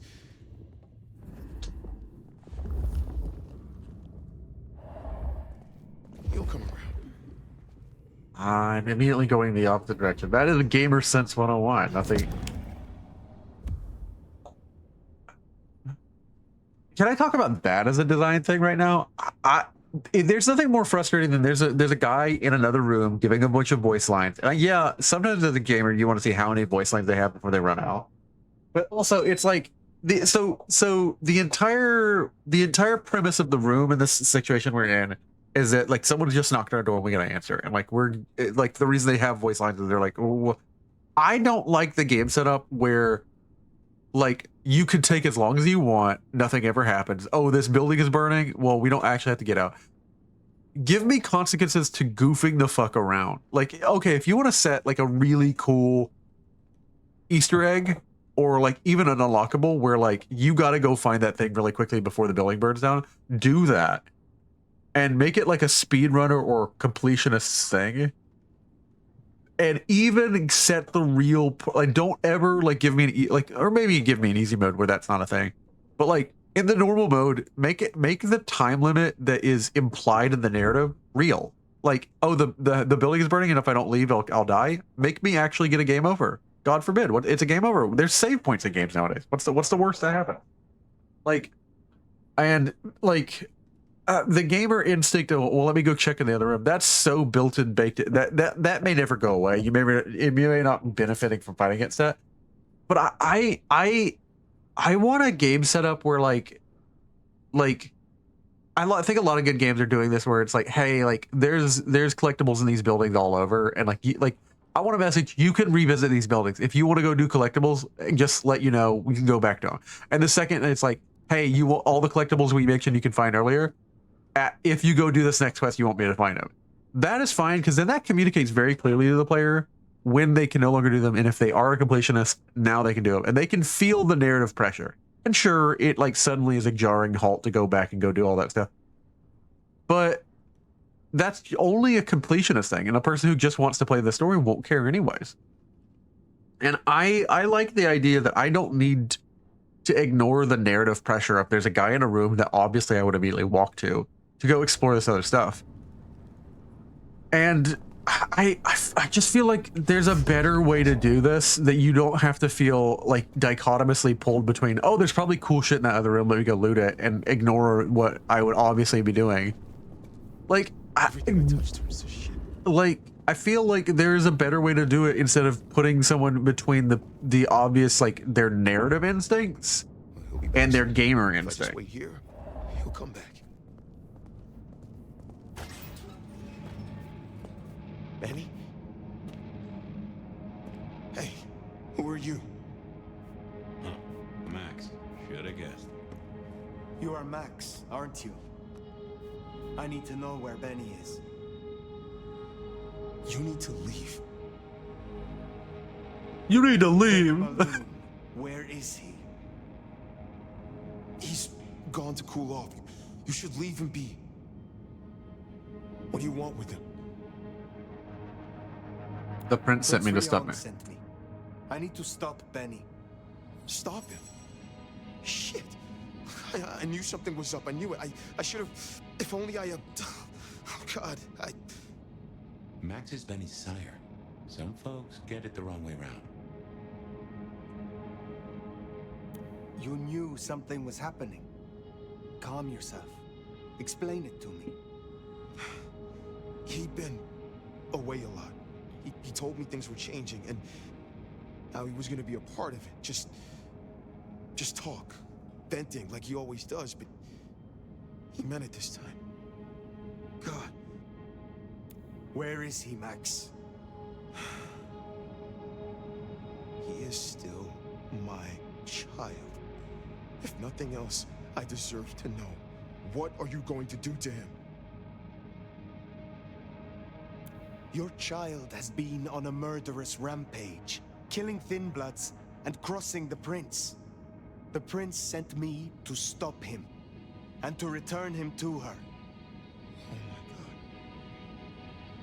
He'll come around. I'm immediately going the opposite direction. That is a gamer sense 101. Nothing. Can I talk about that as a design thing right now? There's nothing more frustrating than there's a guy in another room giving a bunch of voice lines. Yeah, sometimes as a gamer you want to see how many voice lines they have before they run out. But also it's like the entire premise of the room in this situation we're in is that like someone just knocked on our door and we gotta answer. And like we're like the reason they have voice lines is they're like, oh, I don't like the game setup where like you could take as long as you want, nothing ever happens. Oh, this building is burning. Well, we don't actually have to get out. Give me consequences to goofing the fuck around. Like, okay, if you want to set like a really cool Easter egg or like even an unlockable where like you got to go find that thing really quickly before the building burns down, do that and make it like a speedrunner or completionist thing. And even set the real, like, don't ever like give me an or maybe give me an easy mode where that's not a thing, but like in the normal mode, make the time limit that is implied in the narrative real. Like, oh, the building is burning, and if I don't leave, I'll die. Make me actually get a game over. God forbid, it's a game over. There's save points in games nowadays. What's the worst that happen? Like, and like. The gamer instinct of, well, let me go check in the other room. That's so built and baked. That may never go away. You may not be benefiting from fighting against that. But I want a game setup where like I think a lot of good games are doing this where it's like, hey, like there's collectibles in these buildings all over, and like I want a message. You can revisit these buildings if you want to go do collectibles. Just let you know we can go back to them. And the second it's like, hey, you want all the collectibles we mentioned you can find earlier. If you go do this next quest, you won't be able to find them. That is fine, because then that communicates very clearly to the player when they can no longer do them, and if they are a completionist, now they can do them, and they can feel the narrative pressure. And sure, it like suddenly is a jarring halt to go back and go do all that stuff, but that's only a completionist thing, and a person who just wants to play the story won't care anyways. And I like the idea that I don't need to ignore the narrative pressure if there's a guy in a room that obviously I would immediately walk to go explore this other stuff. And I just feel like there's a better way to do this, that you don't have to feel like dichotomously pulled between, oh, there's probably cool shit in that other room, let me go loot it, and ignore what I would obviously be doing. Like, I feel like there's a better way to do it instead of putting someone between the obvious, like their narrative instincts and their gamer instinct. Wait here, he'll come back. Benny? Hey, who are you? Huh, Max. Should have guessed. are Max, aren't you? I need to know where Benny is. You need to leave. You need to leave. Balloon, where is he? He's gone to cool off. You should leave him be. What do you want with him? The prince sent me to stop me. Sent me. I need to stop Benny. Stop him? Shit. I knew something was up. I knew it. I should have... If only I... Oh, God. Max is Benny's sire. Some folks get it the wrong way round. You knew something was happening. Calm yourself. Explain it to me. He'd been away a lot. He told me things were changing, and how he was gonna be a part of it. Just talk. Venting like he always does, but he meant it this time. God. Where is he, Max? He is still my child. If nothing else, I deserve to know. What are you going to do to him? Your child has been on a murderous rampage, killing Thin Bloods and crossing the Prince. The Prince sent me to stop him and to return him to her. Oh my God.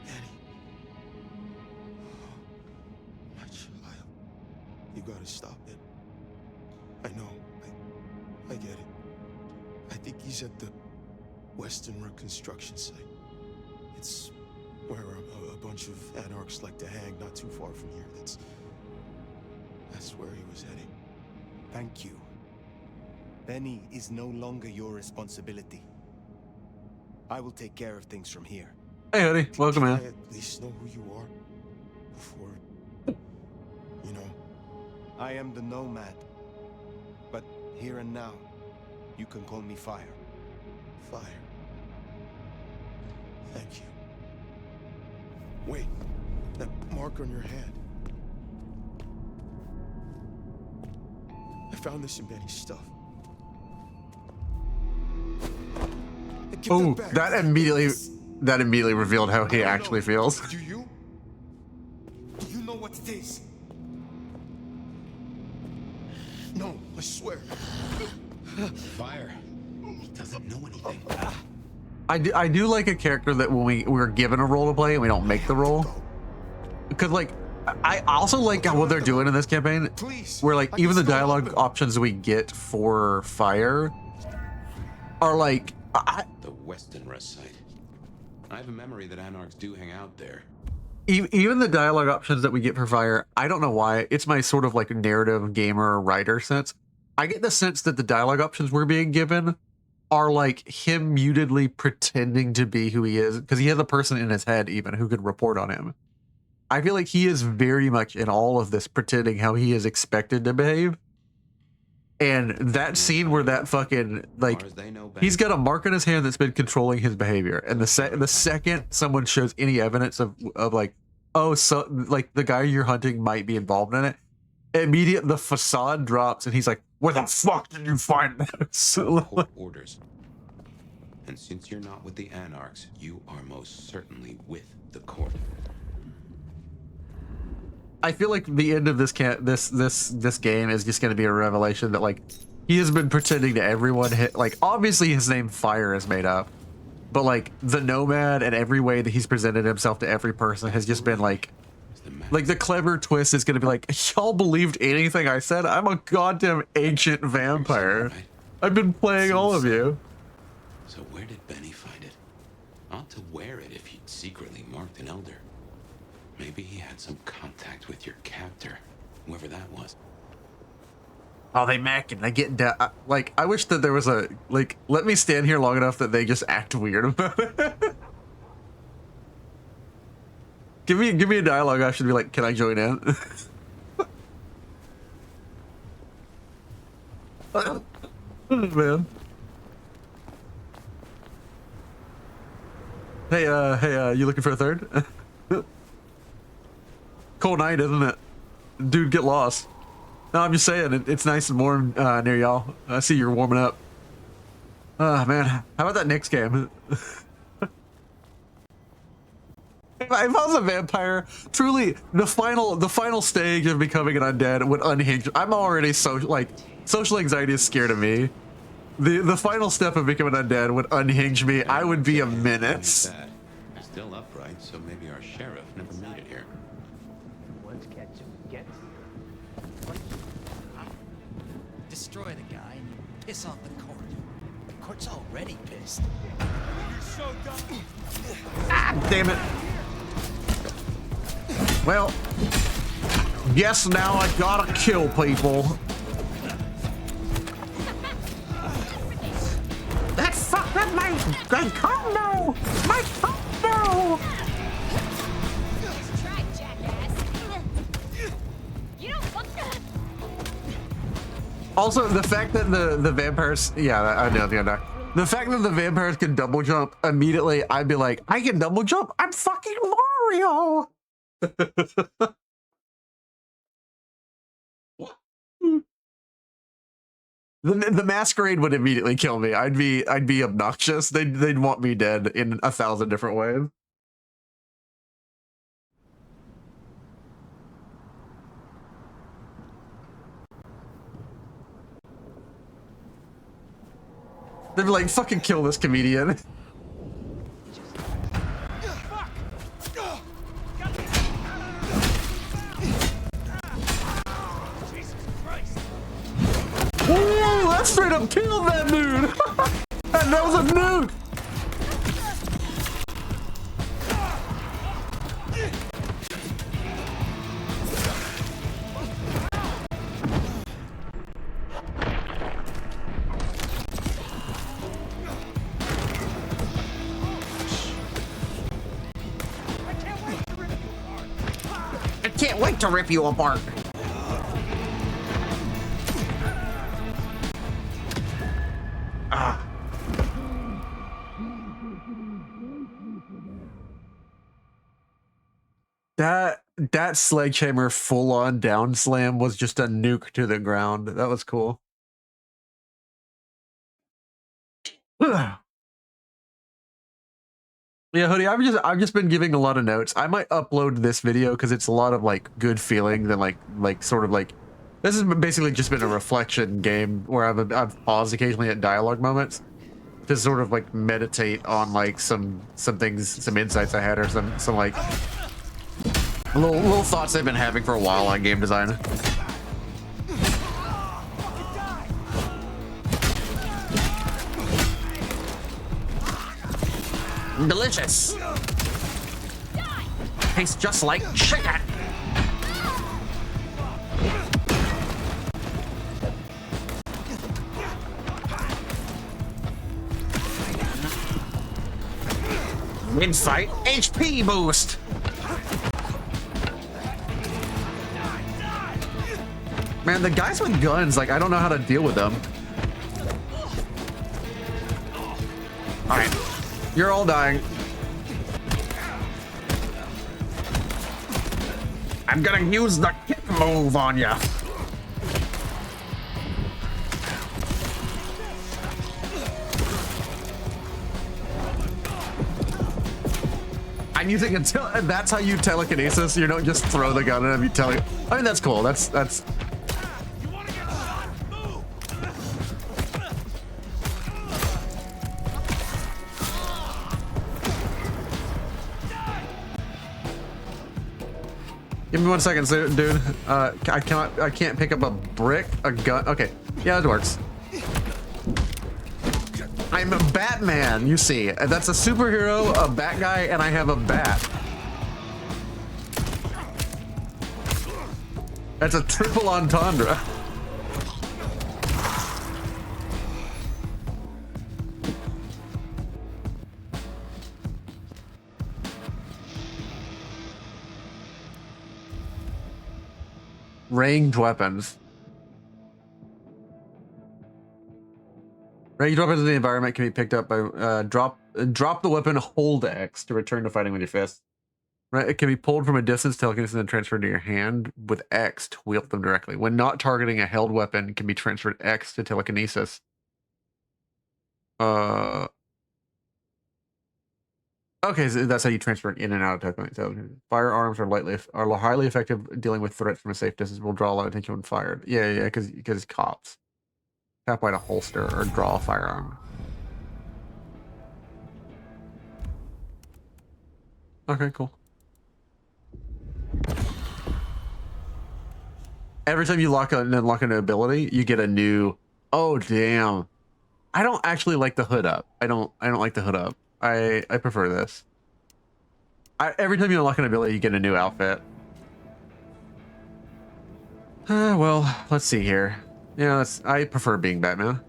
Benny. My child. You gotta stop it. I know. I get it. I think he's at the Western Road construction site. It's where a bunch of anarchs like to hang, not too far from here. That's where he was heading. Thank you. Benny is no longer your responsibility. I will take care of things from here. Hey, Hoodie. Welcome, Can man. I at least know who you are? Before... You know... I am the Nomad. But here and now, you can call me Fire. Fire. Thank you. Wait. That mark on your hand. I found this in Benny's stuff. Give Oh, back. that immediately revealed how he actually feels. Do you? Do you know what it is? No, I swear. Fire. He doesn't know anything. I do like a character that when we're given a role to play and we don't make the role. Because like I also like what they're doing in this campaign, where like even the dialogue options we get for Fire are like the Western Rest site. I have a memory that anarchs do hang out there. even the dialogue options that we get for Fire, I don't know why. It's my sort of like narrative gamer writer sense. I get the sense that the dialogue options we're being given are like him mutedly pretending to be who he is, because he has a person in his head even who could report on him. I feel like he is very much in all of this pretending how he is expected to behave. And that scene where that fucking, like, he's got a mark on his hand that's been controlling his behavior. And the second someone shows any evidence of like, oh, so like the guy you're hunting might be involved in it, immediate the facade drops and he's like, where the fuck did you find this? Orders. And since you're not with the anarchs, you are most certainly with the court. I feel like the end of this this game is just going to be a revelation that like he has been pretending to everyone. Like obviously his name Fire is made up, but like the Nomad and every way that he's presented himself to every person has just been like the clever twist is going to be like, y'all believed anything I said? I'm a goddamn ancient vampire. I've been playing all of you. So where did Benny find it? Ought to wear it if he'd secretly marked an elder. Maybe he had some contact with your captor, whoever that was. Oh, they macking. They get down. Like, I wish that there was a, like, let me stand here long enough that they just act weird about it. Give me a dialogue. I should be like, can I join in? Man. Hey, you looking for a third? Cold night, isn't it? Dude, get lost. No, I'm just saying, it's nice and warm near y'all. I see you're warming up. Oh man, how about that next game? If I was a vampire, truly the final stage of becoming an undead would unhinge. I'm already social anxiety is scared of me. The final step of becoming undead would unhinge me. I would be a menace. Still upright, so maybe our sheriff never made it here. Once gets here. Destroy the guy and piss off the court. The court's already pissed. You're so dumb. Ah, damn it. Well, guess now I gotta kill people. That fucked up my combo! My combo! Nice try, jackass. You don't want that. Also, the fact that the vampires, yeah, I know the other. The fact that the vampires can double jump immediately, I'd be like, I can double jump. I'm fucking Mario. The Masquerade would immediately kill me. I'd be obnoxious. They'd want me dead in 1,000 different ways. They'd be like, fucking kill this comedian. Whoa, that straight up killed that dude! that was a nuke! I can't wait to rip you apart! Ah. That sledgehammer full-on down slam was just a nuke to the ground. That was cool. Yeah, Hoodie, I've just been giving a lot of notes. I might upload this video because it's a lot of like good feelings and like sort of like this has basically just been a reflection game where I've paused occasionally at dialogue moments to sort of like meditate on like some things, some insights I had, or some like little thoughts I've been having for a while on game design. Delicious. Tastes just like chicken. Insight HP boost. Man, the guys with guns, like, I don't know how to deal with them. All right. You're all dying. I'm gonna use the kick move on ya. I'm using that's how you telekinesis. You don't just throw the gun at him. I mean, that's cool. That's. Give me 1 second, dude. I can't pick up a brick, a gun. Okay, yeah, it works. I'm a Batman, you see. That's a superhero, a bat guy, and I have a bat. That's a triple entendre. Ranged weapons. Ranged weapons in the environment can be picked up by drop the weapon, hold X to return to fighting with your fist. Right, it can be pulled from a distance, telekinesis, and then transferred to your hand with X to wield them directly. When not targeting a held weapon, it can be transferred X to telekinesis. Uh, okay, so that's how you transfer it in and out of technically. So firearms are highly effective dealing with threats from a safe distance. Will draw a lot of attention when fired. Yeah, because cops tap out a holster or draw a firearm. Okay, cool. Every time you lock and unlock an ability, you get a new. Oh damn! I don't actually like the hood up. I don't like the hood up. I prefer this. Every time you unlock an ability, you get a new outfit. Well, let's see here. Yeah, I prefer being Batman.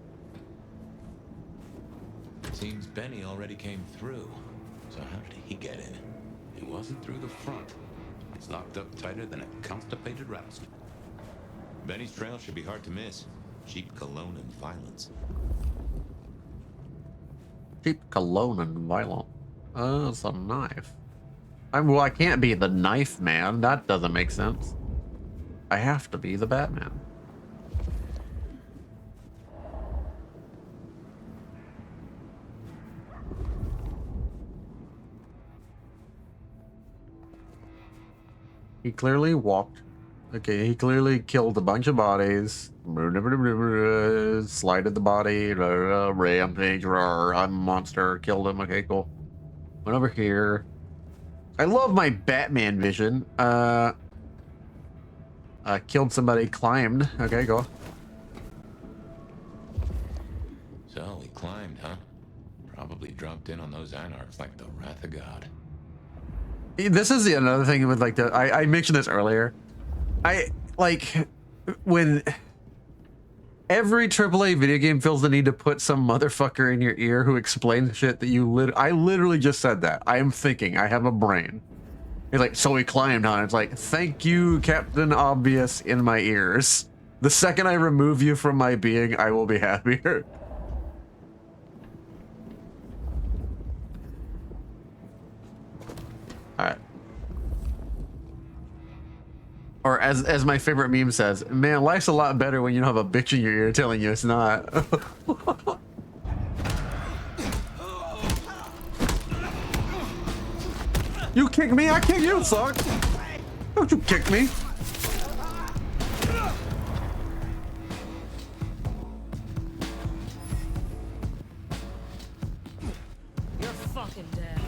Seems Benny already came through. So how did he get in? He wasn't through the front. He's locked up tighter than a constipated rattlesnake. Benny's trail should be hard to miss. Cheap cologne and violence. Cheap cologne and violence. It's a knife. Well, I can't be the knife man. That doesn't make sense. I have to be the Batman. He clearly walked. Okay, he clearly killed a bunch of bodies. Slided the body. Rampage. I'm a monster. Killed him. Okay, cool. Went over here. I love my Batman vision. Killed somebody. Climbed. Okay, go. So he climbed, huh? Probably dropped in on those anarchs like the wrath of God. This is another thing with like I mentioned this earlier. I like when every AAA video game feels the need to put some motherfucker in your ear who explains shit that I literally just said that. I am thinking. I have a brain. It's like, so he climbed on. It's like, thank you, Captain Obvious, in my ears. The second I remove you from my being, I will be happier. All right. Or as my favorite meme says, man, life's a lot better when you don't have a bitch in your ear telling you it's not. You kick me, I kick you, suck. Don't you kick me. You're fucking dead.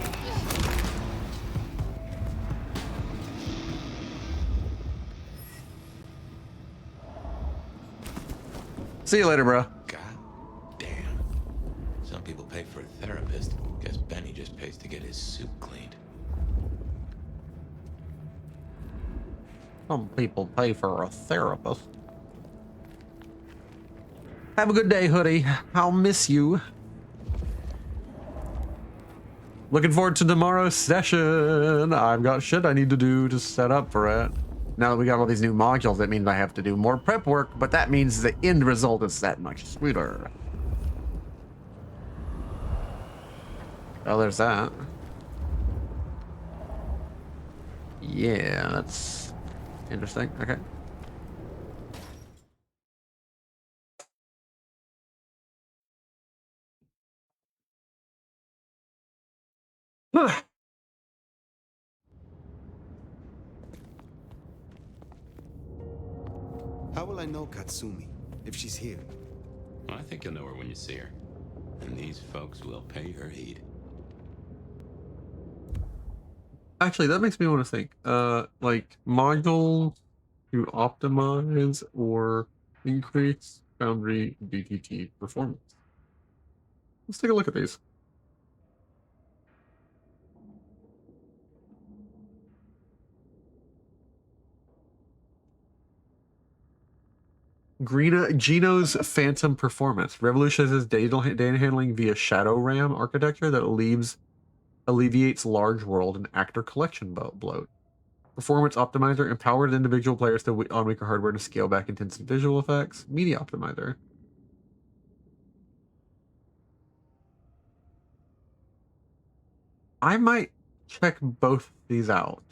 See you later, bro. God damn. Some people pay for a therapist. Guess Benny just pays to get his soup cleaned. Some people pay for a therapist. Have a good day, Hoodie. I'll miss you. Looking forward to tomorrow's session. I've got shit I need to do to set up for it. Now that we got all these new modules, that means I have to do more prep work, but that means the end result is that much sweeter. Oh, there's that. Yeah, that's interesting. Okay. How will I know Katsumi if she's here? I think you'll know her when you see her. And these folks will pay her heed. Actually, that makes me want to think. Like module to optimize or increase Foundry DTT performance. Let's take a look at these. Geno's Phantom Performance revolutionizes data handling via Shadow RAM architecture that alleviates large world and actor collection bloat. Performance Optimizer empowers individual players on weaker hardware to scale back intensive visual effects. Media Optimizer. I might check both these out.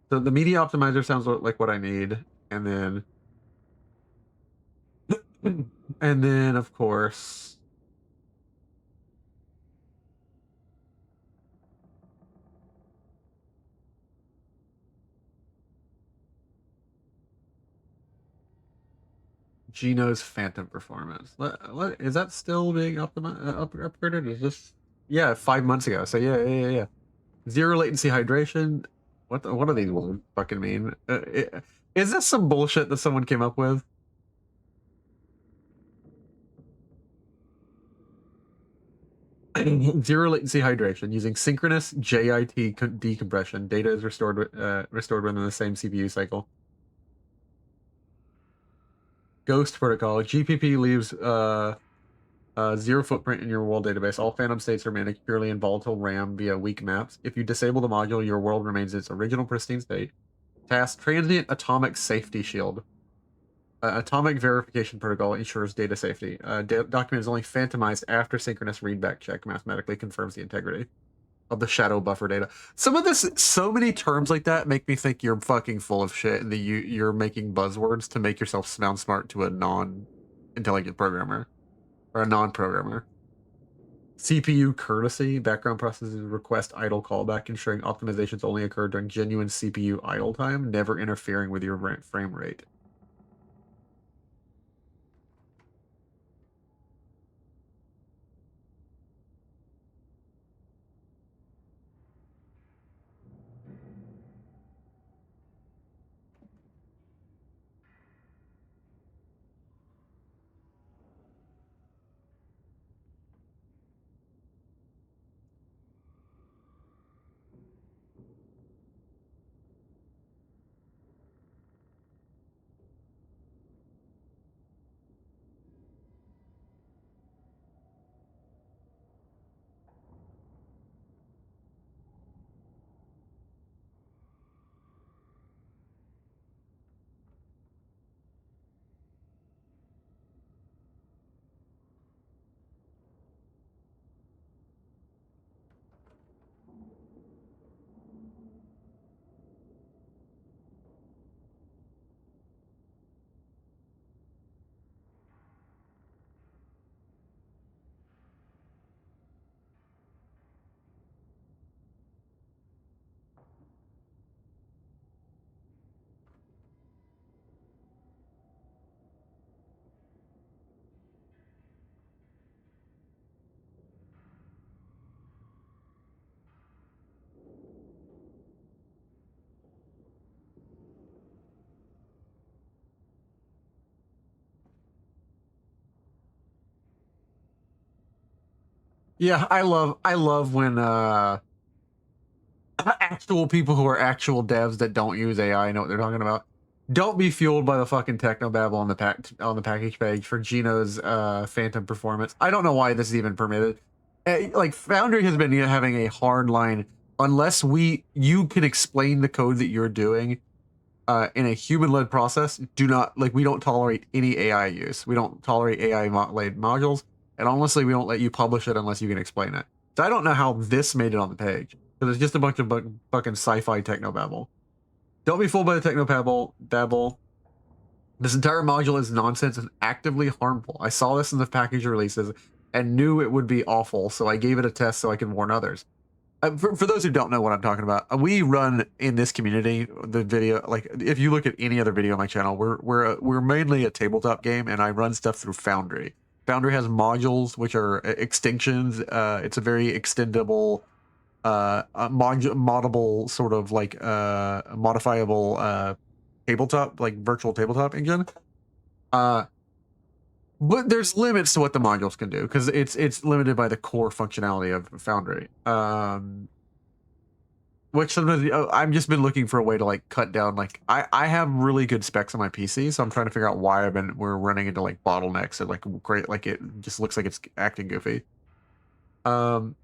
So the Media Optimizer sounds like what I need. And then And then, of course, Geno's Phantom performance. Is that still being upgraded? Is this? Yeah, 5 months ago. So yeah. Zero latency hydration. What do these words fucking mean? Is this some bullshit that someone came up with? Zero latency hydration using synchronous JIT decompression. Data is restored within the same CPU cycle. Ghost protocol. GPP leaves zero footprint in your world database. All phantom states are managed purely in volatile RAM via weak maps. If you disable the module, your world remains in its original pristine state. Task transient atomic safety shield. Atomic verification protocol ensures data safety. Document is only phantomized after synchronous readback check mathematically confirms the integrity of the shadow buffer data. Some of this, so many terms like that make me think you're fucking full of shit and that you're making buzzwords to make yourself sound smart to a non-intelligent programmer or a non-programmer. CPU courtesy, background processes request idle callback, ensuring optimizations only occur during genuine CPU idle time, never interfering with your frame rate. Yeah, I love when actual people who are actual devs that don't use AI know what they're talking about. Don't be fueled by the fucking technobabble on the package page for Geno's Phantom performance. I don't know why this is even permitted. Like Foundry has been having a hard line unless you can explain the code that you're doing in a human-led process. We don't tolerate any AI use. We don't tolerate AI-led modules, and honestly, we don't let you publish it unless you can explain it. So I don't know how this made it on the page because it's just a bunch of fucking sci-fi technobabble. Don't be fooled by the technobabble. This entire module is nonsense and actively harmful. I saw this in the package releases and knew it would be awful, so I gave it a test so I can warn others. For those who don't know what I'm talking about, we run in this community the video. Like, if you look at any other video on my channel, we're mainly a tabletop game, and I run stuff through Foundry. Foundry has modules which are extinctions. It's a very extendable, moddable sort of like modifiable tabletop, like virtual tabletop engine. But there's limits to what the modules can do because it's limited by the core functionality of Foundry. Which sometimes I've just been looking for a way to like cut down. Like I have really good specs on my PC, so I'm trying to figure out why we're running into like bottlenecks and like great, like it just looks like it's acting goofy. And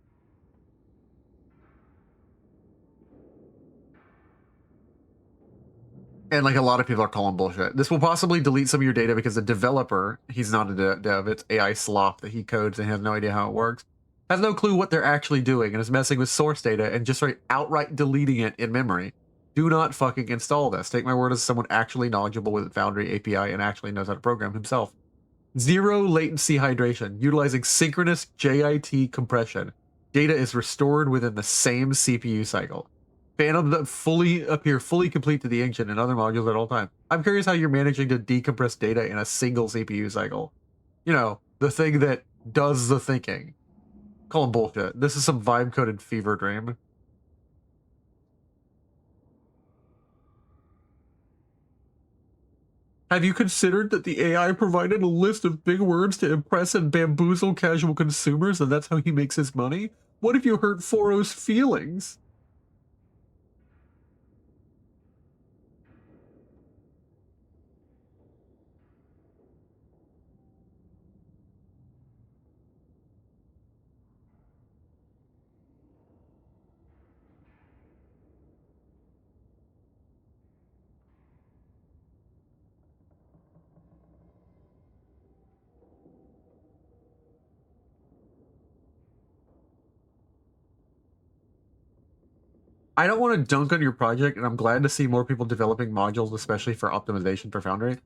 like a lot of people are calling bullshit. This will possibly delete some of your data because the developer, he's not a dev, it's AI slop that he codes and has no idea how it works. Has no clue what they're actually doing and is messing with source data and just outright deleting it in memory. Do not fucking install this. Take my word as someone actually knowledgeable with Foundry API and actually knows how to program himself. Zero latency hydration, utilizing synchronous JIT compression. Data is restored within the same CPU cycle. Phantom that appear fully complete to the engine and other modules at all times. I'm curious how you're managing to decompress data in a single CPU cycle. You know, the thing that does the thinking. Call them bullshit. This is some vibe-coded fever dream. Have you considered that the AI provided a list of big words to impress and bamboozle casual consumers, and that's how he makes his money? What if you hurt Foro's feelings? I don't want to dunk on your project, and I'm glad to see more people developing modules, especially for optimization for Foundry.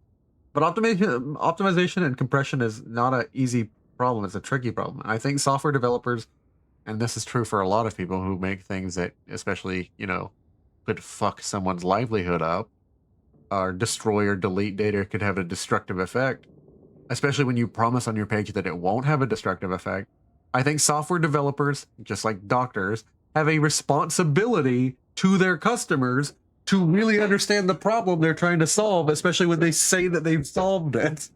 But optimization and compression is not an easy problem. It's a tricky problem. I think software developers, and this is true for a lot of people who make things that, especially, you know, could fuck someone's livelihood up, or destroy or delete data, could have a destructive effect, especially when you promise on your page that it won't have a destructive effect. I think software developers, just like doctors, have a responsibility to their customers to really understand the problem they're trying to solve, especially when they say that they've solved it.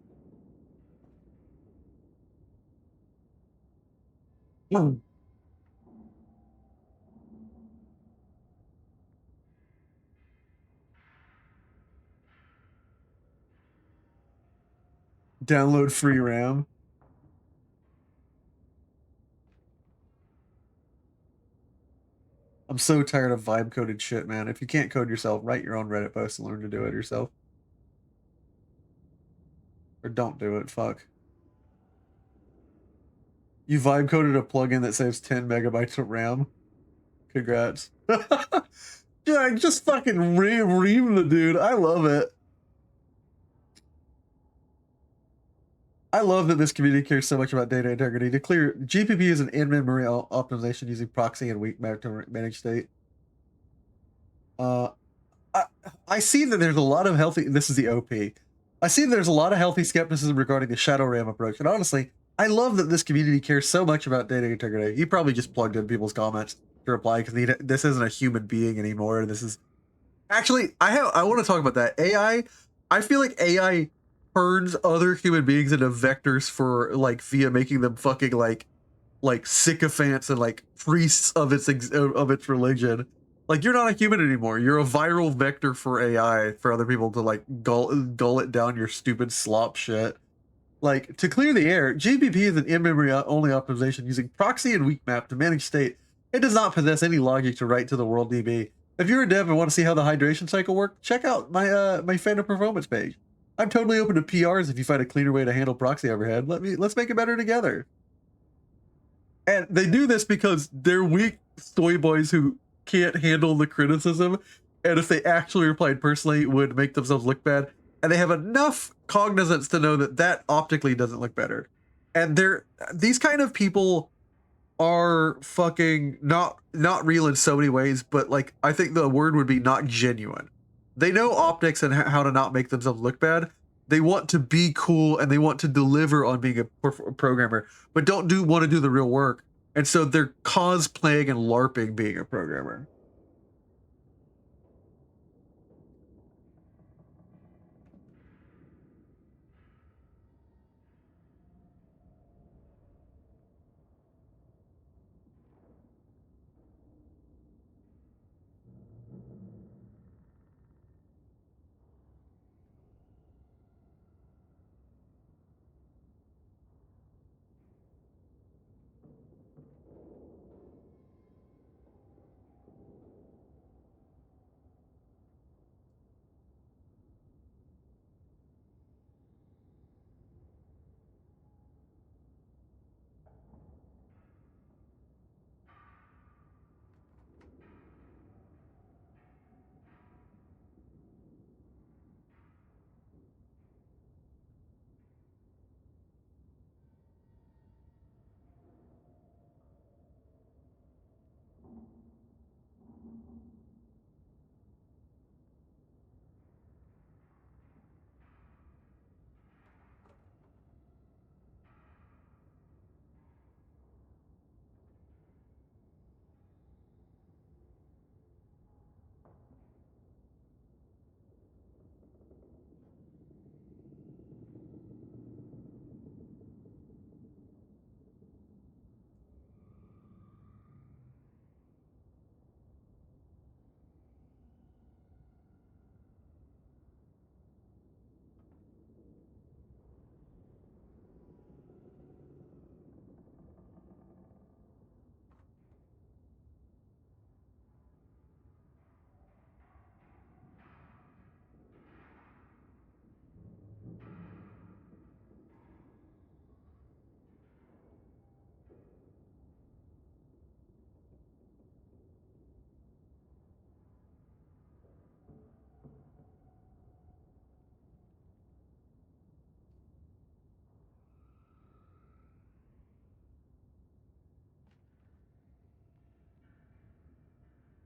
Download free RAM. I'm so tired of vibe coded shit, man. If you can't code yourself, write your own Reddit post and learn to do it yourself. Or don't do it, fuck. You vibe coded a plugin that saves 10 megabytes of RAM. Congrats. Yeah, just fucking ream the dude. I love it. I love that this community cares so much about data integrity. To clear, GPP is an in-memory optimization using proxy and weak map to manage state. I see that there's a lot of healthy. This is the OP. I see there's a lot of healthy skepticism regarding the Shadow RAM approach, and honestly, I love that this community cares so much about data integrity. He probably just plugged in people's comments to reply because this isn't a human being anymore. This is actually I want to talk about that AI. I feel like AI turns other human beings into vectors for like via making them fucking like sycophants and like priests of its religion. Like, you're not a human anymore. You're a viral vector for AI for other people to like gull it down your stupid slop shit. Like, to clear the air, GPP is an in-memory only optimization using proxy and weak map to manage state. It does not possess any logic to write to the world DB. If you're a dev and want to see how the hydration cycle works, check out my my fan of performance page. I'm totally open to PRs if you find a cleaner way to handle proxy overhead. Let's make it better together. And they do this because they're weak soy boys who can't handle the criticism, and if they actually replied personally, would make themselves look bad. And they have enough cognizance to know that that optically doesn't look better. And these kind of people are fucking not real in so many ways, but like I think the word would be not genuine. They know optics and how to not make themselves look bad. They want to be cool and they want to deliver on being a programmer, but don't want to do the real work. And so they're cosplaying and LARPing being a programmer.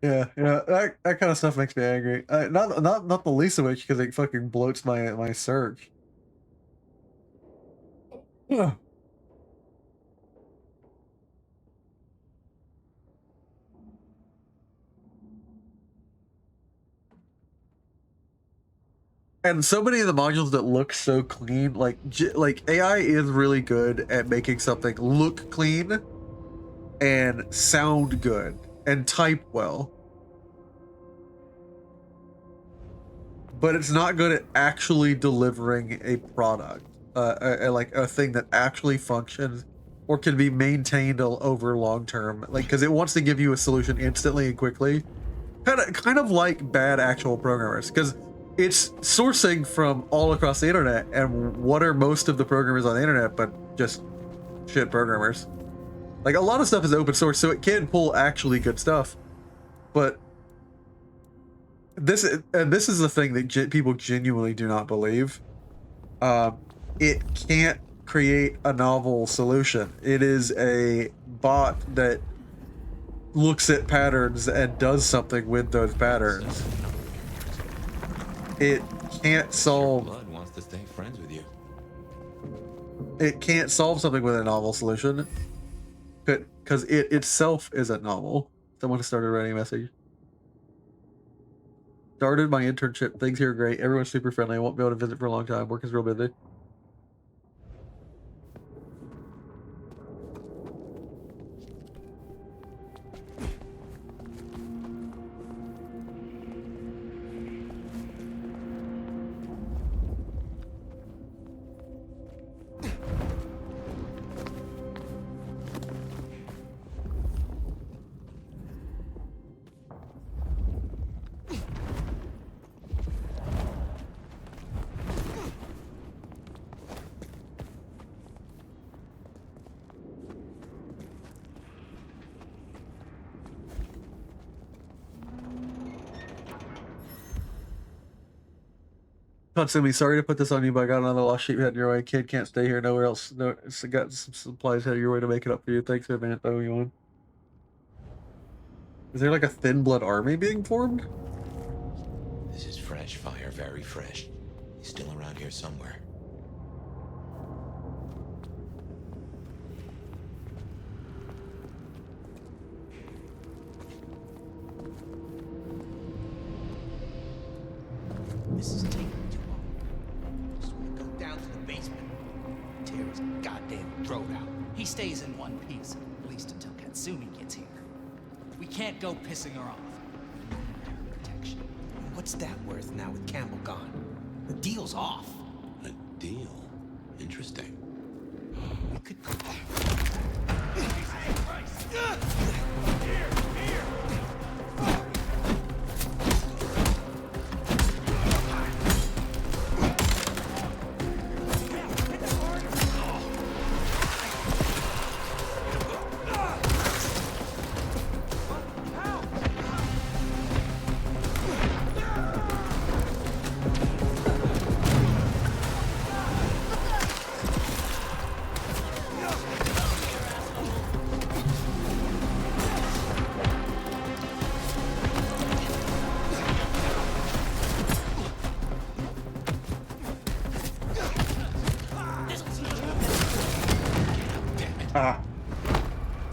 Yeah, that kind of stuff makes me angry. Not the least of which because it fucking bloats my search. Ugh. And so many of the modules that look so clean, like AI is really good at making something look clean and sound good and type well, but it's not good at actually delivering a product, like a thing that actually functions or can be maintained over long term. Like, because it wants to give you a solution instantly and quickly, kind of like bad actual programmers, because it's sourcing from all across the internet. And what are most of the programmers on the internet but just shit programmers? Like, a lot of stuff is open source, so it can pull actually good stuff, but this is the thing that people genuinely do not believe. It can't create a novel solution. It is a bot that looks at patterns and does something with those patterns. It can't solve. Blood wants to stay friends with you. It can't solve something with a novel solution, because it itself isn't novel. Someone started writing a message. Started my internship. Things here are great. Everyone's super friendly. I won't be able to visit for a long time. Work is real busy. Tatsumi, sorry to put this on you, but I got another lost sheep heading your way. Kid can't stay here. Nowhere else. No, it's got some supplies headed your way to make it up for you. Thanks in advance. Oh, you want? Is there like a thin blood army being formed? This is fresh fire, very fresh. He's still around here somewhere. This is taking too long. Just want to go down to the basement, tear his goddamn throat out. He stays in one piece, at least until Katsumi gets here. We can't go pissing her off. Protection. What's that worth now with Campbell gone? The deal's off. A deal? Interesting. We could...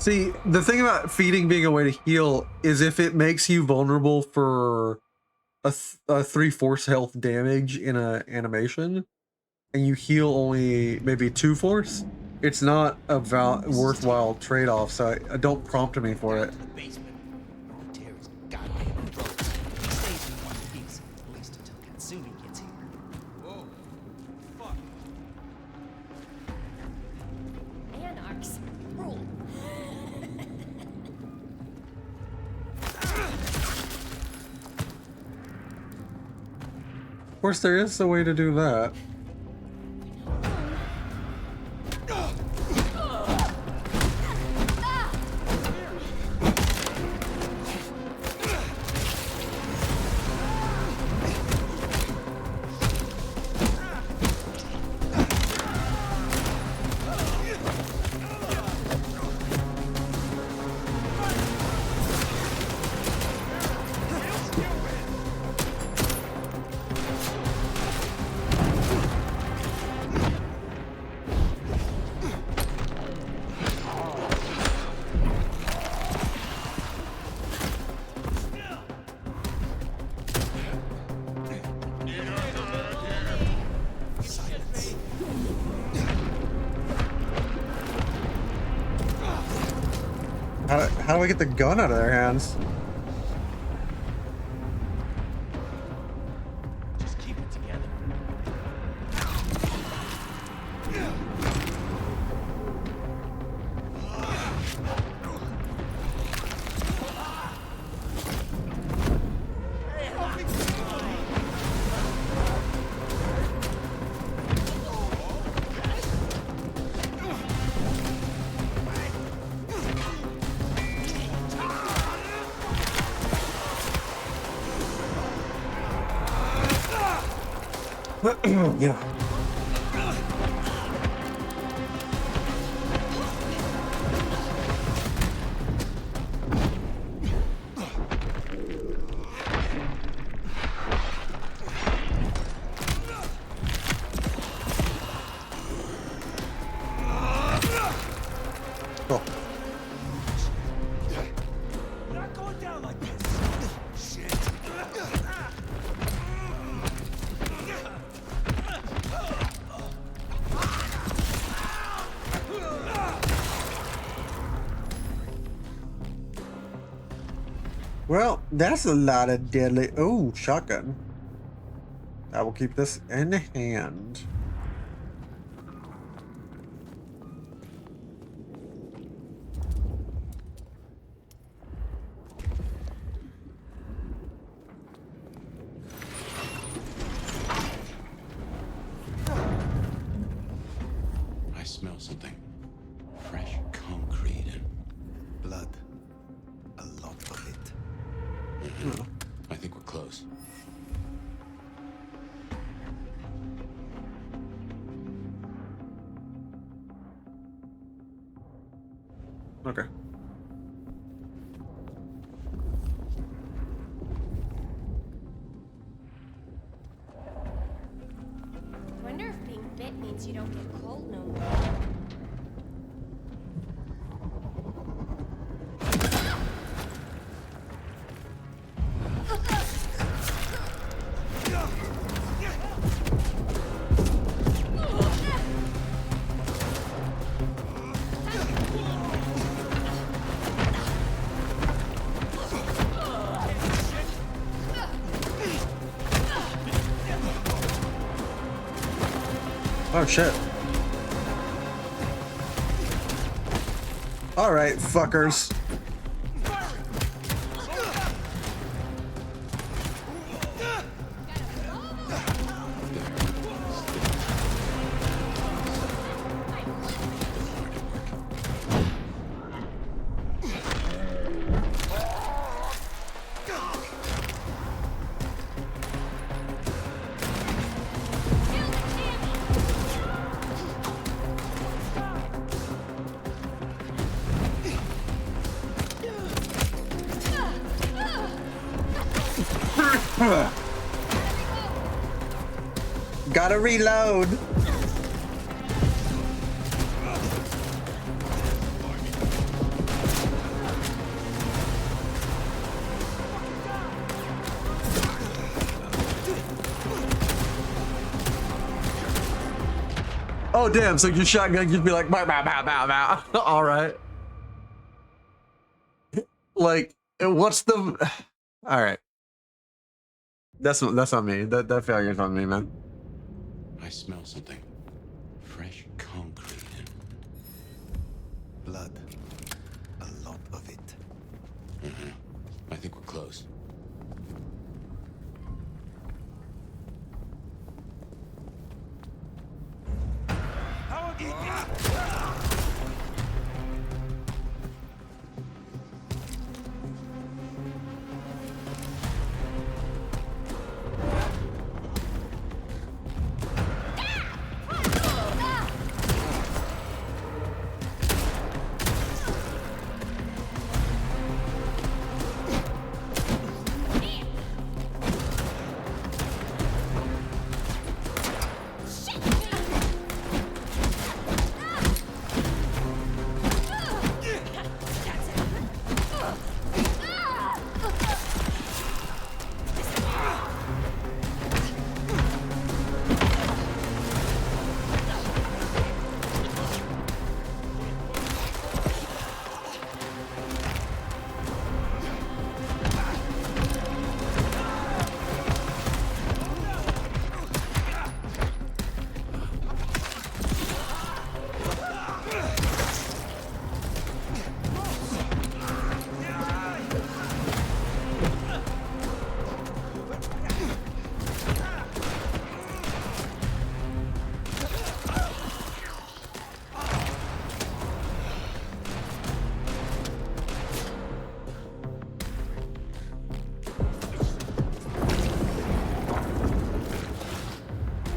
See, the thing about feeding being a way to heal is if it makes you vulnerable for a 3/4 health damage in a animation, and you heal only maybe 2/4, it's not a worthwhile trade-off. So I don't prompt me for it. Of course, there is a way to do that. How do I get the gun out of their hands? Just keep it together. Yeah. Cool. Not going down like this. Shit. Well, that's a lot of deadly. Oh, shotgun. I will keep this in hand. I smell something. Fresh concrete and Blood. A lot of it. I think we're close. Okay. Wonder if being bit means you don't get cold no more. Oh shit. All right, fuckers. Gotta reload. Oh damn, so your shotgun just be like bow bow bow bow bow. All right. Like what's the all right. That's on me. That failure's on me, man. I smell something. Fresh concrete and Blood. A lot of it. I think we're close.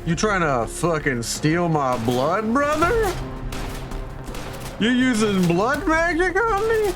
You trying to fucking steal my blood, brother? You using blood magic on me?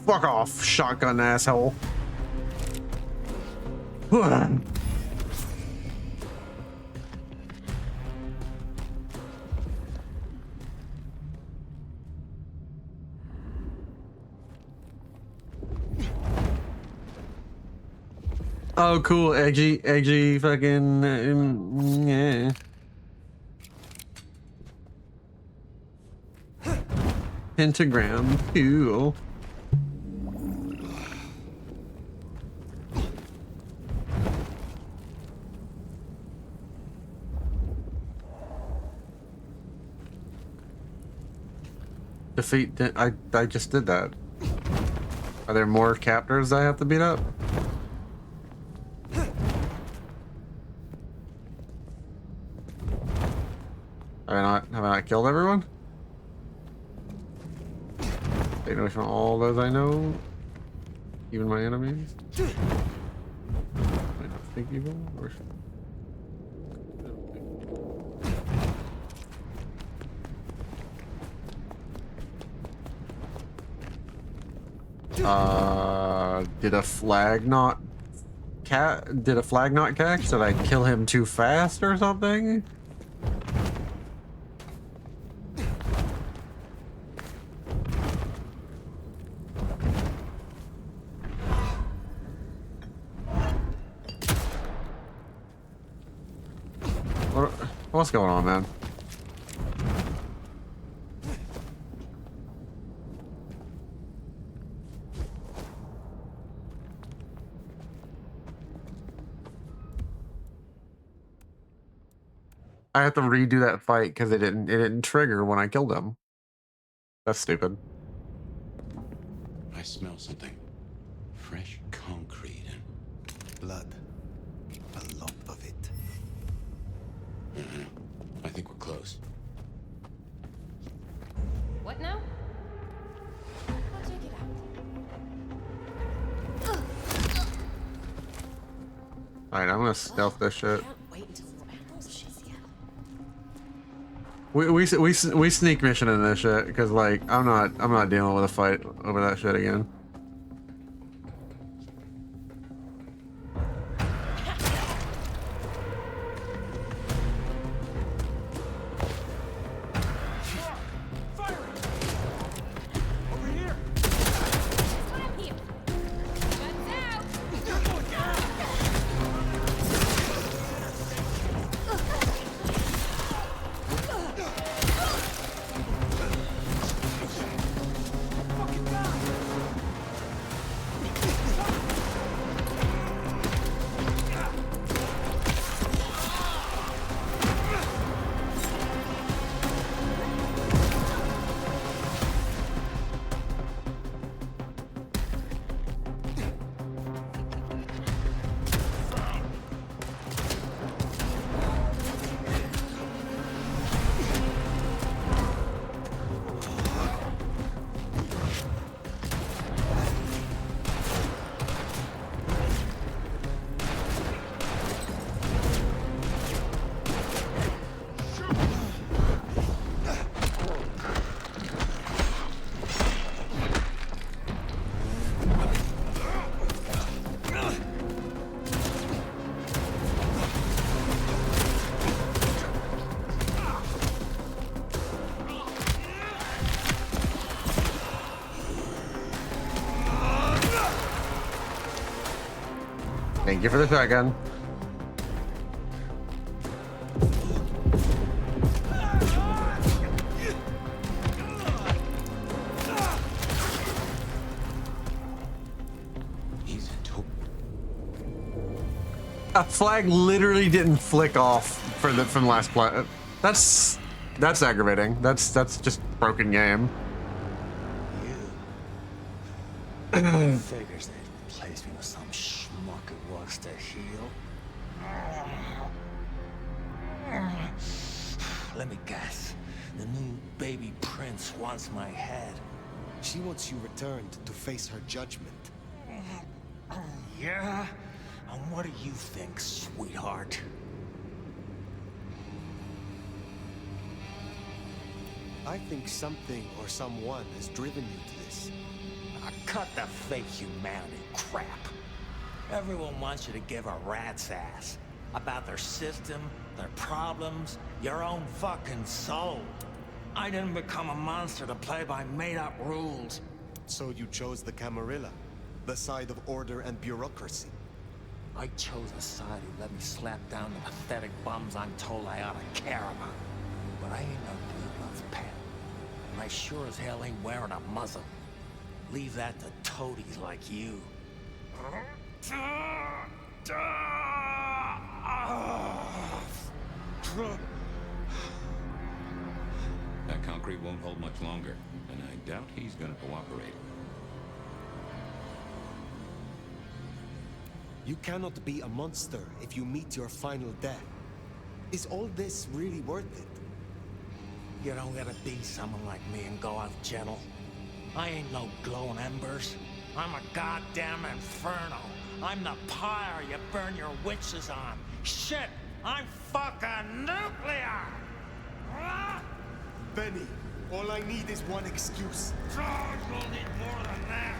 Fuck off, shotgun asshole. Oh, cool, edgy, fucking, yeah. Pentagram, cool. Defeat. I just did that. Are there more captors I have to beat up? Have I not killed everyone? Taking away from all those I know, even my enemies. Might not think evil or. Did a flag not catch? Did I kill him too fast or something? What's going on, man? I have to redo that fight because it didn't trigger when I killed him. That's stupid. I smell something. Fresh concrete and blood. A lump of it. I think we're close. What now? I'll check it out. Alright, I'm gonna stealth this shit. We sneak mission in this shit because like I'm not dealing with a fight over that shit again. Thank you for the shotgun. A flag literally didn't flick off from the last play. That's aggravating. That's just broken game. Figures they'd replace me with some schmuck who wants to heal. Let me guess. The new baby prince wants my head. She wants you returned to face her judgment. Yeah? And what do you think, sweetheart? I think something or someone has driven you to this. Cut the fake humanity crap. Everyone wants you to give a rat's ass about their system, their problems, your own fucking soul. I didn't become a monster to play by made-up rules. So you chose the Camarilla, the side of order and bureaucracy. I chose a side who let me slap down the pathetic bums I'm told I ought to care about. But I ain't no Bloodlines pet. And I sure as hell ain't wearing a muzzle. Leave that to toadies like you. That concrete won't hold much longer, and I doubt he's gonna cooperate. You cannot be a monster if you meet your final death. Is all this really worth it? You don't gotta be someone like me and go out gentle. I ain't no glowing embers. I'm a goddamn inferno. I'm the pyre you burn your witches on. Shit, I'm fucking nuclear! Benny, all I need is one excuse. You'll need more than that.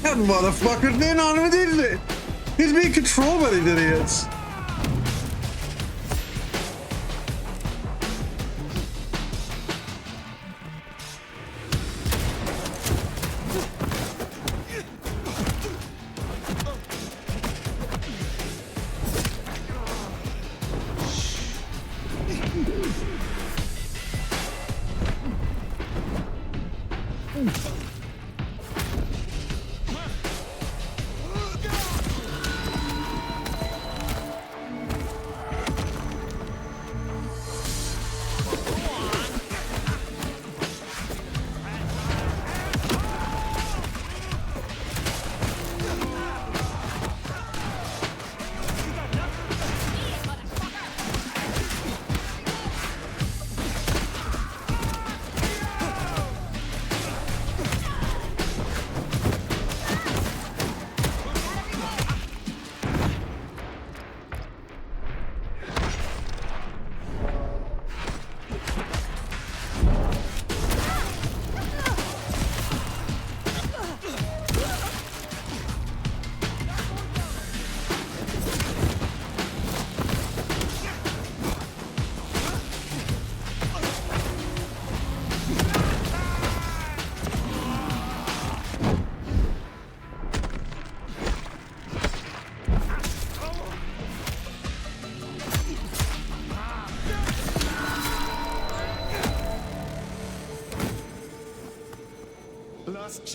That motherfucker didn't on him, didn't it? He's being controlled by these idiots.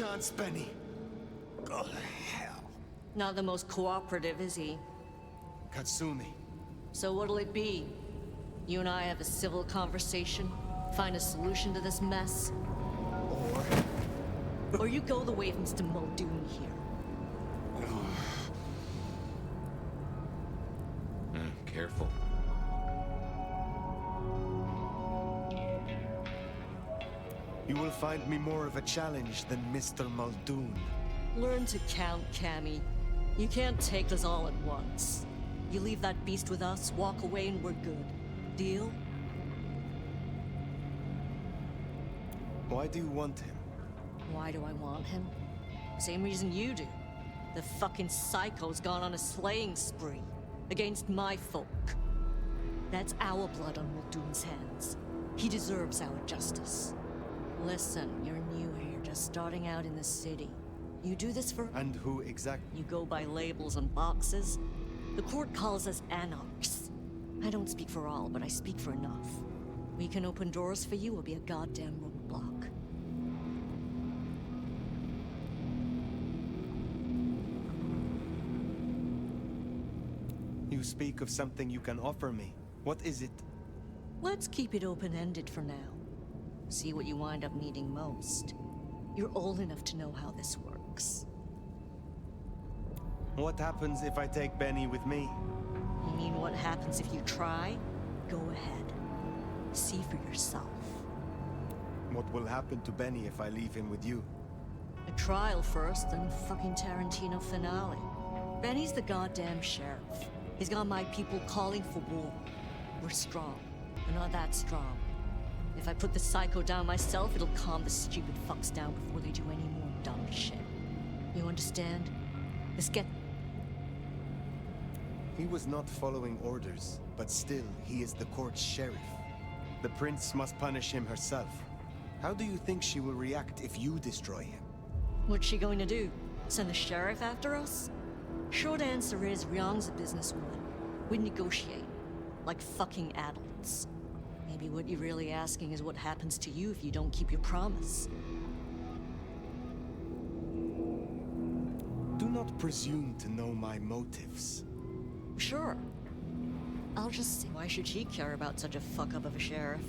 chance, Benny. Go to hell. Not the most cooperative, is he? Katsumi. So what'll it be? You and I have a civil conversation? Find a solution to this mess? Or you go the way of Mr. Muldoon here. Careful. You will find me more of a challenge than Mr. Muldoon. Learn to count, Cammy. You can't take us all at once. You leave that beast with us, walk away, and we're good. Deal? Why do you want him? Why do I want him? Same reason you do. The fucking psycho's gone on a slaying spree against my folk. That's our blood on Muldoon's hands. He deserves our justice. Listen, you're new here, just starting out in the city. You do this for— And who exactly? You go by labels on boxes. The court calls us anarchs. I don't speak for all, but I speak for enough. We can open doors for you or be a goddamn roadblock. You speak of something you can offer me. What is it? Let's keep it open-ended for now. See what you wind up needing most. You're old enough to know how this works. What happens if I take Benny with me? You mean what happens if you try? Go ahead. See for yourself. What will happen to Benny if I leave him with you? A trial first, then fucking Tarantino finale. Benny's the goddamn sheriff. He's got my people calling for war. We're strong. We're not that strong. If I put the psycho down myself, it'll calm the stupid fucks down before they do any more dumb shit. You understand? Let's get— He was not following orders, but still, he is the court's sheriff. The prince must punish him herself. How do you think she will react if you destroy him? What's she going to do? Send the sheriff after us? Short answer is, Ryong's a businesswoman. We negotiate. Like fucking adults. Maybe what you're really asking is what happens to you if you don't keep your promise. Do not presume to know my motives. Sure. I'll just say, why should she care about such a fuck-up of a sheriff?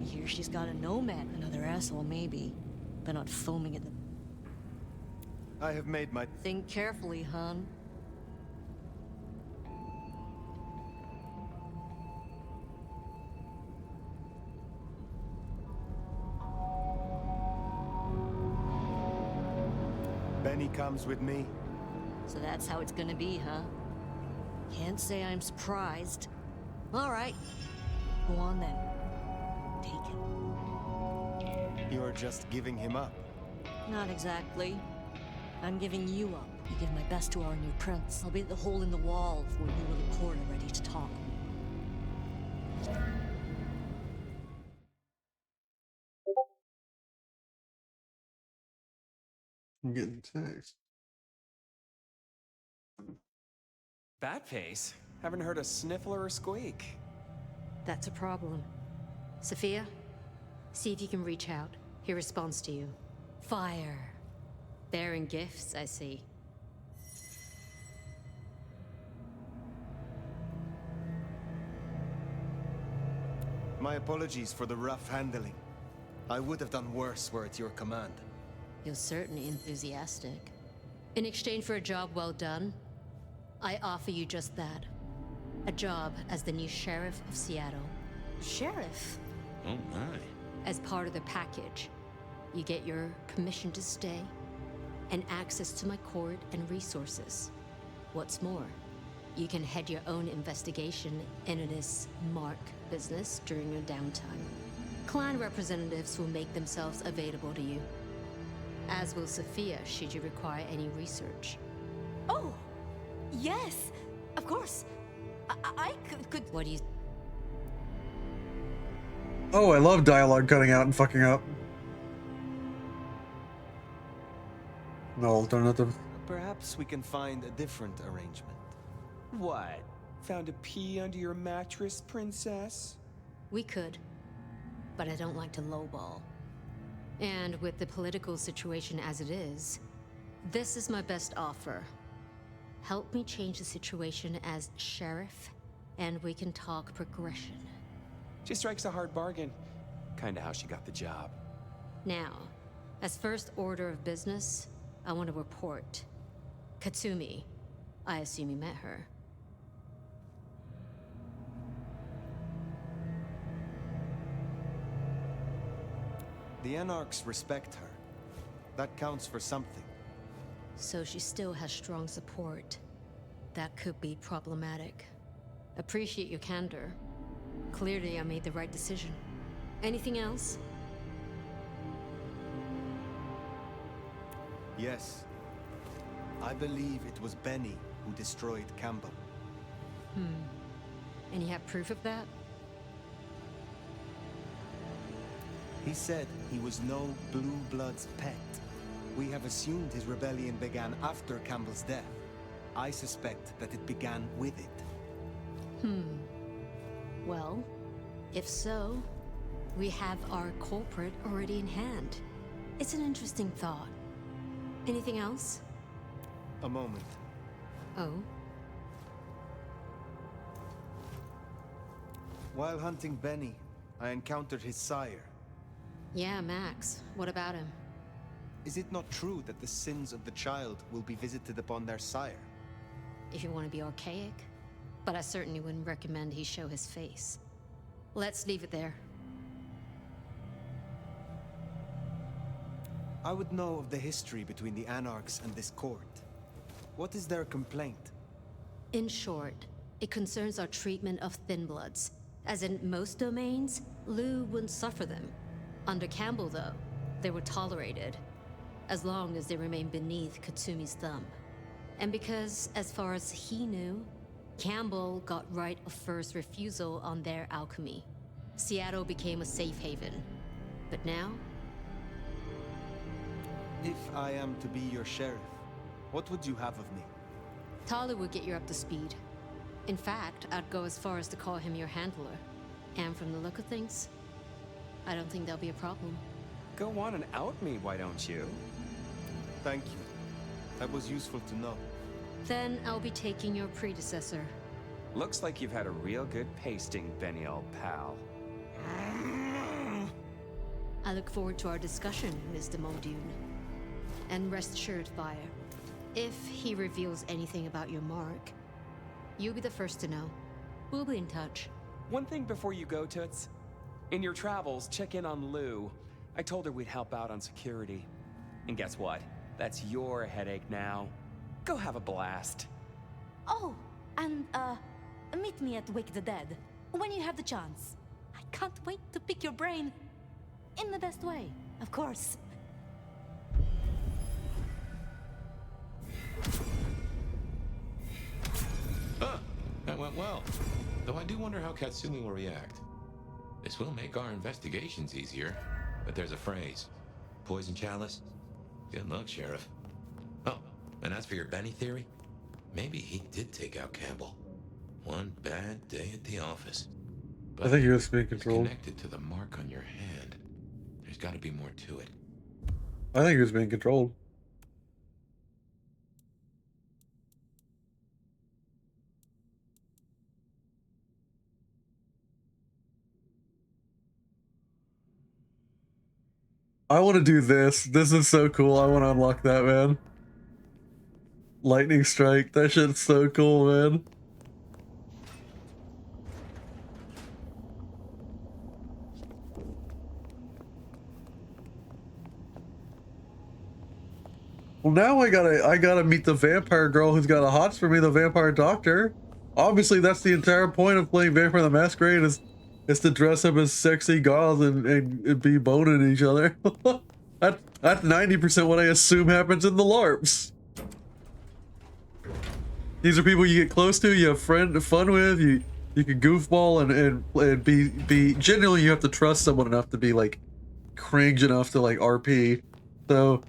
I hear she's got a nomad, another asshole maybe, but not foaming at the— I have made my— Think carefully, hon. Benny comes with me. So that's how it's gonna be, huh? Can't say I'm surprised. All right. Go on then. Take it. You're just giving him up. Not exactly. I'm giving you up. You give my best to our new prince. I'll be at the hole in the wall when you and the court are ready to talk. I'm getting text. Bat face? Haven't heard a sniffle or a squeak. That's a problem. Sophia, see if you can reach out. He responds to you. Fire. Bearing gifts, I see. My apologies for the rough handling. I would have done worse were it your command. You're certainly enthusiastic. In exchange for a job well done, I offer you just that. A job as the new sheriff of Seattle. Sheriff? Oh my. As part of the package, you get your permission to stay and access to my court and resources. What's more, you can head your own investigation into this Mark business during your downtime. Clan representatives will make themselves available to you, as will Sophia should you require any research. Oh, yes, of course. I could. What do you... Oh, I love dialogue cutting out and fucking up. No alternative. Perhaps we can find a different arrangement. What? Found a pea under your mattress, princess? We could, but I don't like to lowball. And with the political situation as it is, this is my best offer. Help me change the situation as sheriff, and we can talk progression. She strikes a hard bargain. Kinda how she got the job. Now, as first order of business, I want to report. Katsumi, I assume you met her. The Anarchs respect her. That counts for something. So she still has strong support. That could be problematic. Appreciate your candor. Clearly, I made the right decision. Anything else? Yes. I believe it was Benny who destroyed Campbell. And you have proof of that? He said he was no Blue Blood's pet. We have assumed his rebellion began after Campbell's death. I suspect that it began with it. Well, if so, we have our culprit already in hand. It's an interesting thought. Anything else? A moment. Oh? While hunting Benny, I encountered his sire. Yeah, Max. What about him? Is it not true that the sins of the child will be visited upon their sire? If you want to be archaic, but I certainly wouldn't recommend he show his face. Let's leave it there. I would know of the history between the Anarchs and this court. What is their complaint? In short, it concerns our treatment of thin bloods. As in most domains, Lou wouldn't suffer them. Under Campbell, though, they were tolerated, as long as they remained beneath Katsumi's thumb. And because, as far as he knew, Campbell got right of first refusal on their alchemy. Seattle became a safe haven. But now? If I am to be your sheriff, what would you have of me? Thaler would get you up to speed. In fact, I'd go as far as to call him your handler. And from the look of things, I don't think that'll be a problem. Go on and out me, why don't you? Thank you. That was useful to know. Then I'll be taking your predecessor. Looks like you've had a real good pasting, Benny, old pal. I look forward to our discussion, Mr. Muldoon. And rest assured, Fire, if he reveals anything about your mark, you'll be the first to know. We'll be in touch. One thing before you go, Toots. In your travels, check in on Lou. I told her we'd help out on security. And guess what? That's your headache now. Go have a blast. Oh, and, meet me at Wake the Dead, when you have the chance. I can't wait to pick your brain. In the best way, of course. That went well. Though I do wonder how Katsumi will react. This will make our investigations easier, but there's a phrase. Poison chalice? Good luck, Sheriff. Oh, and as for your Benny theory, maybe he did take out Campbell. One bad day at the office. But I think he was being controlled. Connected to the mark on your hand. There's got to be more to it. I think he was being controlled. I want to do this. This is so cool. I want to unlock that, man. Lightning strike. That shit's so cool, man. Well, now I gotta meet the vampire girl who's got a hots for me, the vampire doctor. Obviously, that's the entire point of playing Vampire the Masquerade is to dress up as sexy goths and be boning each other. That's 90% what I assume happens in the LARPs. These are people you get close to, you have fun with, you can goofball and be generally you have to trust someone enough to be like cringe enough to like RP. So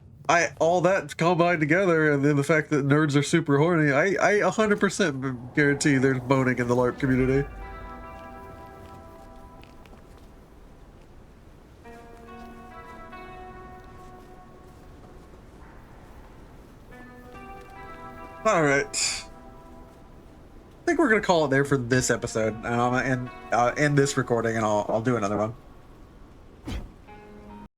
all that combined together, and then the fact that nerds are super horny, I 100% guarantee there's boning in the LARP community. think we're gonna call it there for this episode, and end this recording, and I'll do another one.